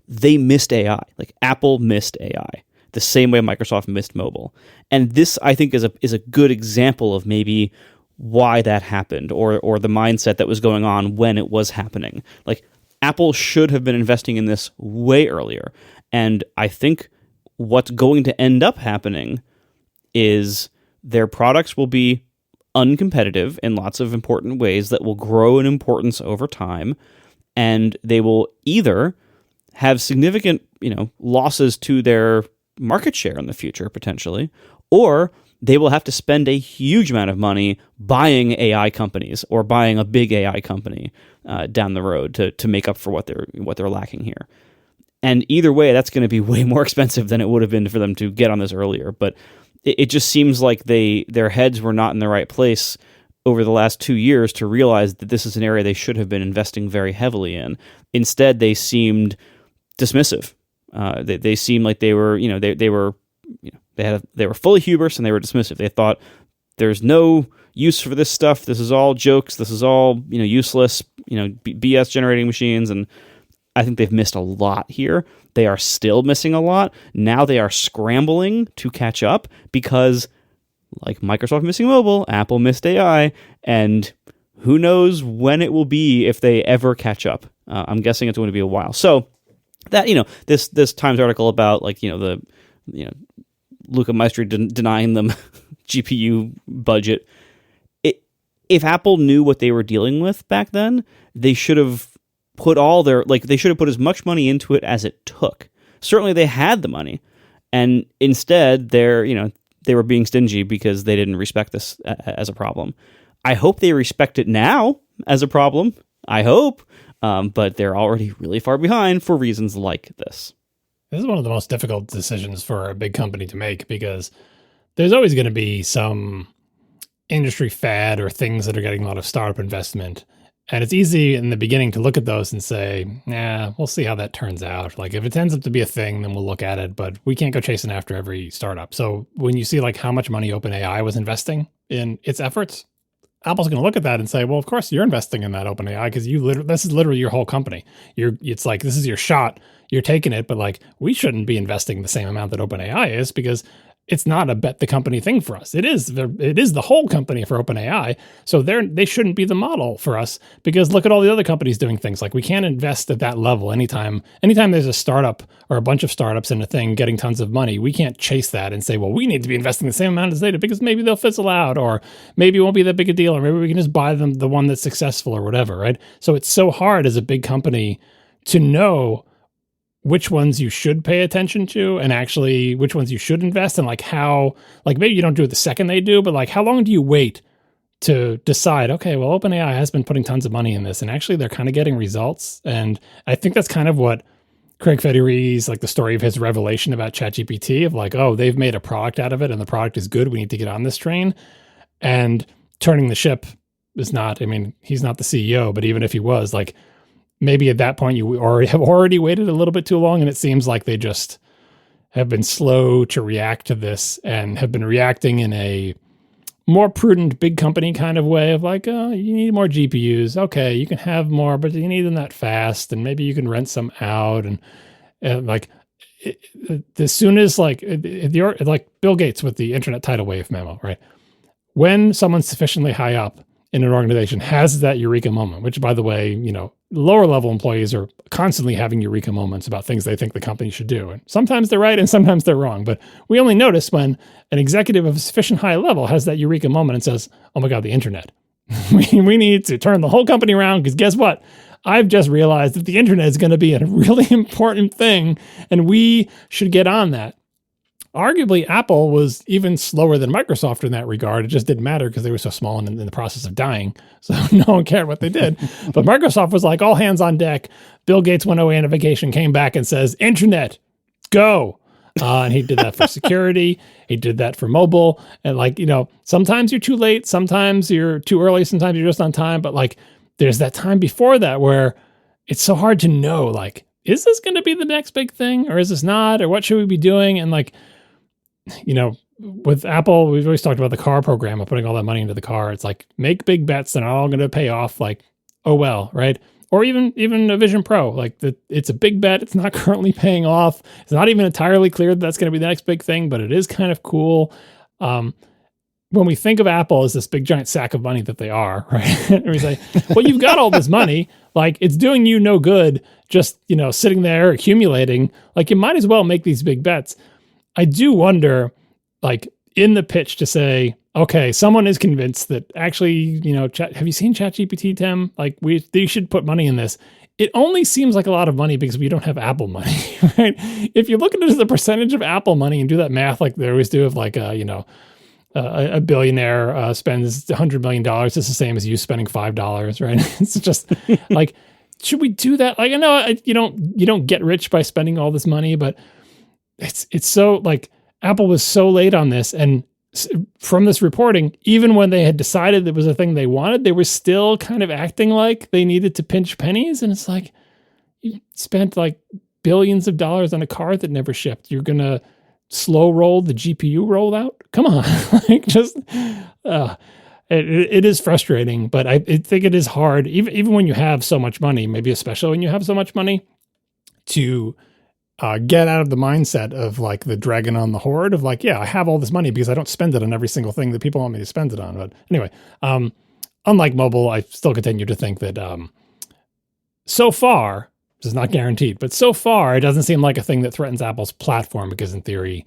they missed AI. Like Apple missed AI the same way Microsoft missed mobile. And this, I think, is a good example of maybe why that happened, or the mindset that was going on when it was happening. Like Apple should have been investing in this way earlier. And I think what's going to end up happening is their products will be uncompetitive in lots of important ways that will grow in importance over time, and they will either have significant, losses to their market share in the future potentially, or they will have to spend a huge amount of money buying AI companies or buying a big AI company down the road to make up for what they're lacking here. And either way, that's going to be way more expensive than it would have been for them to get on this earlier. But it just seems like their heads were not in the right place over the last 2 years to realize that this is an area they should have been investing very heavily in. Instead, they seemed dismissive. They seemed like they were fully hubris, and they were dismissive. They thought there's no use for this stuff. This is all jokes. This is all useless. BS generating machines. And I think they've missed a lot here. They are still missing a lot. Now they are scrambling to catch up because, like Microsoft missing mobile, Apple missed AI, and who knows when it will be if they ever catch up. I'm guessing it's going to be a while. So that this Times article about Luca Maestri denying them GPU budget. If Apple knew what they were dealing with back then, they should have put they should have put as much money into it as it took. Certainly they had the money, and instead they were being stingy because they didn't respect this as a problem. I hope they respect it now as a problem. I hope, but they're already really far behind for reasons like this. This is one of the most difficult decisions for a big company to make, because there's always going to be some industry fad or things that are getting a lot of startup investment. And it's easy in the beginning to look at those and say, we'll see how that turns out. Like if it ends up to be a thing, then we'll look at it, but we can't go chasing after every startup. So when you see like how much money OpenAI was investing in its efforts, Apple's going to look at that and say, well, of course you're investing in that OpenAI because this is literally your whole company. It's like, this is your shot. You're taking it, but like we shouldn't be investing the same amount that OpenAI is, because it's not a bet the company thing for us. It is the whole company for OpenAI. So they shouldn't be the model for us, because look at all the other companies doing things. Like we can't invest at that level anytime there's a startup or a bunch of startups in a thing getting tons of money. We can't chase that and say, well, we need to be investing the same amount as they do, because maybe they'll fizzle out, or maybe it won't be that big a deal, or maybe we can just buy them the one that's successful or whatever, right? So it's so hard as a big company to know which ones you should pay attention to and actually which ones you should invest in, like how, like maybe you don't do it the second they do, but like how long do you wait to decide, okay, well, OpenAI has been putting tons of money in this and actually they're kind of getting results. And I think that's kind of what Craig Federighi's, like the story of his revelation about ChatGPT of like, oh, they've made a product out of it and the product is good. We need to get on this train. And turning the ship is not, I mean, he's not the CEO, but even if he was, like, maybe at that point you have already waited a little bit too long, and it seems like they just have been slow to react to this and have been reacting in a more prudent big company kind of way of like, oh, you need more GPUs. Okay, you can have more, but you need them that fast, and maybe you can rent some out. And like as soon as like Bill Gates with the internet tidal wave memo, right? When someone's sufficiently high up in an organization has that eureka moment, which by the way, lower level employees are constantly having eureka moments about things they think the company should do. And sometimes they're right and sometimes they're wrong. But we only notice when an executive of a sufficient high level has that eureka moment and says, oh my God, the internet. we need to turn the whole company around, because guess what? I've just realized that the internet is going to be a really important thing and we should get on that. Arguably, Apple was even slower than Microsoft in that regard. It just didn't matter because they were so small and in the process of dying. So no one cared what they did. But Microsoft was like all hands on deck. Bill Gates went away on a vacation, came back and says, internet, go. And he did that for security. He did that for mobile. And like, sometimes you're too late. Sometimes you're too early. Sometimes you're just on time. But like, there's that time before that where it's so hard to know, like, is this going to be the next big thing or is this not? Or what should we be doing? And like, with Apple, we've always talked about the car program of putting all that money into the car. It's like, make big bets, they're not all going to pay off. Like, oh well, right? Or even a Vision Pro, like it's a big bet. It's not currently paying off. It's not even entirely clear that that's going to be the next big thing, but it is kind of cool. When we think of Apple as this big giant sack of money that they are, right? And we say, well, you've got all this money, like it's doing you no good, just, sitting there accumulating. Like you might as well make these big bets. I do wonder, like in the pitch to say, okay, someone is convinced that actually, have you seen ChatGPT, Tim? Like they should put money in this. It only seems like a lot of money because we don't have Apple money, right? If you look at it as a percentage of Apple money and do that math like they always do of like, a billionaire spends $100 million. It's the same as you spending $5, right? It's just like, should we do that? Like, I know you don't get rich by spending all this money, but it's so like Apple was so late on this. And from this reporting, even when they had decided it was a thing they wanted, they were still kind of acting like they needed to pinch pennies. And it's like, you spent like billions of dollars on a car that never shipped. You're going to slow roll the GPU rollout? Come on. Like just it is frustrating, but I think it is hard, even when you have so much money, maybe especially when you have so much money, to get out of the mindset of like the dragon on the horde of like, yeah, I have all this money because I don't spend it on every single thing that people want me to spend it on. But anyway, unlike mobile, I still continue to think that so far, this is not guaranteed, but so far it doesn't seem like a thing that threatens Apple's platform, because in theory,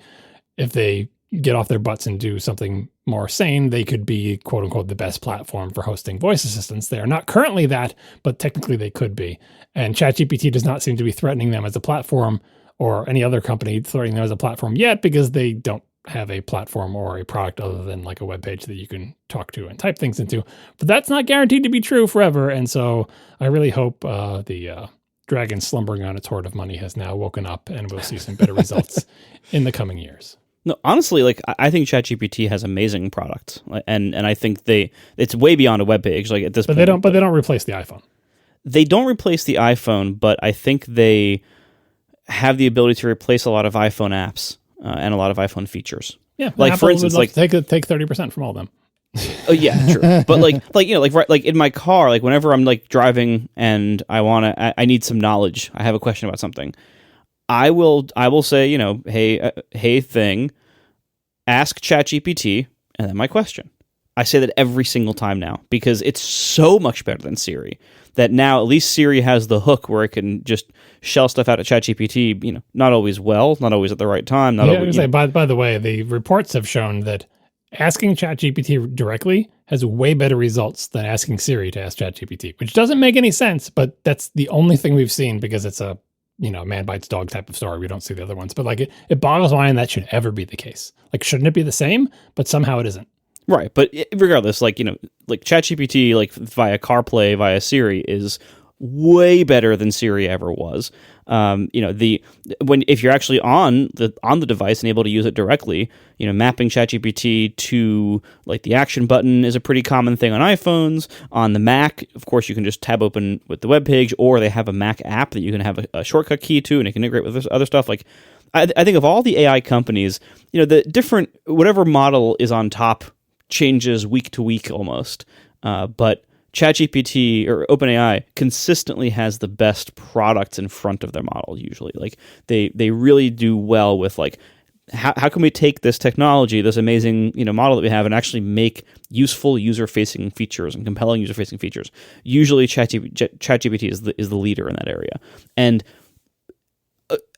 if they get off their butts and do something more sane, they could be, quote unquote, the best platform for hosting voice assistants. They are not currently that, but technically they could be. And ChatGPT does not seem to be threatening them as a platform, or any other company threatening them as a platform yet, because they don't have a platform or a product other than like a web page that you can talk to and type things into. But that's not guaranteed to be true forever. And so I really hope the dragon slumbering on its hoard of money has now woken up, and we'll see some better results in the coming years. No, honestly, like I think ChatGPT has amazing products, and I think it's way beyond a web page. Like at this point, but they don't replace the iPhone. They don't replace the iPhone, but I think they have the ability to replace a lot of iPhone apps and a lot of iPhone features. Yeah, like Apple for instance, like take 30% from all of them. Oh yeah, true. But like in my car, like whenever I'm like driving and I need some knowledge, I have a question about something, I will say, hey thing, ask ChatGPT, and then my question. I say that every single time now because it's so much better than Siri. That now at least Siri has the hook where it can just shell stuff out at ChatGPT. Not always well, not always at the right time. Not always. By the way, the reports have shown that asking ChatGPT directly has way better results than asking Siri to ask ChatGPT, which doesn't make any sense, but that's the only thing we've seen because it's a man bites dog type of story. We don't see the other ones, but like it boggles my mind that should ever be the case. Like, shouldn't it be the same? But somehow it isn't. Right, but regardless, like ChatGPT, like via CarPlay, via Siri, is way better than Siri ever was. If you're actually on the device and able to use it directly, mapping ChatGPT to like the action button is a pretty common thing on iPhones. On the Mac, of course, you can just tab open with the web page, or they have a Mac app that you can have a shortcut key to, and it can integrate with this other stuff. Like, I think of all the AI companies, the different whatever model is on top changes week to week almost, but ChatGPT or OpenAI consistently has the best products in front of their model. Usually, like they really do well with like how can we take this technology, this amazing model that we have, and actually make useful user facing features and compelling user facing features. Usually, ChatGPT is the leader in that area, and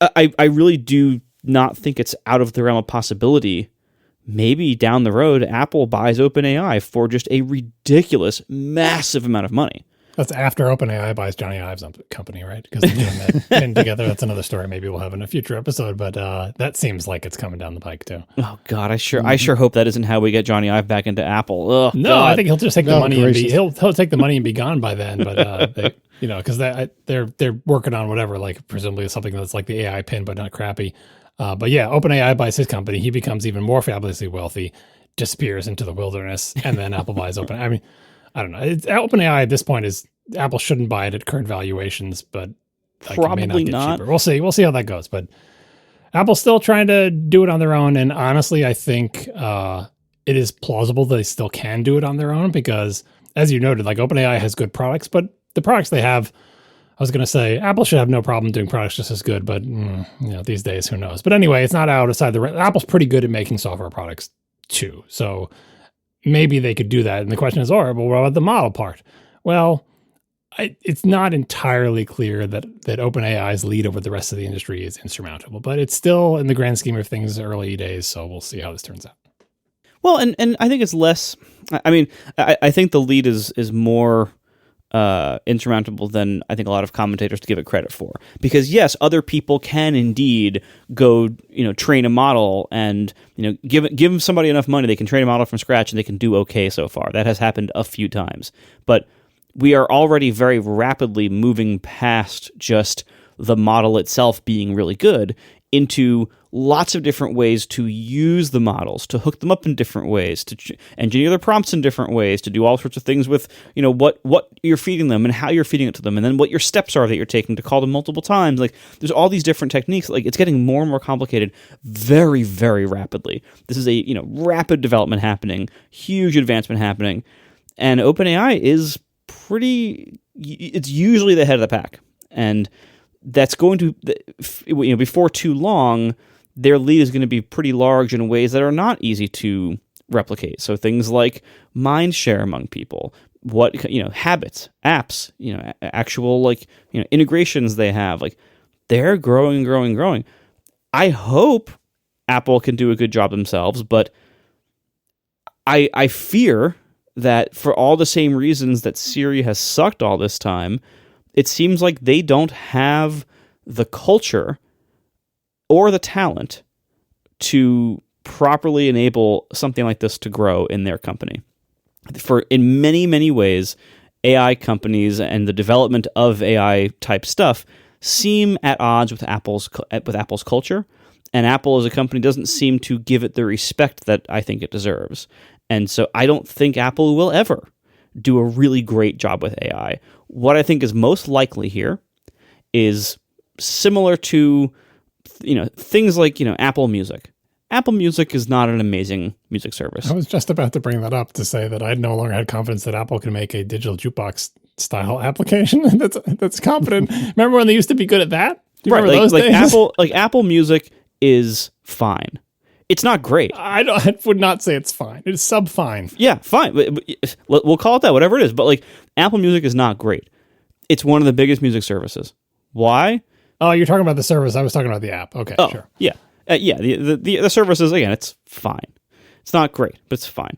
I really do not think it's out of the realm of possibility. Maybe down the road, Apple buys OpenAI for just a ridiculous, massive amount of money. That's after OpenAI buys Johnny Ive's company, right? Because they're doing that in together. That's another story maybe we'll have in a future episode, but that seems like it's coming down the pike too. Oh God, I sure hope that isn't how we get Johnny Ive back into Apple. Oh, no, God. I think he'll just take the money and he'll take the money and be gone by then. But because they're working on whatever, like presumably something that's like the AI pin, but not crappy. But yeah, OpenAI buys his company. He becomes even more fabulously wealthy, disappears into the wilderness, and then Apple buys OpenAI. I mean, I don't know. OpenAI at this point is Apple shouldn't buy it at current valuations, but like, probably it may not get cheaper. We'll see. We'll see how that goes. But Apple's still trying to do it on their own. And honestly, I think it is plausible they still can do it on their own because, as you noted, like OpenAI has good products, but the products they have, I was going to say Apple should have no problem doing products just as good, but these days, who knows? But anyway, it's not outside Apple's pretty good at making software products too. So maybe they could do that. And the question is, well, what about the model part? Well, it's not entirely clear that OpenAI's lead over the rest of the industry is insurmountable, but it's still, in the grand scheme of things, early days. So we'll see how this turns out. Well, and I think it's less. I mean, I think the lead is more insurmountable than I think a lot of commentators give it credit for. Because yes, other people can indeed go, train a model and give somebody enough money, they can train a model from scratch and they can do okay so far. That has happened a few times, but we are already very rapidly moving past just the model itself being really good into lots of different ways to use the models, to hook them up in different ways, to engineer their prompts in different ways, to do all sorts of things with, what you're feeding them and how you're feeding it to them, and then what your steps are that you're taking to call them multiple times. Like, there's all these different techniques. Like, it's getting more and more complicated very, very rapidly. This is a, rapid development happening, huge advancement happening, and OpenAI is it's usually the head of the pack. And that's going to, before too long, their lead is going to be pretty large in ways that are not easy to replicate. So things like mind share among people, what, habits, apps, actual integrations they have, they're growing and growing and growing. I hope Apple can do a good job themselves, but I fear that for all the same reasons that Siri has sucked all this time, it seems like they don't have the culture or the talent to properly enable something like this to grow in their company. In many, many ways, AI companies and the development of AI type stuff seem at odds with Apple's culture, and Apple as a company doesn't seem to give it the respect that I think it deserves. And so I don't think Apple will ever do a really great job with AI. What I think is most likely here is similar to, things like, Apple Music. Apple Music is not an amazing music service. I was just about to bring that up to say that I no longer had confidence that Apple can make a digital jukebox style application that's competent. Remember when they used to be good at that? Do you remember those days? Apple Music is fine. It's not great. I would not say it's fine. It's sub-fine. Yeah, fine. We'll call it that, whatever it is. But Apple Music is not great. It's one of the biggest music services. Why? Oh, you're talking about the service. I was talking about the app. Okay, sure. Yeah. The services, again, it's fine. It's not great, but it's fine.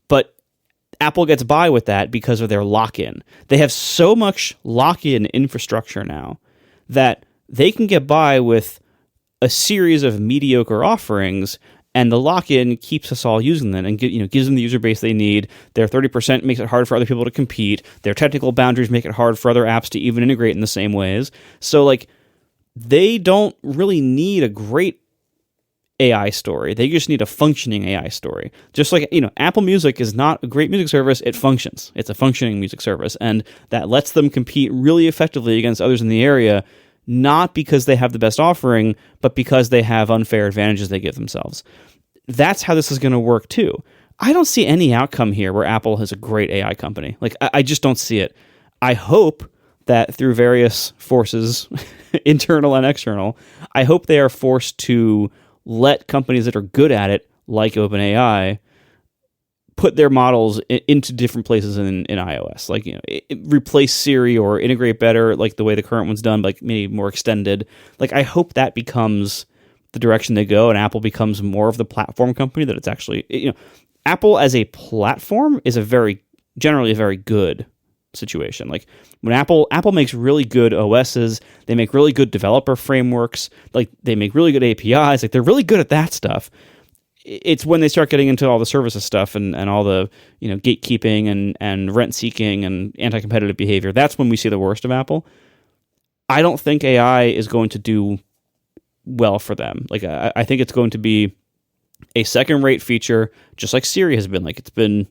But Apple gets by with that because of their lock-in. They have so much lock-in infrastructure now that they can get by with a series of mediocre offerings, and the lock-in keeps us all using them and gives them the user base they need. Their 30% makes it hard for other people to compete. Their technical boundaries make it hard for other apps to even integrate in the same ways. So they don't really need a great AI story. They just need a functioning AI story. Just like, Apple Music is not a great music service. It functions. It's a functioning music service, and that lets them compete really effectively against others in the area, not because they have the best offering, but because they have unfair advantages they give themselves. That's how this is going to work too. I don't see any outcome here where Apple has a great AI company. I just don't see it. I hope that through various forces, internal and external, I hope they are forced to let companies that are good at it, like OpenAI, put their models into different places in iOS, replace Siri or integrate better, like the way the current one's done, maybe more extended. I hope that becomes the direction they go, and Apple becomes more of the platform company that it's actually. Apple as a platform is generally a very good situation. When Apple makes really good OSs, they make really good developer frameworks, they make really good APIs, they're really good at that stuff. It's when they start getting into all the services stuff and all the gatekeeping and rent seeking and anti-competitive behavior. That's when we see the worst of Apple. I don't think AI is going to do well for them. I think it's going to be a second-rate feature, just like Siri has been. It's been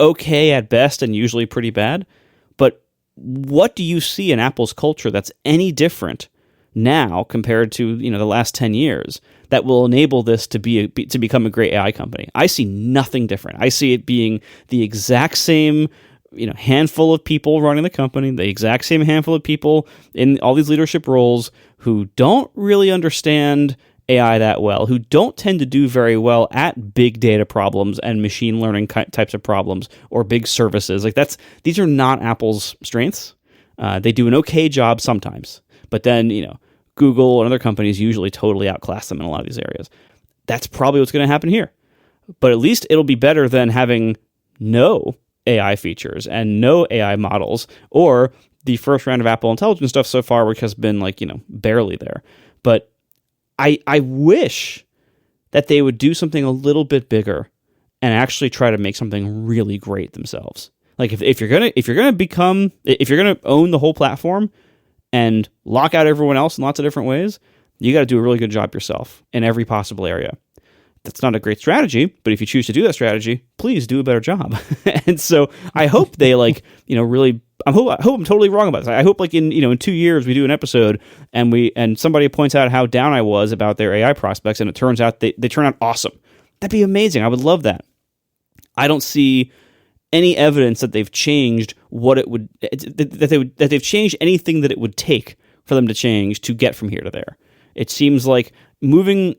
okay at best and usually pretty bad. But what do you see in Apple's culture that's any different now compared to the last 10 years that will enable this to become a great AI company? I see nothing different. I see it being the exact same handful of people running the company, the exact same handful of people in all these leadership roles who don't really understand AI that well, who don't tend to do very well at big data problems and machine learning types of problems or big services. These are not Apple's strengths. They do an okay job sometimes, but then, Google and other companies usually totally outclass them in a lot of these areas. That's probably what's going to happen here. But at least it'll be better than having no AI features and no AI models, or the first round of Apple Intelligence stuff so far, which has been barely there. But I wish that they would do something a little bit bigger and actually try to make something really great themselves. If you're gonna own the whole platform and lock out everyone else in lots of different ways, you got to do a really good job yourself in every possible area. That's not a great strategy, but if you choose to do that strategy, please do a better job. And so I hope they really. I hope I'm totally wrong about this. I hope in 2 years we do an episode and somebody points out how down I was about their AI prospects, and it turns out they turn out awesome. That'd be amazing. I would love that. I don't see any evidence that they've changed that they've changed anything that it would take for them to change to get from here to there. It seems like moving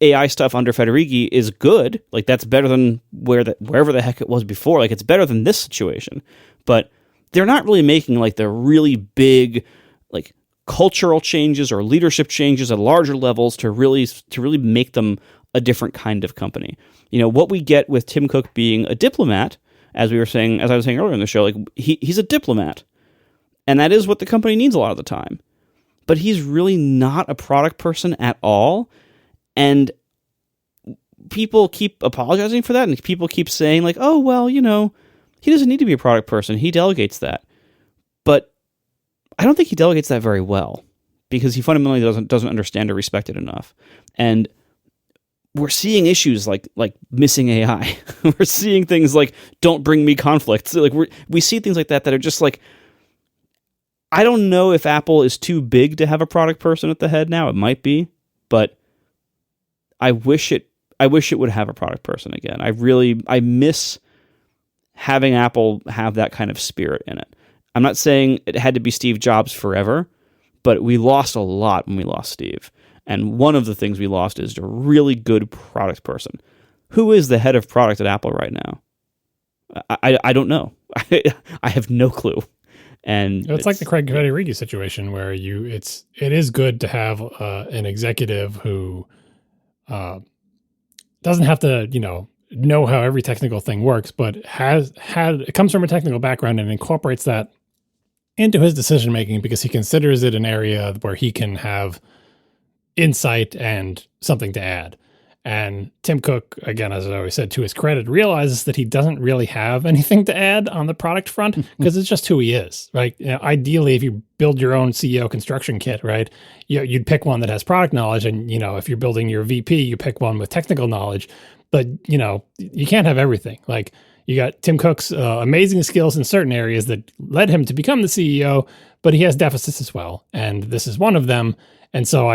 AI stuff under Federighi is good. That's better than wherever the heck it was before. It's better than this situation. But they're not really making the really big cultural changes or leadership changes at larger levels to really make them a different kind of company. What we get with Tim Cook being a diplomat, as I was saying earlier in the show, he's a diplomat. And that is what the company needs a lot of the time. But he's really not a product person at all. And people keep apologizing for that, and people keep saying oh, well, he doesn't need to be a product person. He delegates that. But I don't think he delegates that very well, because he fundamentally doesn't understand or respect it enough. And we're seeing issues like missing AI. We're seeing things like don't bring me conflicts. We see things like that are just I don't know if Apple is too big to have a product person at the head now. It might be, but I wish it would have a product person again. I miss having Apple have that kind of spirit in it. I'm not saying it had to be Steve Jobs forever, but we lost a lot when we lost Steve. And one of the things we lost is a really good product person. Who is the head of product at Apple right now? I don't know. I have no clue. And it's like the Craig Federighi situation where it is good to have an executive who doesn't have to know how every technical thing works, but it comes from a technical background and incorporates that into his decision making because he considers it an area where he can have insight and something to add. And Tim Cook, again, as I always said, to his credit, realizes that he doesn't really have anything to add on the product front because it's just who he is, right? Ideally, if you build your own CEO construction kit, right, you'd pick one that has product knowledge. And, if you're building your VP, you pick one with technical knowledge. But, you can't have everything. You got Tim Cook's amazing skills in certain areas that led him to become the CEO, but he has deficits as well. And this is one of them. And so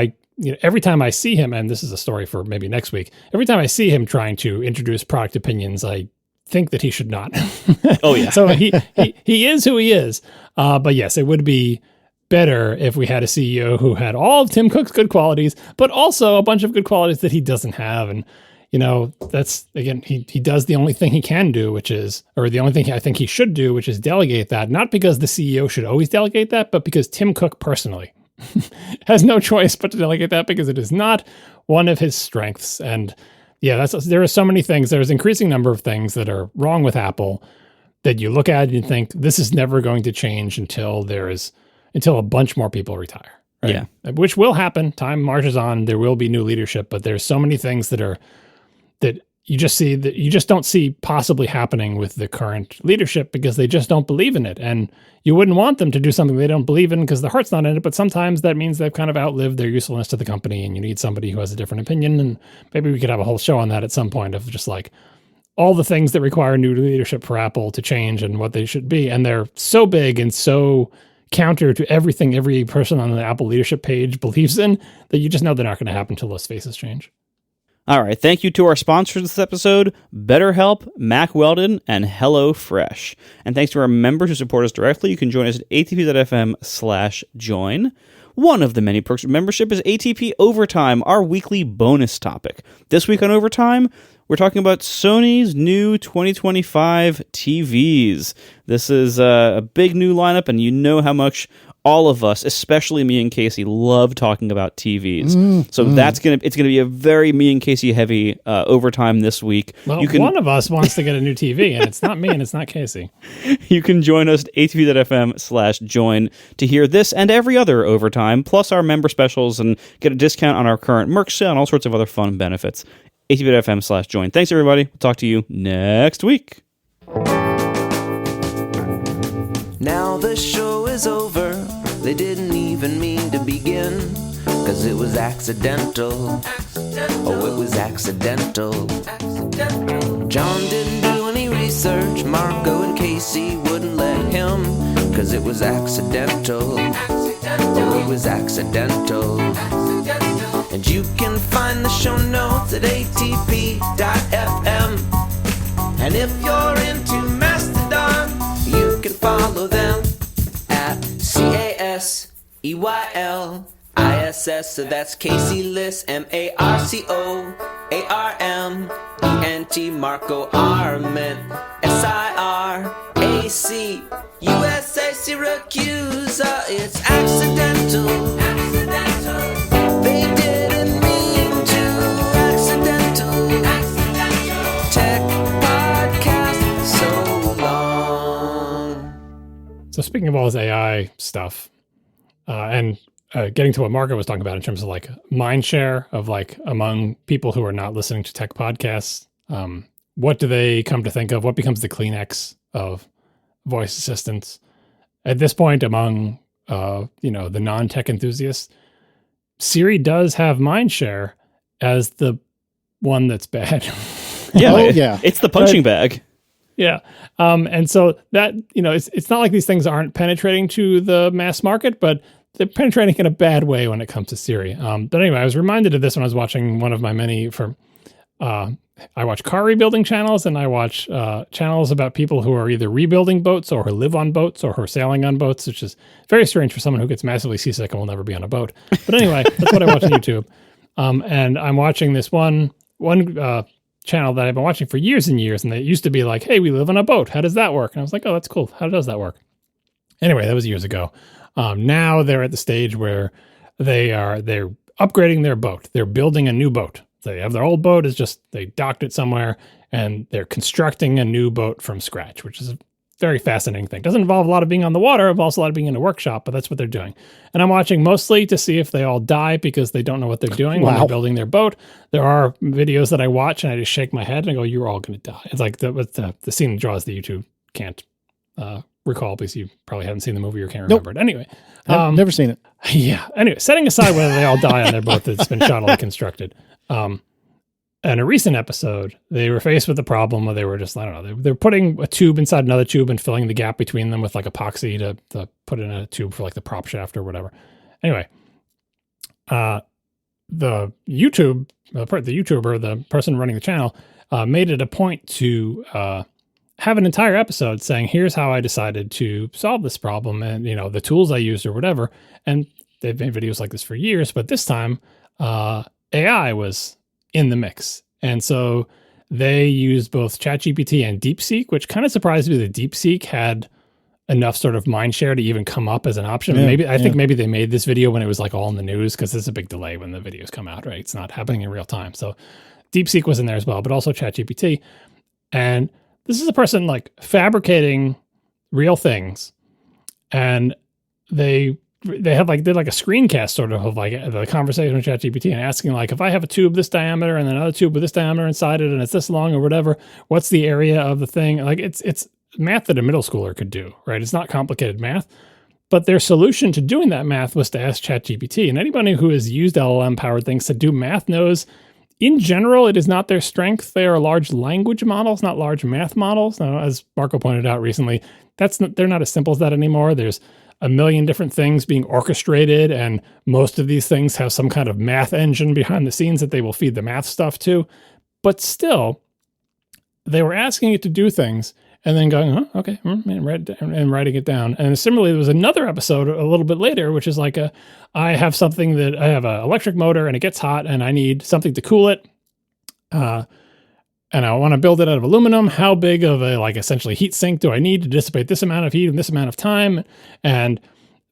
every time I see him, and this is a story for maybe next week, every time I see him trying to introduce product opinions, I think that he should not. Oh, yeah. So he is who he is. But yes, it would be better if we had a CEO who had all of Tim Cook's good qualities, but also a bunch of good qualities that he doesn't have. And, that's, again, he does the only thing he can do, or the only thing I think he should do, which is delegate that, not because the CEO should always delegate that, but because Tim Cook personally has no choice but to delegate that because it is not one of his strengths. And yeah, there are so many things. There's an increasing number of things that are wrong with Apple that you look at and you think this is never going to change until a bunch more people retire. Right? Yeah. Which will happen. Time marches on. There will be new leadership, but there's so many things that you just don't see possibly happening with the current leadership because they just don't believe in it. And you wouldn't want them to do something they don't believe in because the heart's not in it, but sometimes that means they've kind of outlived their usefulness to the company and you need somebody who has a different opinion. And maybe we could have a whole show on that at some point of just all the things that require new leadership for Apple to change and what they should be. And they're so big and so counter to everything every person on the Apple leadership page believes in, that you just know they're not going to happen until those faces change. All right. Thank you to our sponsors this episode, BetterHelp, Mack Weldon, and HelloFresh. And thanks to our members who support us directly. You can join us at atp.fm/join. One of the many perks of membership is ATP Overtime, our weekly bonus topic. This week on Overtime, we're talking about Sony's new 2025 TVs. This is a big new lineup, and you know how much all of us, especially me and Casey, love talking about TVs. It's gonna be a very me and Casey heavy overtime this week. Well, one of us wants to get a new TV, and it's not me and it's not Casey. You can join us at atp.fm/join to hear this and every other overtime, plus our member specials, and get a discount on our current merch sale and all sorts of other fun benefits. atp.fm/join. Thanks, everybody. We'll talk to you next week. Now the show is over. They didn't even mean to begin, 'cause it was accidental. Oh, it was accidental. John didn't do any research. Marco and Casey wouldn't let him, 'cause it was accidental. Oh, it was accidental. And you can find the show notes at atp.fm. And if you're into Mastodon, you can follow them at CASEYLISS. So that's Casey Liss, MARCOARMENT, Marco Arment, SIRAC, USA Syracuse. It's accidental. They didn't mean to. Accidental. Tech podcast so long. So speaking of all this AI stuff, and getting to what Marco was talking about in terms of like mind share of like among people who are not listening to tech podcasts, what do they come to think of? What becomes the Kleenex of voice assistants at this point among the non-tech enthusiasts? Siri does have mind share as the one that's bad. Yeah, it's the punching bag. Yeah. And so that, it's not like these things aren't penetrating to the mass market, but they're penetrating in a bad way when it comes to Siri. But anyway, I was reminded of this when I was watching one of my many I watch car rebuilding channels, and I watch channels about people who are either rebuilding boats or who live on boats or who are sailing on boats, which is very strange for someone who gets massively seasick and will never be on a boat. But anyway, that's what I watch on YouTube. And I'm watching this one channel that I've been watching for years and years, and it used to be like, hey, we live on a boat. How does that work? And I was like, oh, that's cool. How does that work? Anyway, that was years ago. Now they're at the stage where they're upgrading their boat. They're building a new boat. They have their old boat, is just they docked it somewhere, and they're constructing a new boat from scratch, which is a very fascinating thing. Doesn't involve a lot of being on the water, it involves a lot of being in a workshop, but that's what they're doing. And I'm watching mostly to see if they all die because they don't know what they're doing when they're building their boat. There are videos that I watch and I just shake my head and I go, you're all going to die. It's like the scene that draws the YouTube can't recall because you probably haven't seen the movie or can't remember it. Anyway. I've never seen it. Yeah. Anyway, setting aside whether they all die on their boat that's been shoddily constructed. In a recent episode, they were faced with the problem where they were just, I don't know, they're putting a tube inside another tube and filling the gap between them with like epoxy to put in a tube for like the prop shaft or whatever. Anyway, the YouTuber, the person running the channel, made it a point to have an entire episode saying, here's how I decided to solve this problem and, the tools I used or whatever. And they've made videos like this for years, but this time AI was in the mix. And so they used both ChatGPT and DeepSeek, which kind of surprised me that DeepSeek had enough sort of mind share to even come up as an option. Yeah, I think maybe they made this video when it was like all in the news, because there's a big delay when the videos come out, right? It's not happening in real time. So DeepSeek was in there as well, but also ChatGPT. And this is a person like fabricating real things. And they did like a screencast sort of like the conversation with ChatGPT and asking like, if I have a tube this diameter and then another tube with this diameter inside it and it's this long or whatever, what's the area of the thing? Like it's math that a middle schooler could do, right? It's not complicated math, but their solution to doing that math was to ask ChatGPT. And anybody who has used LLM powered things to do math knows in general, it is not their strength. They are large language models, not large math models. Now, as Marco pointed out recently, they're not as simple as that anymore. There's a million different things being orchestrated, and most of these things have some kind of math engine behind the scenes that they will feed the math stuff to. But still, they were asking it to do things and then going, okay, and writing it down. And similarly, there was another episode a little bit later, which is like I have an electric motor and it gets hot and I need something to cool it. And I want to build it out of aluminum. How big of a, essentially heat sink do I need to dissipate this amount of heat in this amount of time? And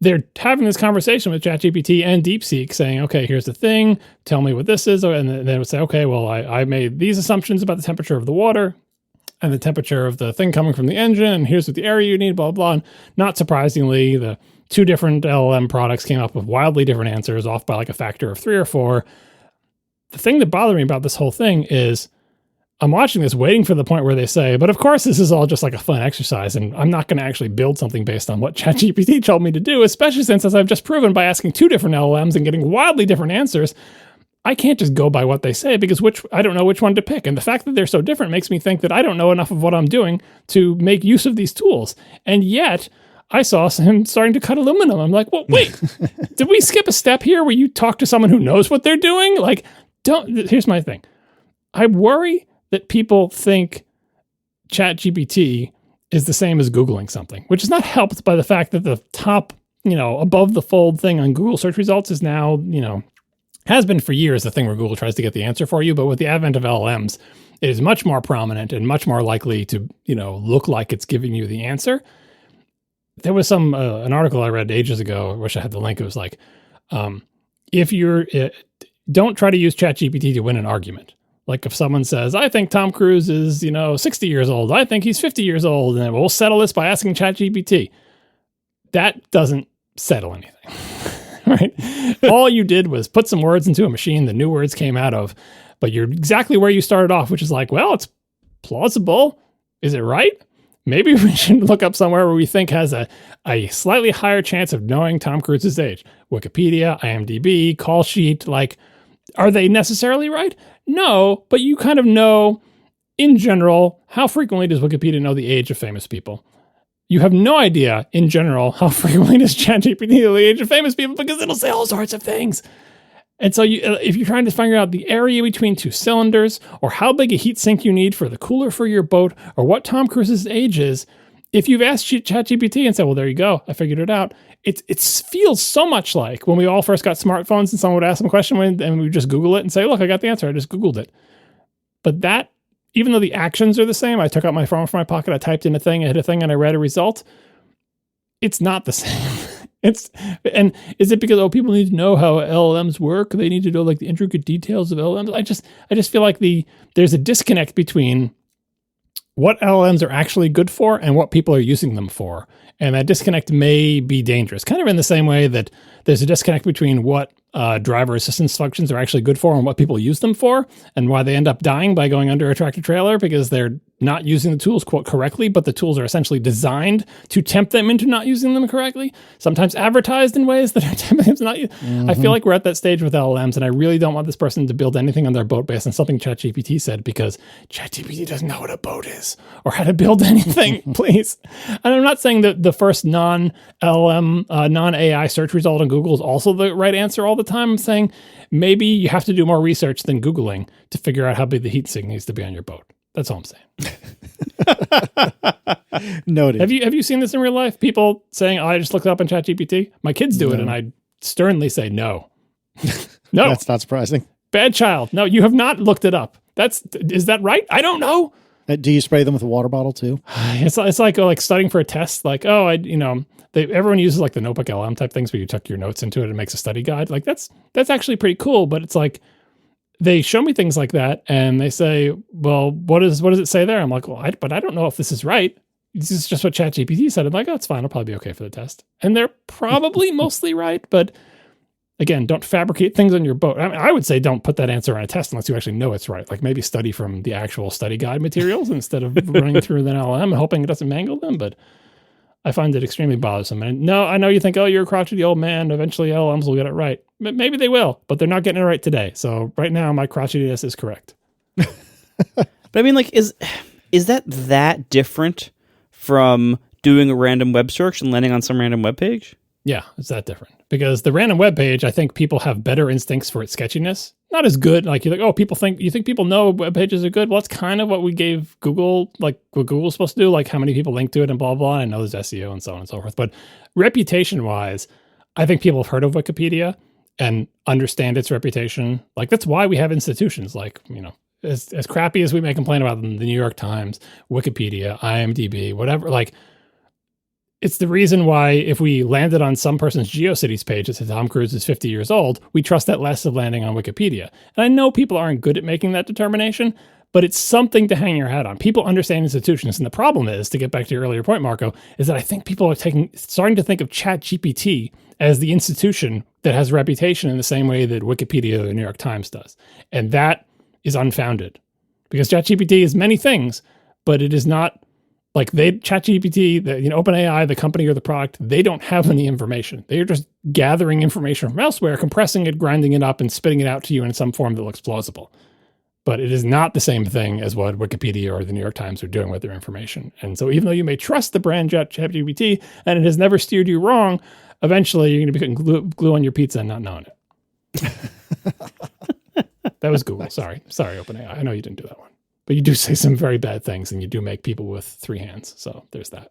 they're having this conversation with ChatGPT and DeepSeek saying, okay, here's the thing. Tell me what this is. And they would say, okay, well, I made these assumptions about the temperature of the water and the temperature of the thing coming from the engine. And here's what the area you need, blah, blah. And not surprisingly, the two different LLM products came up with wildly different answers, off by a factor of 3 or 4. The thing that bothered me about this whole thing is I'm watching this, waiting for the point where they say, but of course, this is all just a fun exercise, and I'm not going to actually build something based on what ChatGPT told me to do, especially since, as I've just proven by asking 2 different LLMs and getting wildly different answers, I can't just go by what they say because I don't know which one to pick. And the fact that they're so different makes me think that I don't know enough of what I'm doing to make use of these tools. And yet, I saw him starting to cut aluminum. I'm like, well, wait, did we skip a step here where you talk to someone who knows what they're doing? Here's my thing. I worry that people think ChatGPT is the same as Googling something, which is not helped by the fact that the top, above the fold thing on Google search results is now, has been for years the thing where Google tries to get the answer for you. But with the advent of LLMs, it is much more prominent and much more likely to, look like it's giving you the answer. There was an article I read ages ago. I wish I had the link. It was don't try to use ChatGPT to win an argument. If someone says, I think Tom Cruise is, 60 years old. I think he's 50 years old. And we'll settle this by asking ChatGPT. That doesn't settle anything, right? All you did was put some words into a machine. The new words came out of, but you're exactly where you started off, which is well, it's plausible. Is it right? Maybe we should look up somewhere where we think has a slightly higher chance of knowing Tom Cruise's age. Wikipedia, IMDb, call sheet, are they necessarily right? No, but you kind of know, in general, how frequently does Wikipedia know the age of famous people? You have no idea, in general, how frequently does ChatGPT know the age of famous people because it'll say all sorts of things. And so if you're trying to figure out the area between 2 cylinders, or how big a heat sink you need for the cooler for your boat, or what Tom Cruise's age is, if you've asked ChatGPT and said, well, there you go, I figured it out, it feels so much like when we all first got smartphones and someone would ask them a question and we just Google it and say, look, I got the answer. I just Googled it. But that, even though the actions are the same, I took out my phone from my pocket, I typed in a thing, I hit a thing, and I read a result. It's not the same. And is it because, people need to know how LLMs work? They need to know the intricate details of LLMs. I just feel like there's a disconnect between what LLMs are actually good for and what people are using them for. And that disconnect may be dangerous, kind of in the same way that there's a disconnect between what driver assistance functions are actually good for and what people use them for, and why they end up dying by going under a tractor trailer because they're not using the tools, quote, correctly, but the tools are essentially designed to tempt them into not using them correctly, sometimes advertised in ways that are tempting them to not use. Mm-hmm. I feel like we're at that stage with LLMs, and I really don't want this person to build anything on their boat based on something ChatGPT said, because ChatGPT doesn't know what a boat is or how to build anything, please. And I'm not saying that the first non-LLM, non-AI search result on Google is also the right answer all the time. I'm saying maybe you have to do more research than Googling to figure out how big the heat sink needs to be on your boat. That's all I'm saying. Noted. Have you seen this in real life? People saying, I just looked it up on ChatGPT. My kids do it, and I sternly say no. No. That's not surprising. Bad child. No, you have not looked it up. Is that right? I don't know. Do you spray them with a water bottle too? It's like studying for a test. Everyone uses the Notebook LM type things where you tuck your notes into it and it makes a study guide. That's actually pretty cool, but it's they show me things like that and they say, well, what does it say there? I'm like, well, but I don't know if this is right. This is just what ChatGPT said. I'm like, oh, it's fine. I'll probably be okay for the test. And they're probably mostly right. But again, don't fabricate things on your boat. I would say don't put that answer on a test unless you actually know it's right. Maybe study from the actual study guide materials instead of running through the LLM and hoping it doesn't mangle them. But I find it extremely bothersome. And no, I know you think, oh, you're a crotchety old man. Eventually LLMs will get it right. Maybe they will, but they're not getting it right today. So right now, my crotchetiness is correct. But I mean, is that different from doing a random web search and landing on some random web page? Yeah, it's that different. Because the random web page, I think people have better instincts for its sketchiness. Not as good. Like, you're like, oh, you think people know web pages are good? Well, that's kind of what we gave Google, like what Google's supposed to do, like how many people link to it and blah, blah. I know there's SEO and so on and so forth. But reputation-wise, I think people have heard of Wikipedia and understand its reputation. Like, that's why we have institutions like, as crappy as we may complain about them, the New York Times, Wikipedia, IMDb, whatever, like, it's the reason why if we landed on some person's GeoCities page that said Tom Cruise is 50 years old, we trust that less of landing on Wikipedia. And I know people aren't good at making that determination, but it's something to hang your hat on. People understand institutions. And the problem is, to get back to your earlier point, Marco, is that I think people are starting to think of ChatGPT as the institution that has reputation in the same way that Wikipedia or the New York Times does. And that is unfounded. Because ChatGPT is many things, but it is not like ChatGPT, OpenAI, the company or the product, they don't have any information. They are just gathering information from elsewhere, compressing it, grinding it up, and spitting it out to you in some form that looks plausible. But it is not the same thing as what Wikipedia or the New York Times are doing with their information. And so even though you may trust the brand ChatGPT and it has never steered you wrong, eventually you're going to be putting glue on your pizza and not knowing it. That was Google. Sorry, OpenAI. I know you didn't do that one. But you do say some very bad things, and you do make people with 3 hands. So there's that.